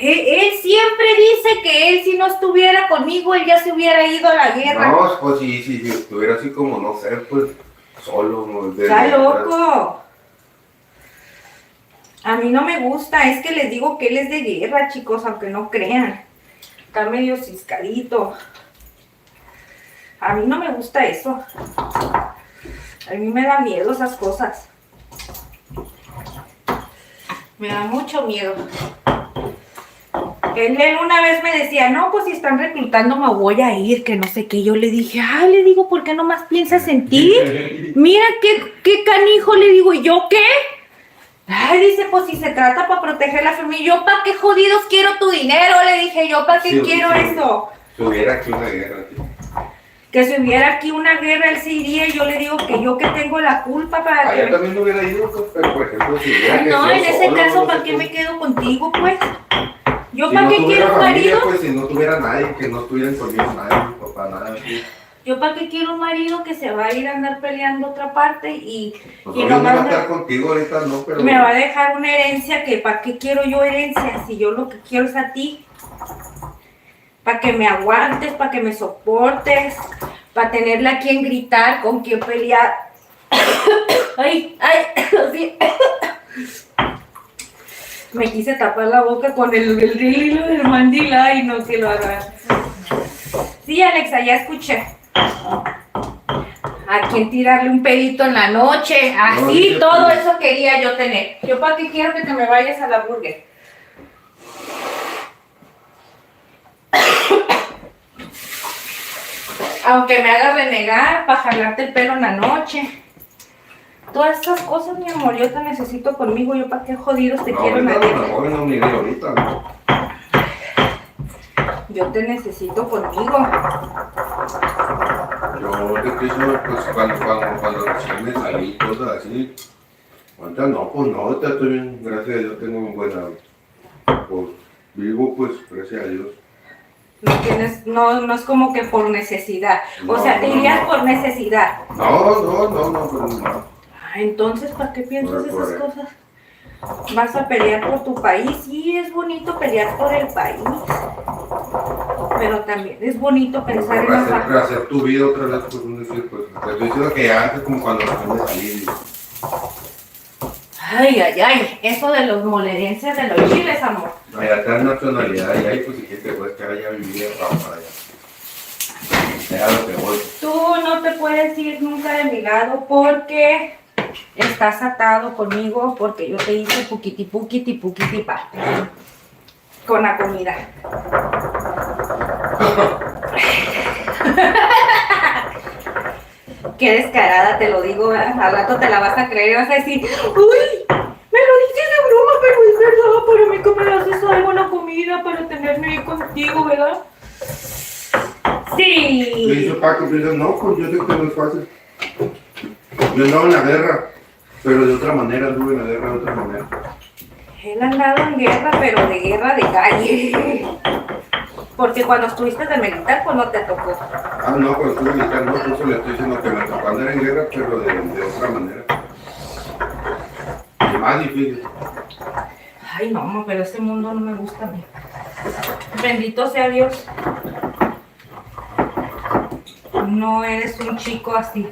Él siempre dice que él si no estuviera conmigo, él ya se hubiera ido a la guerra. No, pues si estuviera así como, no sé, pues solo. No, está loco. A mí no me gusta, es que les digo que él es de guerra, chicos, aunque no crean. Está medio ciscadito. A mí no me gusta eso. A mí me da miedo esas cosas. Me da mucho miedo. Él una vez me decía, no, pues si están reclutando me voy a ir, que no sé qué. Yo le dije, le digo, ¿por qué nomás piensas en ti? Mira qué canijo, le digo, ¿y yo qué? Dice, pues si se trata para proteger la familia. Yo, ¿para qué jodidos quiero tu dinero? Le dije, yo, ¿para qué quiero eso? Si hubiera aquí una guerra, tío. Que si hubiera aquí una guerra, él se iría y yo le digo que yo que tengo la culpa para que... Yo también no hubiera ido, pues, pero por ejemplo, si hubiera... No, en ese caso, ¿para qué me quedo contigo, pues? ¿Yo si para no qué quiero un familia, marido? Pues si no tuviera nadie, que no estuvieran conmigo nadie, mi papá, nada. ¿Sí? ¿Yo para qué quiero un marido que se va a ir a andar peleando otra parte y Pues y no va a nomás estar contigo ahorita, no, pero... me va a dejar una herencia que ¿para qué quiero yo herencia? Si yo lo que quiero es a ti. Para que me aguantes, para que me soportes, para tenerle a quien gritar, con quien pelear. Ay, sí. Me quise tapar la boca con el hilo del mandil. Ay, no, que lo haga. Sí, Alexa, ya escuché. a quien tirarle un pedito en la noche, así, No, todo eso quería yo tener. Yo para qué quiero que te me vayas a la burger. Aunque me hagas renegar para jalarte el pelo en la noche. Todas esas cosas, mi amor, yo te necesito conmigo. Yo para qué jodidos te quiero ahorita nadie. no, no, Miguel, ahorita no. Yo te necesito conmigo. Yo te quiso, pues cuando recién me salí, cosas así. Ahorita no, pues no, ahorita estoy bien, gracias a Dios tengo un buen hábito. Pues vivo, pues, gracias a Dios. No tienes, no es como que por necesidad. O No, sea, te no, irías no. por necesidad. No, pues no. Ah, entonces, ¿para qué piensas esas Correcto. cosas? Vas a pelear por tu país. Sí, es bonito pelear por el país. Pero también es bonito pensar en las... Hacer tu vida otra vez, pues, un decir, pues, te estoy diciendo que antes, como cuando recién me salí. Ay, eso de los molerenses de los chiles, amor. Allá te dan nacionalidad y ahí, pues, si quieres te puedes quedar allá a vivir y trabajar allá. Ya lo que voy. Tú no te puedes ir nunca de mi lado porque estás atado conmigo, porque yo te hice puquiti pa con la comida. Qué descarada, te lo digo, ¿verdad? Al rato te la vas a creer y vas a decir, uy, me lo dices de broma, pero es verdad, para mí que me haces algo en la comida para tenerme ahí contigo, ¿verdad? Y Sí. dice Paco, dice, no, pues yo sé que no es fácil. Yo andaba en la guerra, pero de otra manera, anduve en la guerra de otra manera. Él ha andado en guerra, pero de guerra de calle. Porque cuando estuviste de militar, pues no te tocó. Ah, no, cuando estuve militar, no, por eso le estoy diciendo que me tocó andar en guerra, pero de otra manera. Y más difícil. Ay, no, amor, pero este mundo no me gusta a mí. Bendito sea Dios. No eres un chico así.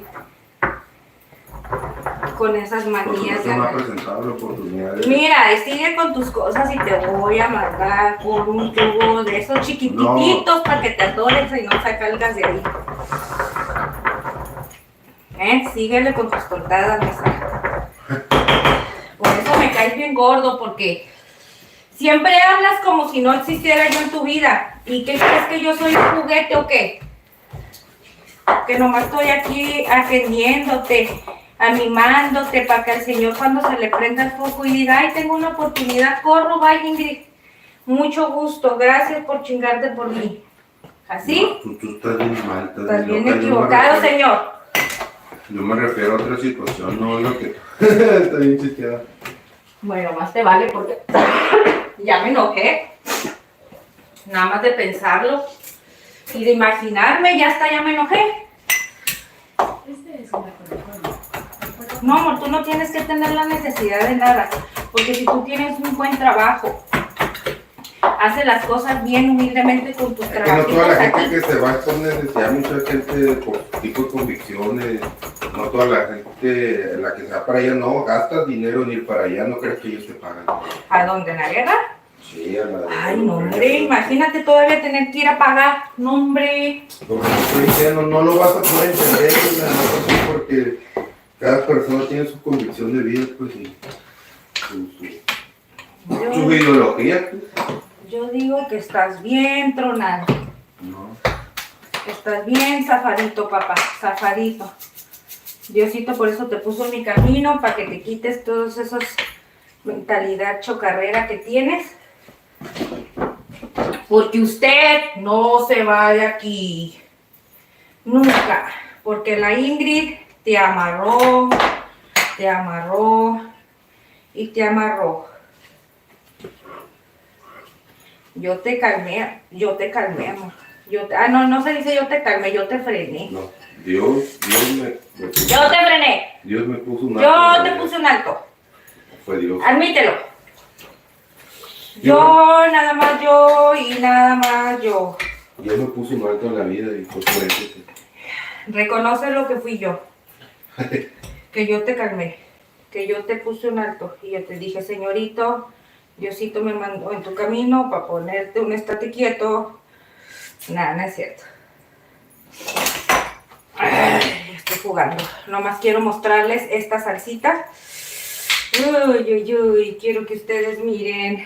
Con esas Por manías supuesto de me ha acá. presentado la oportunidad de... Mira, sigue con tus cosas y te voy a mandar por un tubo de esos chiquititos para que te adores y no salgas de ahí. Síguele con tus tontadas, mesa. Por eso me caes bien gordo, porque siempre hablas como si no existiera yo en tu vida. ¿Y qué crees, que yo soy un juguete o qué? Que nomás estoy aquí atendiéndote, animándote para que al Señor, cuando se le prenda el foco y diga, ay, tengo una oportunidad, corro, vaya, Ingrid. Mucho gusto, gracias por chingarte por mí. ¿Así? No, tú estás bien mal. Estás bien loca, equivocado, señor. Yo me refiero a otra situación, no lo que... Está bien chisteada. Bueno, más te vale porque ya me enojé. Nada más de pensarlo y de imaginarme, ya me enojé. No, amor, tú no tienes que tener la necesidad de nada, porque si tú tienes un buen trabajo, haces las cosas bien humildemente con tus Es que no toda la trabajitos gente aquí. que se va es por necesidad, mucha gente por tipo de convicciones, no toda la gente, la que se va para allá, no gastas dinero en ir para allá, no crees que ellos te pagan. ¿A dónde? ¿En la guerra? Sí, a la de... Ay, no, hombre, imagínate todavía tener que ir a pagar. No, hombre. Lo que te estoy diciendo, no lo vas a poder entender, porque cada persona tiene su convicción de vida, pues, y su ideología, pues. Yo digo que estás bien tronado. No. Estás bien zafadito, papá, zafadito. Diosito por eso te puso en mi camino, para que te quites todos esos mentalidad chocarrera que tienes. Porque usted no se va de aquí. Nunca. Porque la Ingrid te amarró y te amarró. Yo te calmé, amor. No se dice yo te calmé, yo te frené. No, Dios me puso, Yo te frené. Dios me puso un Yo alto. te puse un alto. Fue Dios. Admítelo. Yo, nada más yo y nada más yo. Dios me puso un alto en la vida y fue por eso que... Reconoce lo que fui yo. Que yo te calmé. Que yo te puse un alto. Y yo te dije, señorito, Diosito me mandó en tu camino para ponerte un estate quieto. Nada, no es cierto. Ay, este jugando. Nomás quiero mostrarles esta salsita. Uy, uy, uy, quiero que ustedes miren.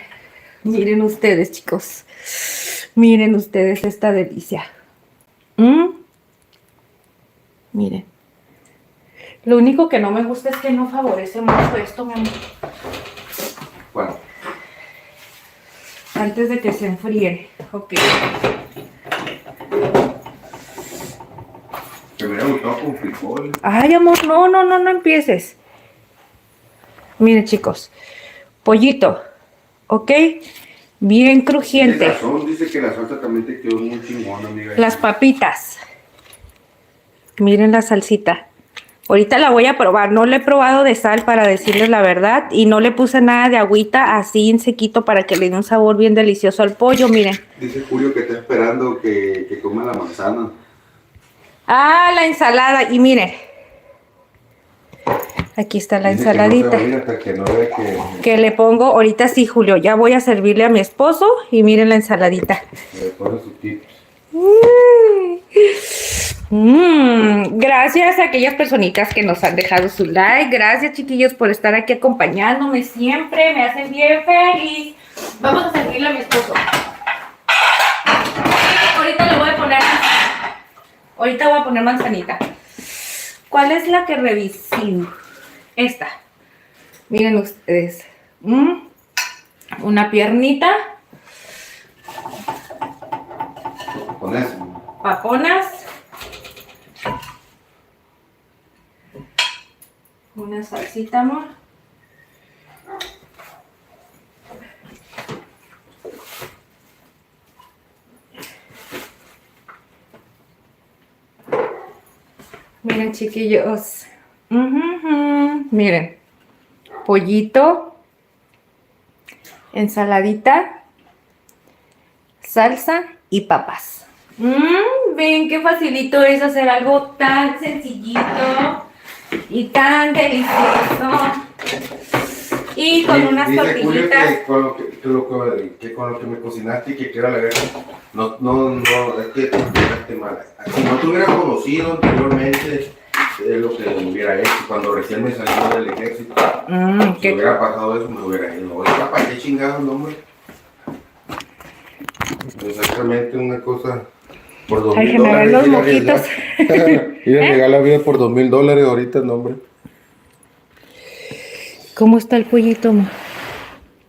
Miren ustedes, chicos. Miren ustedes esta delicia. Miren. Lo único que no me gusta es que no favorece mucho esto, mi amor. Bueno. Antes de que se enfríe. Ok. Que me hubiera gustado con frijol. Ay, amor, no empieces. Miren, chicos. Pollito. ¿Ok? Bien crujiente. Tiene razón, dice que la salsa también te quedó muy chingona, amiga. Las papitas. Miren la salsita. Ahorita la voy a probar. No le he probado de sal, para decirles la verdad. Y no le puse nada de agüita, así en sequito, para que le dé un sabor bien delicioso al pollo. Miren. Dice Julio que está esperando que coma la manzana. Ah, la ensalada. Y miren. Aquí está la Dice ensaladita. Que no se va a ir hasta que no vea Que le pongo, ahorita sí, Julio. Ya voy a servirle a mi esposo. Y miren la ensaladita. le pone sus tips. Gracias a aquellas personitas que nos han dejado su like. Gracias, chiquillos, por estar aquí acompañándome siempre. Me hacen bien feliz. Vamos a servirle a mi esposo. Ahorita le voy a poner. Ahorita voy a poner manzanita. ¿Cuál es la que revisé? Esta. Miren ustedes. Una piernita. Con eso. Paponas. Una salsita, amor. Miren, chiquillos. Miren. Pollito. Ensaladita. Salsa y papas. Ven qué facilito es hacer algo tan sencillito y tan delicioso. Y con unas dice tortillitas. Julio que con lo que me cocinaste y que quiera la guerra. No, es que te cocinaste mal. Si no te hubiera conocido anteriormente, es lo que hubiera hecho. Cuando recién me salió del ejército, si hubiera pasado eso, me hubiera ido. Oiga, ¿para qué chingados, hombre? Exactamente una cosa por $2,000. Al generar los mojitos. Y le regala vida por $2,000 ahorita, no, hombre. ¿Cómo está el pollito, amor?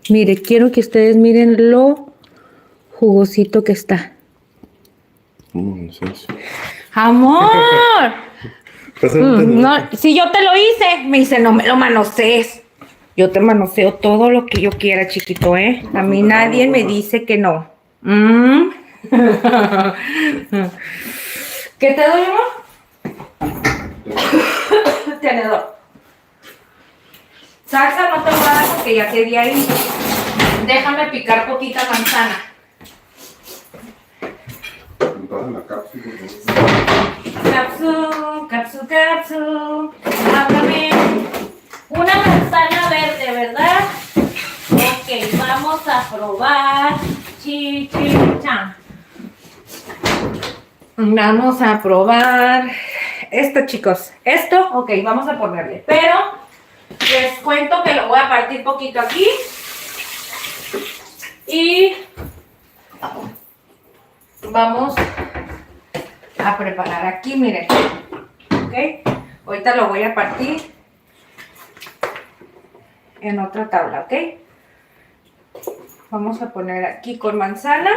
Mire, quiero que ustedes miren lo jugosito que está. Sí. ¡Amor! No, si yo te lo hice, me dice, no me lo manosees. Yo te manoseo todo lo que yo quiera, chiquito, ¿eh? A mí nadie me dice que no. ¿Qué te doy, amor? Tenedor. Salsa no te voy a dar porque ya te di ahí. Déjame picar poquita manzana. Capsu. Háblame. Una manzana verde, ¿verdad? Ok, vamos a probar. Chan. Vamos a probar esto, chicos. Esto, ok, vamos a ponerle. Pero les cuento que lo voy a partir poquito aquí. Y vamos a preparar aquí, miren. Ok, ahorita lo voy a partir en otra tabla, ok. Vamos a poner aquí con manzana.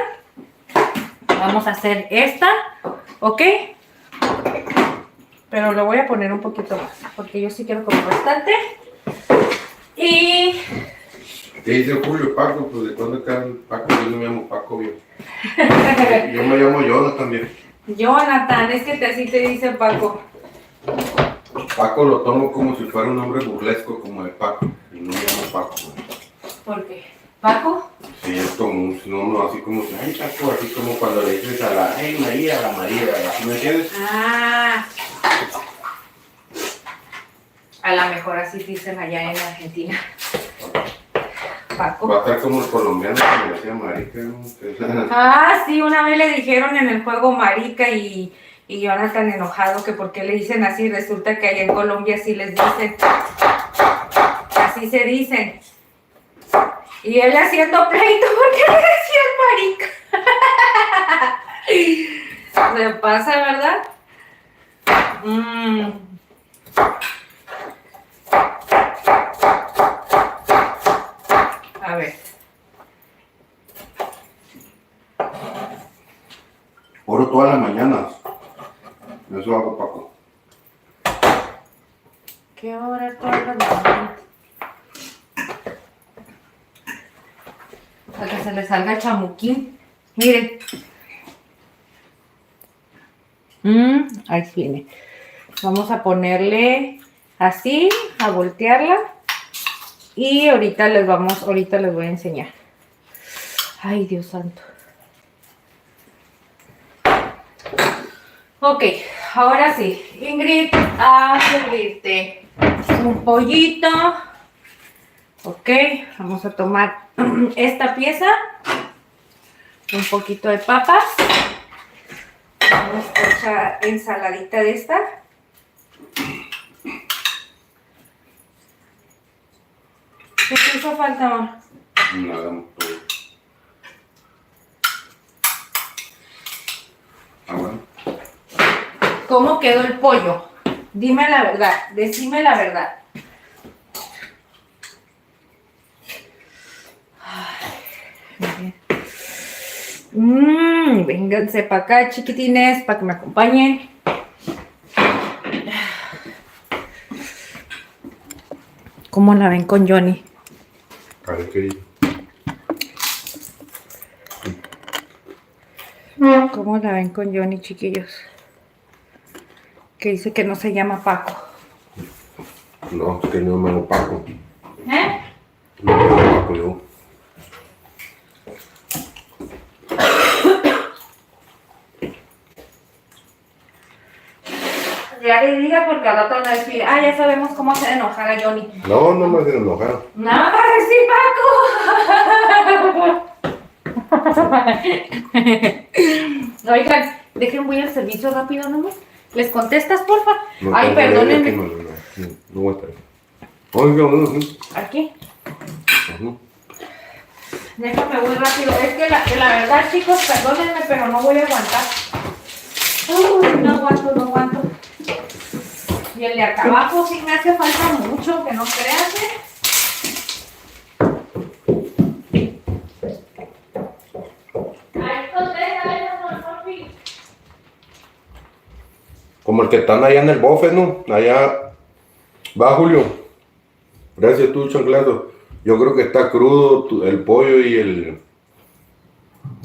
Vamos a hacer esta, ok. Pero le voy a poner un poquito más, porque yo sí quiero comer bastante. Y... ¿Qué dice Julio? Paco, pues de cuándo acá Paco, yo no me llamo Paco, bien. Yo me llamo Jonathan también. Jonathan, es que así te dice Paco. Paco lo tomo como si fuera un nombre burlesco, como de Paco, y no me llamo Paco. ¿Por qué? ¿Paco? Sí, es como un nombre así como, ay Paco, así como cuando le dices a la, ay María, a la María, ¿sí me entiendes? Ah. A lo mejor así dicen allá en Argentina. Paco. Va a estar como el colombiano que me decía marica, ¿no? Ah, sí, una vez le dijeron en el juego marica y Y Jonathan enojado que por qué le dicen así, resulta que allá en Colombia sí les dicen, así se dicen. Y él haciendo pleito porque le decían marica. Se pasa, ¿verdad? A ver. Oro todas las mañanas. Eso hago, Paco. ¿Qué hora todas las mañanas? Para que se le salga el chamuquín. Miren. Ahí viene. Vamos a ponerle así, a voltearla. Y ahorita les voy a enseñar. Ay, Dios santo. Ok, ahora sí. Ingrid, a servirte un pollito. Ok, vamos a tomar esta pieza. Un poquito de papas. Vamos a echar ensaladita de esta. ¿Qué te hizo falta, amor? Nada, todo. Bueno. ¿Cómo quedó el pollo? Dime la verdad, decime la verdad. Vénganse para acá, chiquitines, para que me acompañen. ¿Cómo la ven con Johnny? Ay, querido. ¿Cómo la ven con Johnny, chiquillos? Que dice que no se llama Paco. No, es que no me llamo Paco. ¿Eh? No me llamo Paco yo. Ya le diga porque al rato van a decir, ya sabemos cómo hacer enojar a Johnny. No, no me hacen enojar. Nada más decir Paco. Oigan, dejen voy al servicio rápido nomás. ¿Les contestas, porfa? No, Ay, perdónenme. No voy a estar. Oiga, Aquí. Ujú. Déjame voy rápido. Es que la verdad, chicos, perdónenme, pero no voy a aguantar. No aguanto. Y el de acá abajo sí me hace falta mucho, que no creas, Como el que están allá en el bofe, ¿no? Allá va Julio. Gracias tú, chanclazo. Yo creo que está crudo el pollo y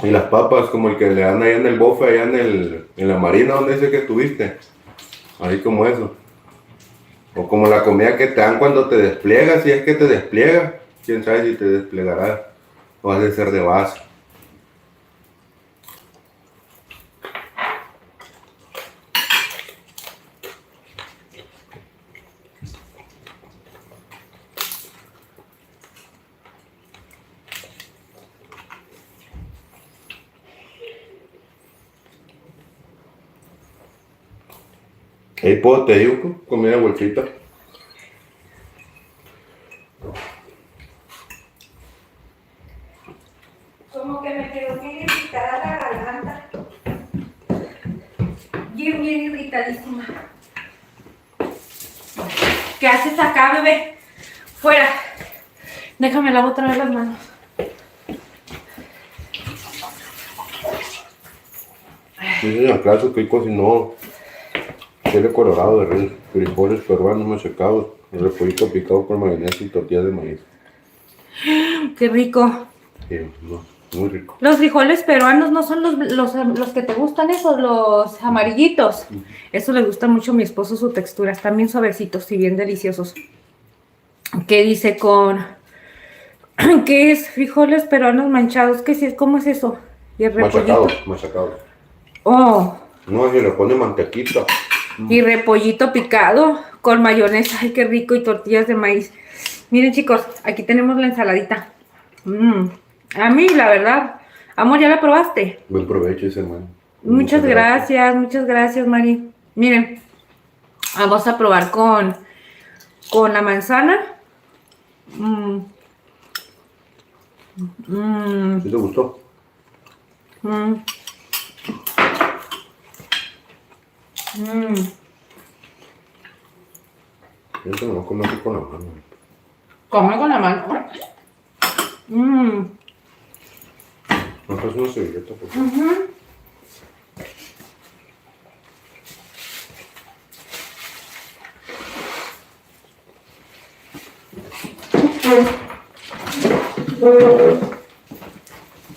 las papas, como el que le dan allá en el bofe, allá en la marina, donde ese que estuviste. Ahí como eso. O como la comida que te dan cuando te despliegas, si es que te despliega. Quién sabe si te desplegará. O has de ser de base. Ahí puedo, te digo, comida bolsita. Como que me quedó bien irritada la garganta. Bien irritadísima. ¿Qué haces acá, bebé? Fuera. Déjame lavar otra vez las manos. Dice el caso que cocinó chile colorado de res, frijoles peruanos machacados, repollito picado con mayonesa y tortillas de maíz. Qué rico. Sí, no, muy rico. Los frijoles peruanos no son los que te gustan, esos, los amarillitos. Eso le gusta mucho a mi esposo, su textura. Están bien suavecitos y bien deliciosos. ¿Qué dice con...? ¿Qué es? Frijoles peruanos manchados. ¿Qué es? ¿Cómo es eso? Y el repollito. Machacados. Oh. No, si le pone mantequita. Y repollito picado con mayonesa. Ay, qué rico. Y tortillas de maíz. Miren, chicos, aquí tenemos la ensaladita. A mí, la verdad. Amor, ¿ya la probaste? Buen provecho ese, hermano. Muchas gracias, Mari. Miren, vamos a probar con la manzana. ¿Sí te gustó? Yo te lo voy a comer así con la mano. Come con la mano. ¿No es una servilleta, por favor?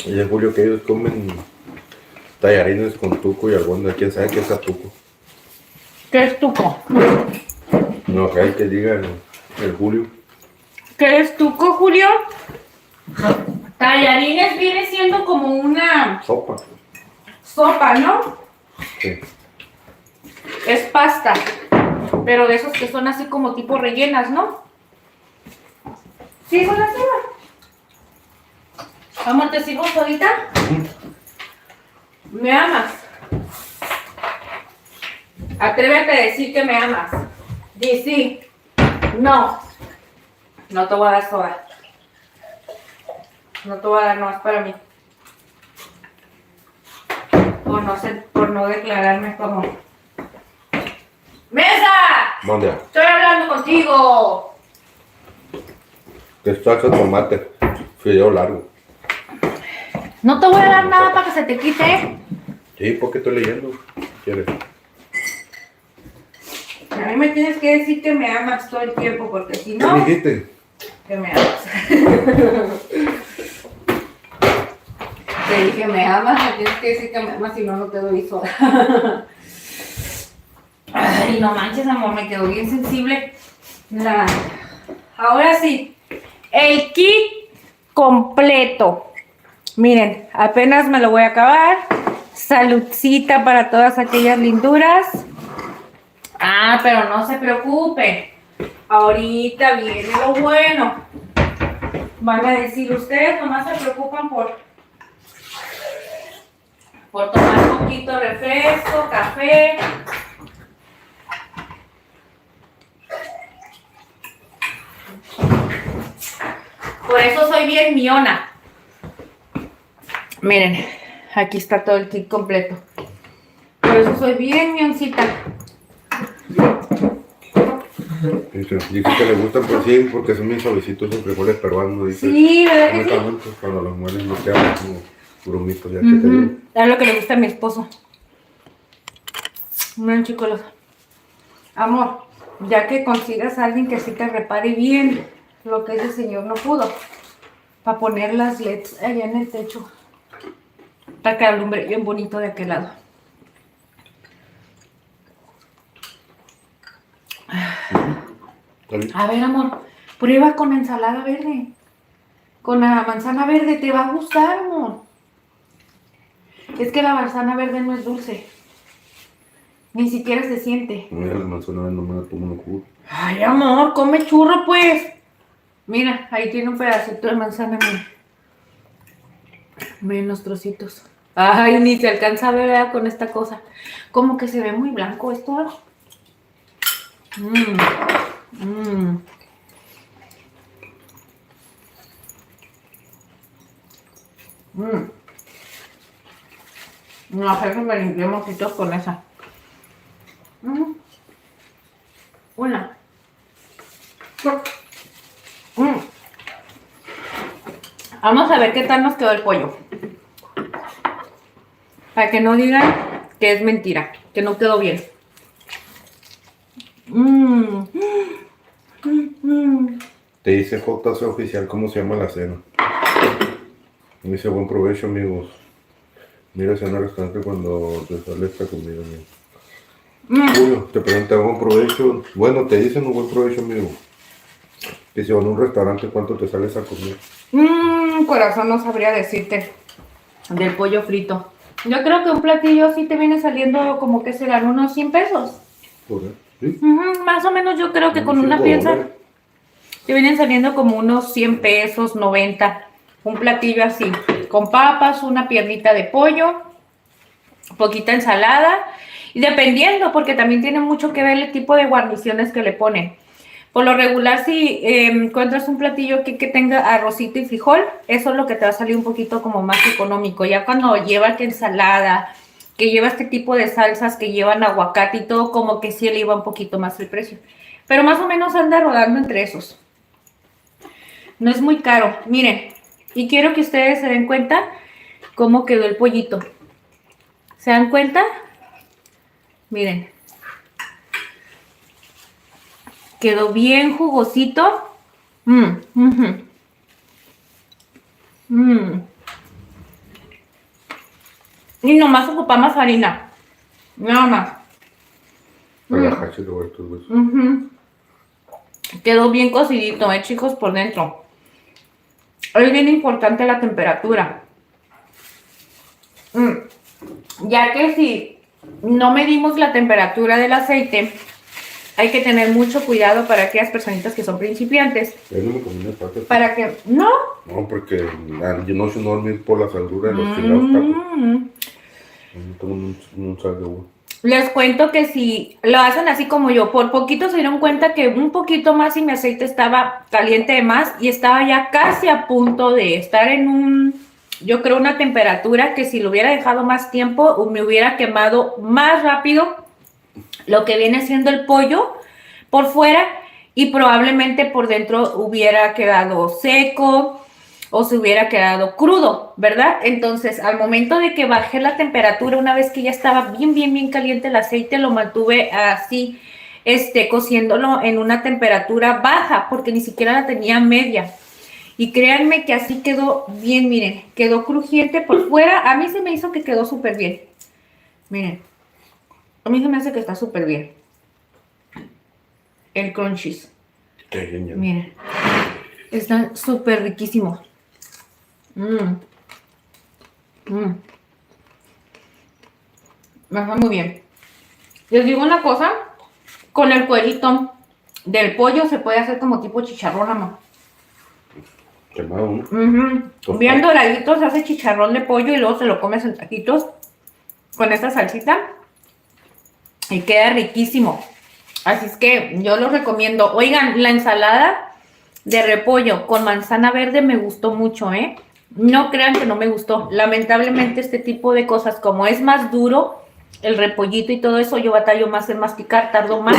Dice Julio que ellos comen tallarines con tuco y albóndiga. ¿Quién sabe qué es tuco? ¿Qué es tuco? No, que hay que diga el Julio. ¿Qué es tuco, Julio? Tallarines viene siendo como una Sopa. sopa, ¿no? Sí. Es pasta, pero de esos que son así como tipo rellenas, ¿no? ¿Sí, con la sopa? Amor, ¿te sirvo solita? ¿Me amas? Atrévete a decir que me amas. Di sí. No. No te voy a dar soda. No te voy a dar más para mí. Por no declararme como... ¡Mesa! ¿Dónde? Estoy hablando contigo. Que es salsa de tomate. Fideo largo. No te voy a dar nada para que se te quite. Sí, porque estoy leyendo. ¿Quieres? A mí me tienes que decir que me amas todo el tiempo, porque si ¿Qué no, dijiste? que me amas. Te dije, me amas, me tienes que decir que me amas, si no, no te doy soda. Ay, no manches, amor, me quedó bien sensible. Ahora sí, el kit completo. Miren, apenas me lo voy a acabar. Saludcita para todas aquellas linduras. Ah, pero no se preocupe. Ahorita viene lo bueno. Van a decir, ustedes nomás se preocupan por tomar un poquito de refresco, café. Por eso soy bien miona. Miren, aquí está todo el kit completo. Por eso soy bien mioncita. Dice que le gustan por sí, porque son bien suavecitos esos frijoles peruanos. Dice. Sí, ¿verdad que sí? Pues, cuando los muelen no quedan como grumitos, ya que te digo. Es lo que le gusta a mi esposo. Miren, chicos. Amor, ya que consigas a alguien que sí te repare bien lo que ese señor no pudo, para poner las LEDs allá en el techo, para que alumbre bien bonito de aquel lado. A ver, amor, prueba con ensalada verde. Con la manzana verde te va a gustar, amor. Es que la manzana verde no es dulce. Ni siquiera se siente. Mira, la manzana no me la tomo en el jugo. Ay, amor, come churro, pues. Mira, ahí tiene un pedacito de manzana, mira. Miren los trocitos. Ay, ni se alcanza a ver, ¿verdad? Con esta cosa. Como que se ve muy blanco esto. No, sé que me limpié mojitos con esa. Una. Vamos a ver qué tal nos quedó el pollo. Para que no digan que es mentira, que no quedó bien. Te dice JC Oficial cómo se llama la cena. Me dice buen provecho, amigos. Mira, cena al restaurante cuando te sale esta comida, amigo. Julio, te pregunta buen provecho. Bueno, te dicen un buen provecho, amigo. Que si van a un restaurante, ¿cuánto te sale esa comida? Corazón, no sabría decirte del pollo frito. Yo creo que un platillo sí te viene saliendo como que serán unos 100 pesos. ¿Por ahí? ¿Sí? Más o menos yo creo que con una $5 pieza te vienen saliendo como unos 100 pesos, 90. Un platillo así, con papas, una piernita de pollo, poquita ensalada, y dependiendo, porque también tiene mucho que ver el tipo de guarniciones que le ponen. Por lo regular, si encuentras un platillo que tenga arrocito y frijol, eso es lo que te va a salir un poquito como más económico. Ya cuando lleva que ensalada, que lleva este tipo de salsas, que llevan aguacate y todo, como que sí eleva un poquito más el precio. Pero más o menos anda rodando entre esos. No es muy caro. Miren, y quiero que ustedes se den cuenta cómo quedó el pollito. ¿Se dan cuenta? Miren. Quedó bien jugosito. Y nomás ocupamos harina. Nada más. Relajarse luego estos huesos. Quedó bien cocidito, chicos, por dentro. Es bien importante la temperatura. Ya que si no medimos la temperatura del aceite, hay que tener mucho cuidado para aquellas personitas que son principiantes. Yo no me comí una pata. Para que... ¿No? No, porque yo no soy dormir por las alturas de los chingados tacos. No tengo un sal de uva. Les cuento que si lo hacen así como yo, por poquito se dieron cuenta que un poquito más y mi aceite estaba caliente de más y estaba ya casi a punto de estar en yo creo una temperatura que si lo hubiera dejado más tiempo me hubiera quemado más rápido lo que viene siendo el pollo por fuera y probablemente por dentro hubiera quedado seco o se hubiera quedado crudo, ¿verdad? Entonces, al momento de que bajé la temperatura, una vez que ya estaba bien caliente el aceite, lo mantuve así, cociéndolo en una temperatura baja, porque ni siquiera la tenía media. Y créanme que así quedó bien, miren, quedó crujiente por fuera. A mí se me hizo que quedó súper bien. Miren, a mí se me hace que está súper bien. El crunchies. Qué genial. Miren, está súper riquísimo. Me va muy bien. Les digo una cosa, con el cuerito del pollo se puede hacer como tipo chicharrón, amor. Quemado, ¿no? Bien doradito se hace chicharrón de pollo y luego se lo comes en taquitos con esta salsita y queda riquísimo. Así es que yo lo recomiendo. Oigan, la ensalada de repollo con manzana verde me gustó mucho, ¿eh? No crean que no me gustó. Lamentablemente este tipo de cosas, como es más duro, el repollito y todo eso, yo batallo más en masticar, tardo más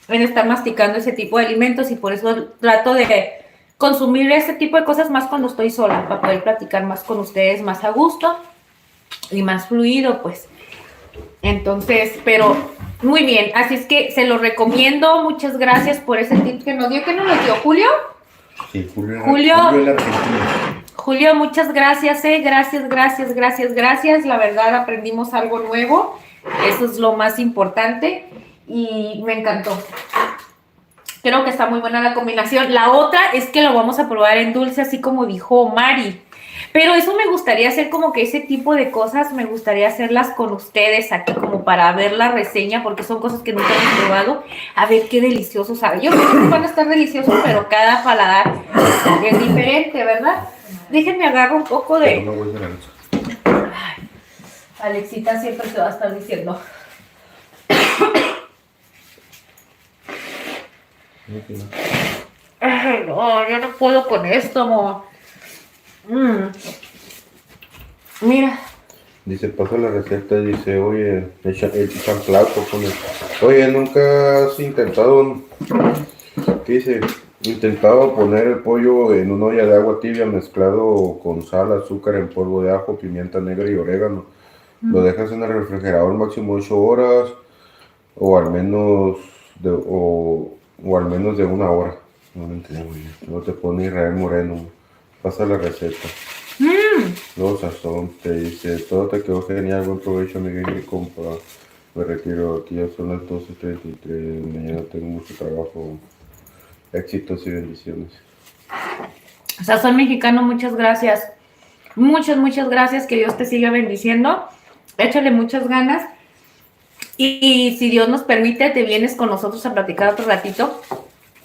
en estar masticando ese tipo de alimentos y por eso trato de consumir este tipo de cosas más cuando estoy sola, para poder platicar más con ustedes, más a gusto y más fluido, pues. Entonces, pero muy bien, así es que se lo recomiendo. Muchas gracias por ese tip que nos dio. ¿Qué nos dio, Julio? Sí, Julio, muchas gracias, gracias. La verdad aprendimos algo nuevo. Eso es lo más importante y me encantó. Creo que está muy buena la combinación. La otra es que lo vamos a probar en dulce, así como dijo Mari. Pero eso me gustaría hacer como que ese tipo de cosas, me gustaría hacerlas con ustedes aquí como para ver la reseña, porque son cosas que nunca hemos probado. A ver qué delicioso sabe. Yo creo que van a estar deliciosos, pero cada paladar es diferente, ¿verdad? Déjenme agarrar un poco de... Ay, Alexita siempre se va a estar diciendo. Ay, no, yo no puedo con esto, amor. Mira. Dice, pasa la receta, dice, oye, echan plato, pone. Oye, ¿nunca has intentado, qué dice? Intentado poner el pollo en una olla de agua tibia mezclado con sal, azúcar en polvo de ajo, pimienta negra y orégano. Lo dejas en el refrigerador máximo 8 horas o al menos de una hora. No me entiendo muy bien. No te pone Israel Moreno. Pasa la receta. Luego sazón te dice, todo te quedó genial, buen provecho, Miguel, y compra. Me retiro, aquí ya son las 12:33, mañana tengo mucho trabajo. Éxitos y bendiciones. Sazón Mexicano, muchas gracias. Muchas gracias. Que Dios te siga bendiciendo. Échale muchas ganas. Y si Dios nos permite, te vienes con nosotros a platicar otro ratito.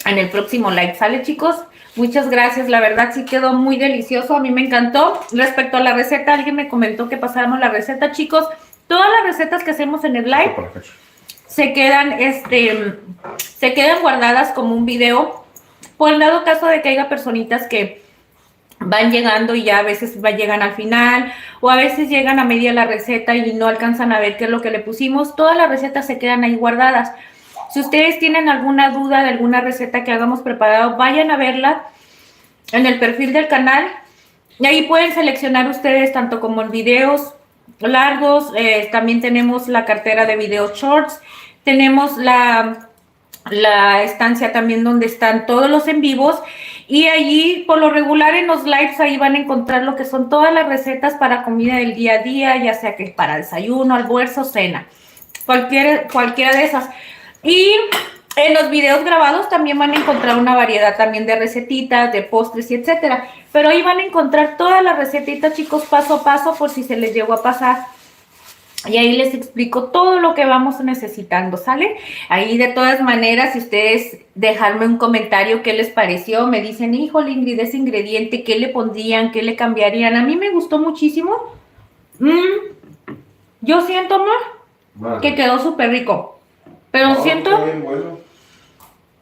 en el próximo live. ¿Sale, chicos? Muchas gracias, la verdad sí quedó muy delicioso, a mí me encantó. Respecto a la receta, alguien me comentó que pasáramos la receta, chicos. Todas las recetas que hacemos en el live se quedan guardadas como un video, por el dado caso de que haya personitas que van llegando y ya a veces llegan al final, o a veces llegan a media la receta y no alcanzan a ver qué es lo que le pusimos. Todas las recetas se quedan ahí guardadas. Si ustedes tienen alguna duda de alguna receta que hagamos preparado, vayan a verla en el perfil del canal y ahí pueden seleccionar ustedes tanto como en videos largos. También tenemos la cartera de videos shorts, tenemos la estancia también donde están todos los en vivos, y allí por lo regular en los lives ahí van a encontrar lo que son todas las recetas para comida del día a día, ya sea que para desayuno, almuerzo, cena, cualquiera de esas. Y en los videos grabados también van a encontrar una variedad también de recetitas, de postres y etcétera. Pero ahí van a encontrar todas las recetitas, chicos, paso a paso, por si se les llegó a pasar. Y ahí les explico todo lo que vamos necesitando, ¿sale? Ahí de todas maneras, si ustedes dejarme un comentario qué les pareció, me dicen, híjole, Ingrid, ese ingrediente, ¿qué le pondrían? ¿Qué le cambiarían? A mí me gustó muchísimo. Yo siento, amor, que quedó súper rico. Pero siento... Está bien bueno.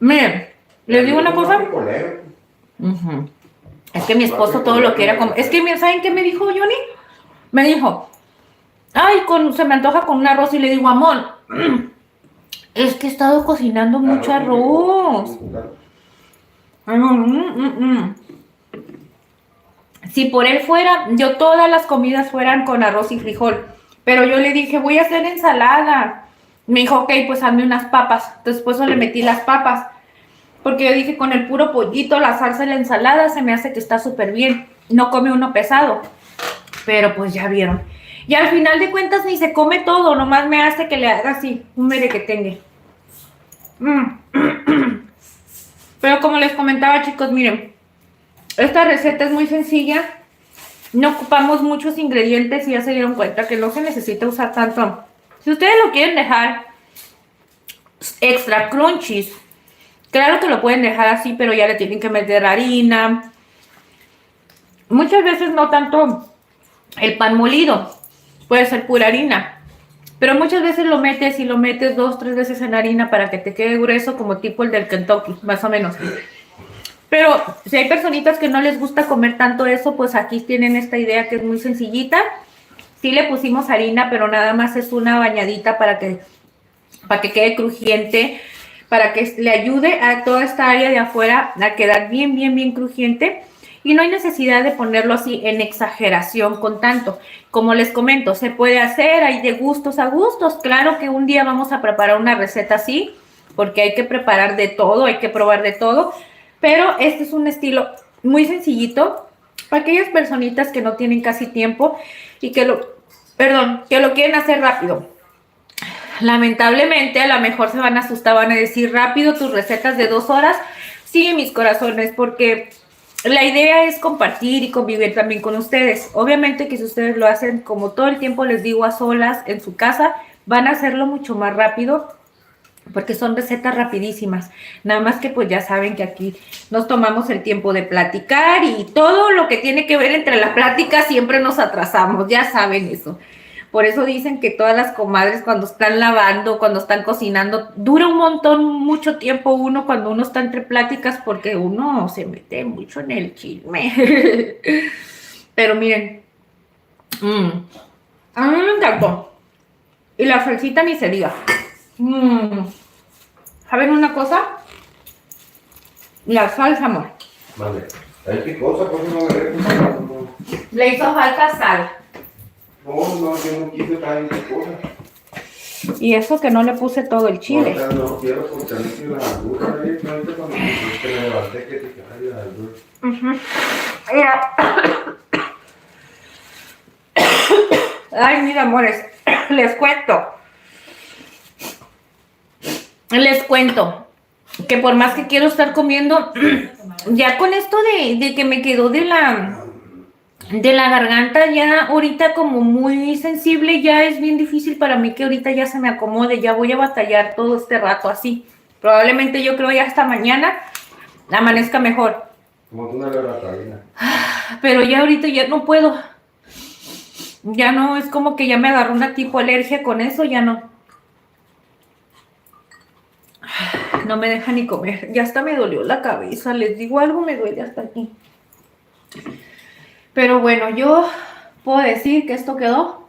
Miren, les digo una cosa. Es que mi esposo todo lo que era como... Es que, ¿saben qué me dijo Johnny? Me dijo, ay, se me antoja con un arroz, y le digo, amor, es que he estado cocinando mucho arroz. Si por él fuera, yo todas las comidas fueran con arroz y frijol. Pero yo le dije, voy a hacer ensalada. Me dijo, ok, pues hazme unas papas. Después le metí las papas. Porque yo dije, con el puro pollito, la salsa y la ensalada, se me hace que está súper bien. No come uno pesado. Pero pues ya vieron. Y al final de cuentas ni se come todo. Nomás me hace que le haga así, un merequetengue. Pero como les comentaba, chicos, miren. Esta receta es muy sencilla. No ocupamos muchos ingredientes y ya se dieron cuenta que no se necesita usar tanto. Si ustedes lo quieren dejar extra crunchies, claro que lo pueden dejar así, pero ya le tienen que meter harina. Muchas veces no tanto el pan molido, puede ser pura harina. Pero muchas veces lo metes y lo metes 2 o 3 veces en harina para que te quede grueso, como tipo el del Kentucky, más o menos. Pero si hay personitas que no les gusta comer tanto eso, pues aquí tienen esta idea que es muy sencillita. Sí le pusimos harina, pero nada más es una bañadita para que quede crujiente, para que le ayude a toda esta área de afuera a quedar bien, bien, bien crujiente. Y no hay necesidad de ponerlo así en exageración con tanto. Como les comento, se puede hacer, hay de gustos a gustos. Claro que un día vamos a preparar una receta así, porque hay que preparar de todo, hay que probar de todo. Pero este es un estilo muy sencillito para aquellas personitas que no tienen casi tiempo y que lo quieren hacer rápido. Lamentablemente, a lo mejor se van a asustar, van a decir, rápido, tus recetas de 2 horas. Sí, mis corazones, porque la idea es compartir y convivir también con ustedes. Obviamente que si ustedes lo hacen, como todo el tiempo les digo, a solas, en su casa, van a hacerlo mucho más rápido, porque son recetas rapidísimas. Nada más que pues ya saben que aquí nos tomamos el tiempo de platicar y todo lo que tiene que ver entre la plática siempre nos atrasamos, ya saben eso. Por eso dicen que todas las comadres cuando están lavando, cuando están cocinando, dura un montón, mucho tiempo uno cuando uno está entre pláticas, porque uno se mete mucho en el chisme. Pero miren, a mí me encantó. Y la salsita ni se diga. ¿Saben una cosa? La salsa, amor. Vale. ¿Hay picosa? ¿Por qué no agarré? Le hizo falta sal. No, yo no quise tan picosa. Y eso que no le puse todo el chile. No quiero porque a mí sí la dura, ahorita cuando me levanté que te cae la dura. Mira. Ay, mira, amores, les cuento que por más que quiero estar comiendo, ya con esto de que me quedó de la garganta, ya ahorita como muy sensible, ya es bien difícil para mí que ahorita ya se me acomode, ya voy a batallar todo este rato así. Probablemente yo creo ya hasta mañana amanezca mejor. Como tú no le das cabina. Pero ya ahorita ya no puedo. Ya no, es como que ya me agarró una tipo alergia con eso, ya no. No me deja ni comer. Ya hasta me dolió la cabeza. Les digo algo, me duele hasta aquí. Pero bueno, yo puedo decir que esto quedó.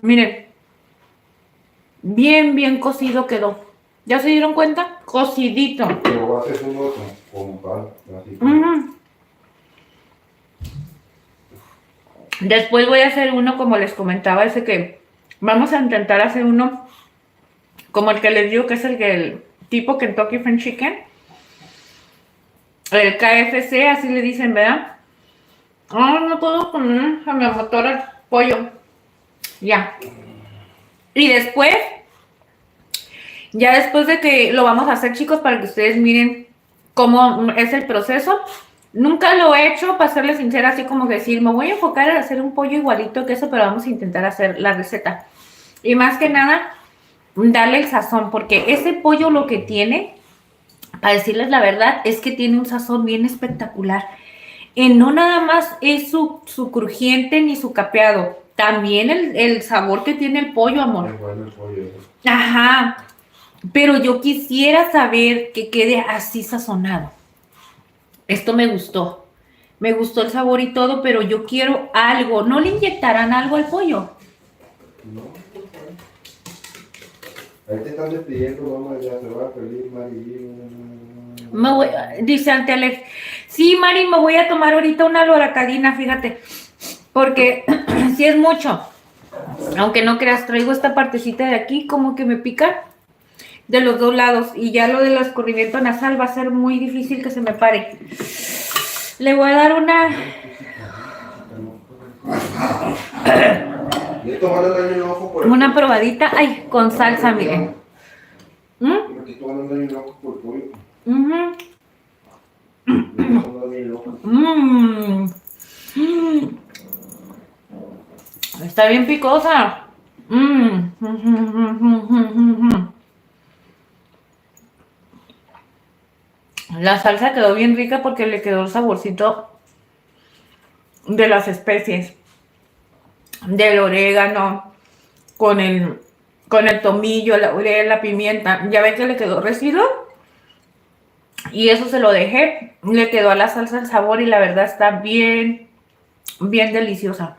Miren, bien, bien cocido quedó. ¿Ya se dieron cuenta? Cocidito. Pero haces uno con pan. Así. Después voy a hacer uno, como les comentaba, ese que vamos a intentar hacer uno como el que les digo, que es el tipo Kentucky Fried Chicken. El KFC, así le dicen, ¿verdad? No puedo poner a mi motor el pollo. Ya. Y después, ya después de que lo vamos a hacer, chicos, para que ustedes miren cómo es el proceso. Nunca lo he hecho, para serles sincera, así como decir, me voy a enfocar en hacer un pollo igualito que eso, pero vamos a intentar hacer la receta. Y más que nada, darle el sazón, porque ese pollo lo que tiene, para decirles la verdad, es que tiene un sazón bien espectacular. Y no nada más es su crujiente ni su capeado, también el sabor que tiene el pollo, amor. Es bueno el pollo. Ajá, pero yo quisiera saber que quede así sazonado. Esto me gustó el sabor y todo, pero yo quiero algo. ¿No le inyectarán algo al pollo? No. Ahí te están despidiendo, mamá, ya se va feliz, Mari. Dice ante Alex, sí, Mari, me voy a tomar ahorita una loracadina, fíjate, porque sí es mucho. Aunque no creas, traigo esta partecita de aquí como que me pica de los dos lados y ya lo del escurrimiento nasal va a ser muy difícil que se me pare. Le voy a dar una... Y esto van a darle el ojo por una probadita, ay, con salsa, miren. Aquí esto van a darle el ojo por el pollo. Está bien picosa. La salsa quedó bien rica porque le quedó el saborcito de las especies, del orégano, con el tomillo, la laurel, la pimienta. Ya ven que le quedó residuo y eso se lo dejé. Le quedó a la salsa el sabor y la verdad está bien, bien deliciosa.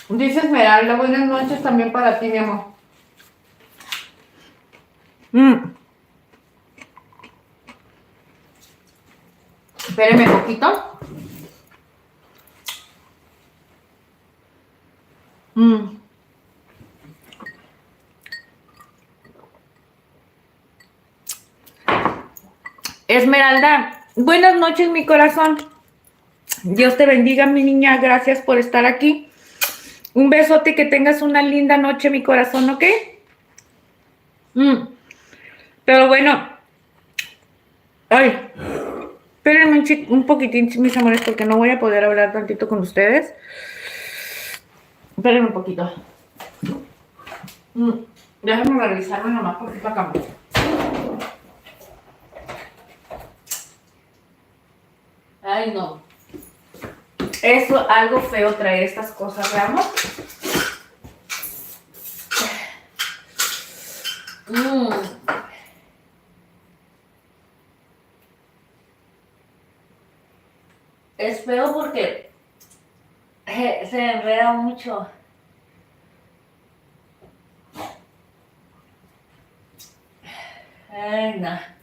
Dice Esmeralda, buenas noches también para ti, mi amor. Espéreme un poquito. Esmeralda, buenas noches, mi corazón. Dios te bendiga, mi niña. Gracias por estar aquí. Un besote, que tengas una linda noche, mi corazón, ¿ok? Pero bueno. Ay, espérenme un poquitín, mis amores, porque no voy a poder hablar tantito con ustedes. Espérenme un poquito. Déjame revisarme nomás poquito acá. Ay, no. Eso, algo feo traer estas cosas, veamos. Es feo porque se enreda mucho. Ay, no.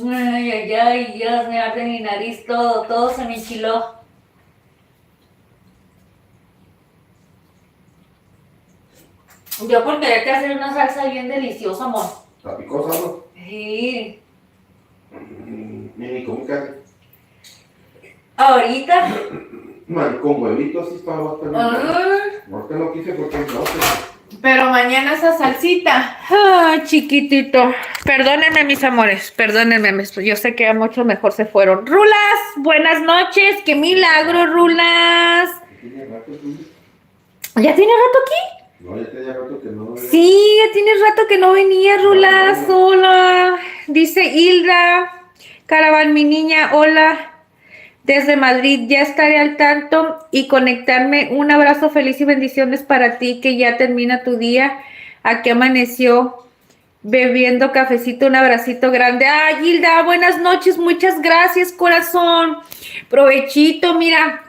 Ay, ay, Ay, Dios, me arde mi nariz, todo se me enchiló. Yo por quererte hacer una salsa bien deliciosa, amor. ¿Está picosa, no? Sí. Ni con qué. Ahorita. Man, con huevitos sí estaba bastante. No te lo quise porque no sé. Pero mañana esa salsita. Ay, chiquitito. Perdónenme, mis amores. Perdónenme. Yo sé que a muchos mejor se fueron. Rulas, buenas noches. ¡Qué milagro, Rulas! ¿Tiene rato tú? ¿Ya tiene rato aquí? No, ya tenía rato que no. Sí, ya tiene rato que no venía, Rulas. Hola. Dice Hilda. Caravan, mi niña, hola. Desde Madrid, ya estaré al tanto y conectarme. Un abrazo feliz y bendiciones para ti, que ya termina tu día. Aquí amaneció bebiendo cafecito, un abracito grande. Ay, Hilda, buenas noches, muchas gracias, corazón. Provechito, mira.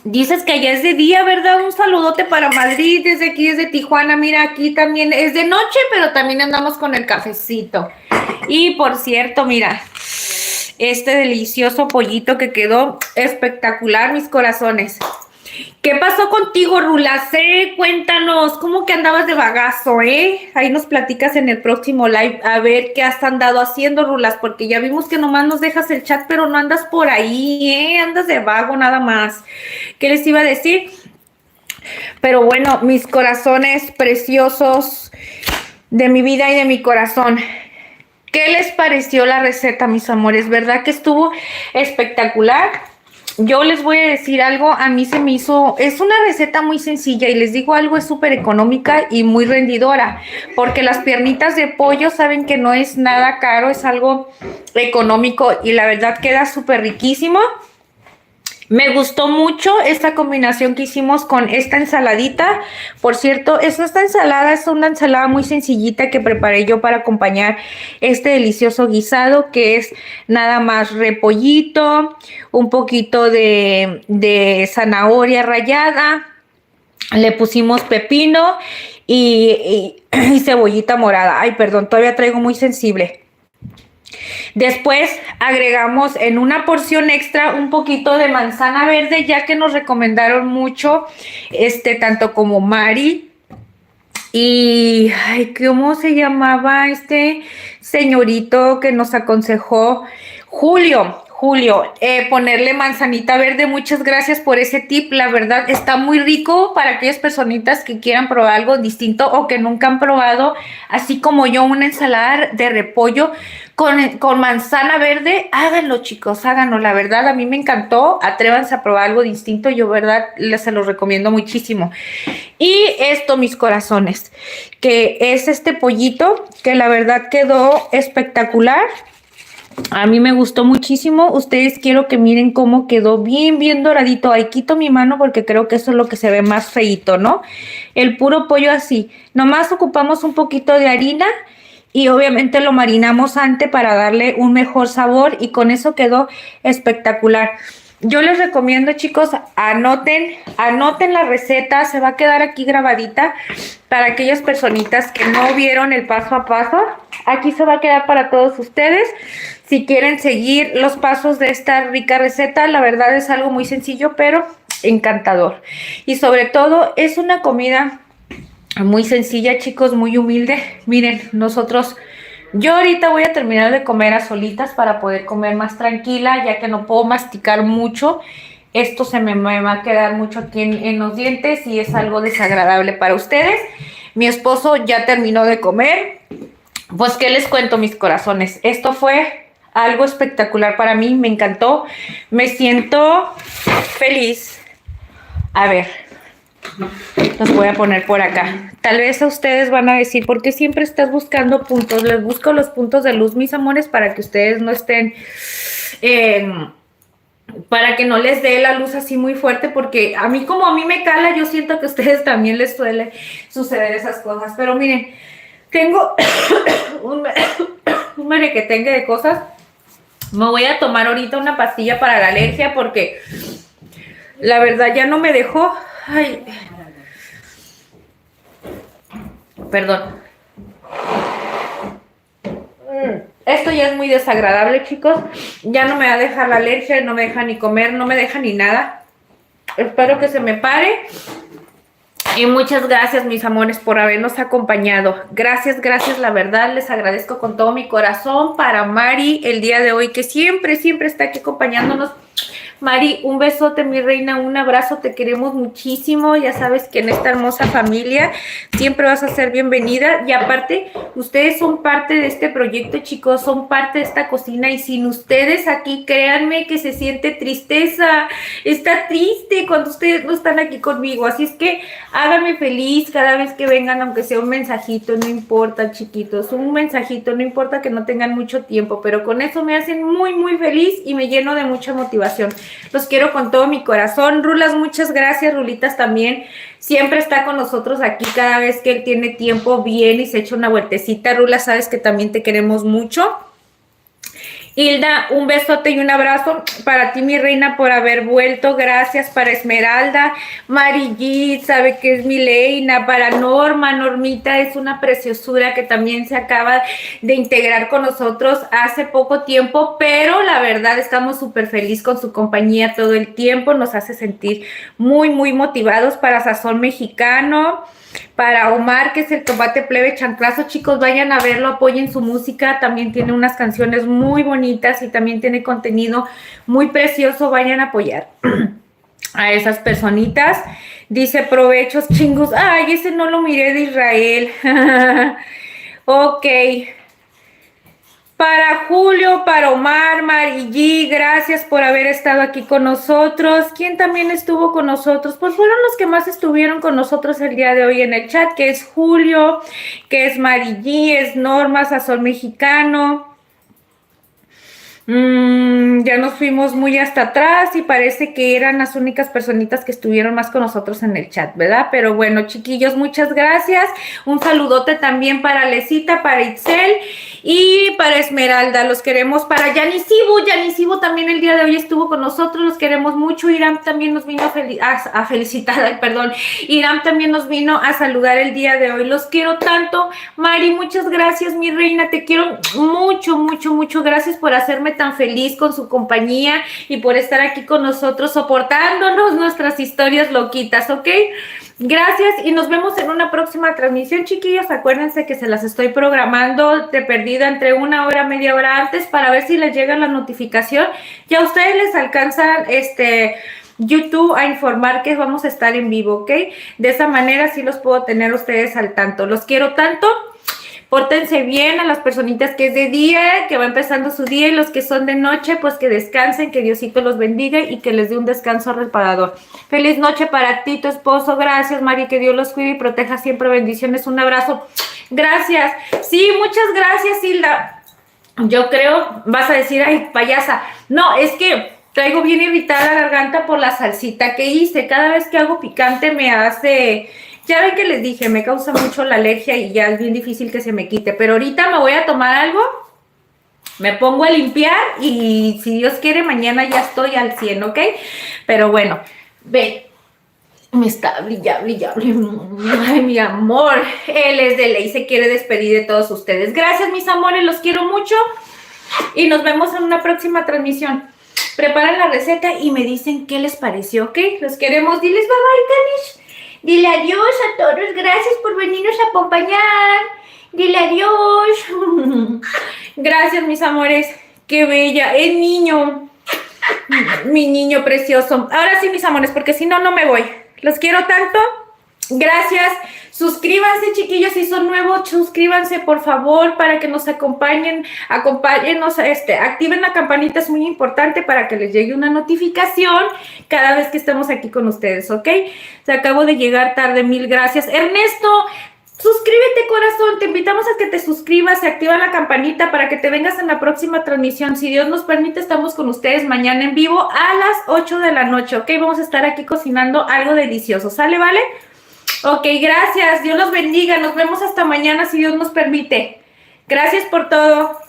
Dices que allá es de día, ¿verdad? Un saludote para Madrid, desde aquí, desde Tijuana. Mira, aquí también es de noche, pero también andamos con el cafecito. Y por cierto, mira, este delicioso pollito que quedó espectacular, mis corazones. ¿Qué pasó contigo, Rulas? Cuéntanos, ¿cómo que andabas de bagazo, Ahí nos platicas en el próximo live, a ver qué has andado haciendo, Rulas, porque ya vimos que nomás nos dejas el chat, pero no andas por ahí, Andas de vago nada más. ¿Qué les iba a decir? Pero bueno, mis corazones preciosos de mi vida y de mi corazón. ¿Qué les pareció la receta, mis amores? ¿Verdad que estuvo espectacular? Yo les voy a decir algo, a mí se me hizo, es una receta muy sencilla y les digo algo, es súper económica y muy rendidora, porque las piernitas de pollo saben que no es nada caro, es algo económico y la verdad queda súper riquísimo. Me gustó mucho esta combinación que hicimos con esta ensaladita. Por cierto, esta ensalada es una ensalada muy sencillita que preparé yo para acompañar este delicioso guisado, que es nada más repollito, un poquito de zanahoria rallada, le pusimos pepino y cebollita morada. Ay, perdón, todavía traigo muy sensible. Después agregamos en una porción extra un poquito de manzana verde, ya que nos recomendaron mucho, tanto como Mari y, ay, ¿cómo se llamaba este señorito que nos aconsejó? Julio, ponerle manzanita verde. Muchas gracias por ese tip, la verdad está muy rico para aquellas personitas que quieran probar algo distinto o que nunca han probado, así como yo, una ensalada de repollo con manzana verde. Háganlo, chicos, háganlo, la verdad a mí me encantó, atrévanse a probar algo distinto, yo verdad se los recomiendo muchísimo. Y esto, mis corazones, que es este pollito, que la verdad quedó espectacular. A mí me gustó muchísimo. Ustedes quiero que miren cómo quedó bien doradito. Ahí quito mi mano porque creo que eso es lo que se ve más feito, ¿no? El puro pollo así. Nomás ocupamos un poquito de harina y obviamente lo marinamos antes para darle un mejor sabor y con eso quedó espectacular. Yo les recomiendo, chicos, anoten la receta, se va a quedar aquí grabadita para aquellas personitas que no vieron el paso a paso. Aquí se va a quedar para todos ustedes. Si quieren seguir los pasos de esta rica receta, la verdad es algo muy sencillo, pero encantador. Y sobre todo, es una comida muy sencilla, chicos, muy humilde. Miren, yo ahorita voy a terminar de comer a solitas para poder comer más tranquila, ya que no puedo masticar mucho. Esto se me va a quedar mucho aquí en los dientes y es algo desagradable para ustedes. Mi esposo ya terminó de comer. Pues, ¿qué les cuento, mis corazones? Esto fue algo espectacular para mí, me encantó. Me siento feliz. A ver, los voy a poner por acá. Tal vez a ustedes van a decir, ¿por qué siempre estás buscando puntos? Les busco los puntos de luz, mis amores, para que ustedes no estén, para que no les dé la luz así muy fuerte, porque a mí me cala, yo siento que a ustedes también les suele suceder esas cosas. Pero miren, tengo un merequetengue de cosas. Me voy a tomar ahorita una pastilla para la alergia porque la verdad ya no me dejó. Ay, perdón. Esto ya es muy desagradable, chicos. Ya no me va a dejar la alergia, no me deja ni comer, no me deja ni nada. Espero que se me pare. Y muchas gracias, mis amores, por habernos acompañado. Gracias, gracias, la verdad, les agradezco con todo mi corazón. Para Mari, el día de hoy, que siempre, siempre está aquí acompañándonos. Mari, un besote, mi reina, un abrazo, te queremos muchísimo. Ya sabes que en esta hermosa familia siempre vas a ser bienvenida. Y aparte, ustedes son parte de este proyecto, chicos, son parte de esta cocina. Y sin ustedes aquí, créanme que se siente tristeza. Está triste cuando ustedes no están aquí conmigo. Así es que háganme feliz cada vez que vengan, aunque sea un mensajito, no importa, chiquitos. Un mensajito, no importa que no tengan mucho tiempo, pero con eso me hacen muy, muy feliz y me lleno de mucha motivación. Los quiero con todo mi corazón. Rulas, muchas gracias. Rulitas también siempre está con nosotros aquí cada vez que él tiene tiempo, viene y se echa una vueltecita. Rulas, sabes que también te queremos mucho. Hilda, un besote y un abrazo para ti, mi reina, por haber vuelto. Gracias. Para Esmeralda, Marigit, sabe que es mi Leina. Para Norma, Normita es una preciosura que también se acaba de integrar con nosotros hace poco tiempo, pero la verdad estamos súper felices con su compañía todo el tiempo. Nos hace sentir muy, muy motivados. Para Sazón Mexicano, para Omar, que es el Tomate Plebe Chanclazo, chicos, vayan a verlo, apoyen su música, también tiene unas canciones muy bonitas y también tiene contenido muy precioso, vayan a apoyar a esas personitas. Dice, provechos chingos, ay, ese no lo miré de Israel. Ok. Para Julio, para Omar, Marillí, gracias por haber estado aquí con nosotros. ¿Quién también estuvo con nosotros? Pues fueron los que más estuvieron con nosotros el día de hoy en el chat, que es Julio, que es Marillí, es Norma, Sazón Mexicano. Ya nos fuimos muy hasta atrás y parece que eran las únicas personitas que estuvieron más con nosotros en el chat, ¿verdad? Pero bueno, chiquillos, muchas gracias. Un saludote también para Lesita, para Itzel y para Esmeralda. Los queremos. Para Yanisibu también el día de hoy estuvo con nosotros. Los queremos mucho. Iram también nos vino a felicitar, perdón. Iram también nos vino a saludar el día de hoy. Los quiero tanto. Mari, muchas gracias, mi reina. Te quiero mucho, mucho, mucho. Gracias por hacerme tan feliz con su compañía y por estar aquí con nosotros soportándonos nuestras historias loquitas, ¿ok? Gracias y nos vemos en una próxima transmisión, chiquillos. Acuérdense que se las estoy programando de perdida entre 1 hora, media hora antes para ver si les llega la notificación. Ya a ustedes les alcanzan YouTube a informar que vamos a estar en vivo, ¿ok? De esa manera sí los puedo tener ustedes al tanto. Los quiero tanto. Pórtense bien a las personitas que es de día, que va empezando su día, y los que son de noche, pues que descansen, que Diosito los bendiga y que les dé un descanso reparador. Feliz noche para ti, tu esposo. Gracias, Mari, que Dios los cuide y proteja siempre. Bendiciones, un abrazo. Gracias. Sí, muchas gracias, Hilda. Yo creo, vas a decir, ay, payasa. No, es que traigo bien irritada la garganta por la salsita que hice. Cada vez que hago picante me hace... Ya ven que les dije, me causa mucho la alergia y ya es bien difícil que se me quite. Pero ahorita me voy a tomar algo, me pongo a limpiar y si Dios quiere mañana ya estoy al 100, ¿ok? Pero bueno, ve, me está brillable. Ay, mi amor, él es de ley, se quiere despedir de todos ustedes. Gracias, mis amores, los quiero mucho y nos vemos en una próxima transmisión. Preparan la receta y me dicen qué les pareció, ¿ok? Los queremos, diles bye bye, Kanish. Dile adiós a todos, gracias por venirnos a acompañar. Dile adiós. Gracias, mis amores. Qué bella. Es niño. Mi niño precioso. Ahora sí, mis amores, porque si no, no me voy. Los quiero tanto. Gracias. Suscríbanse, chiquillos, si son nuevos, suscríbanse, por favor, para que nos acompañen. Acompáñenos, activen la campanita, es muy importante para que les llegue una notificación cada vez que estemos aquí con ustedes, ¿ok? Se acabo de llegar tarde, mil gracias. Ernesto, suscríbete, corazón, te invitamos a que te suscribas, se activa la campanita para que te vengas en la próxima transmisión. Si Dios nos permite, estamos con ustedes mañana en vivo a las 8 de la noche, ¿ok? Vamos a estar aquí cocinando algo delicioso, ¿sale, vale? Ok, gracias. Dios los bendiga. Nos vemos hasta mañana si Dios nos permite. Gracias por todo.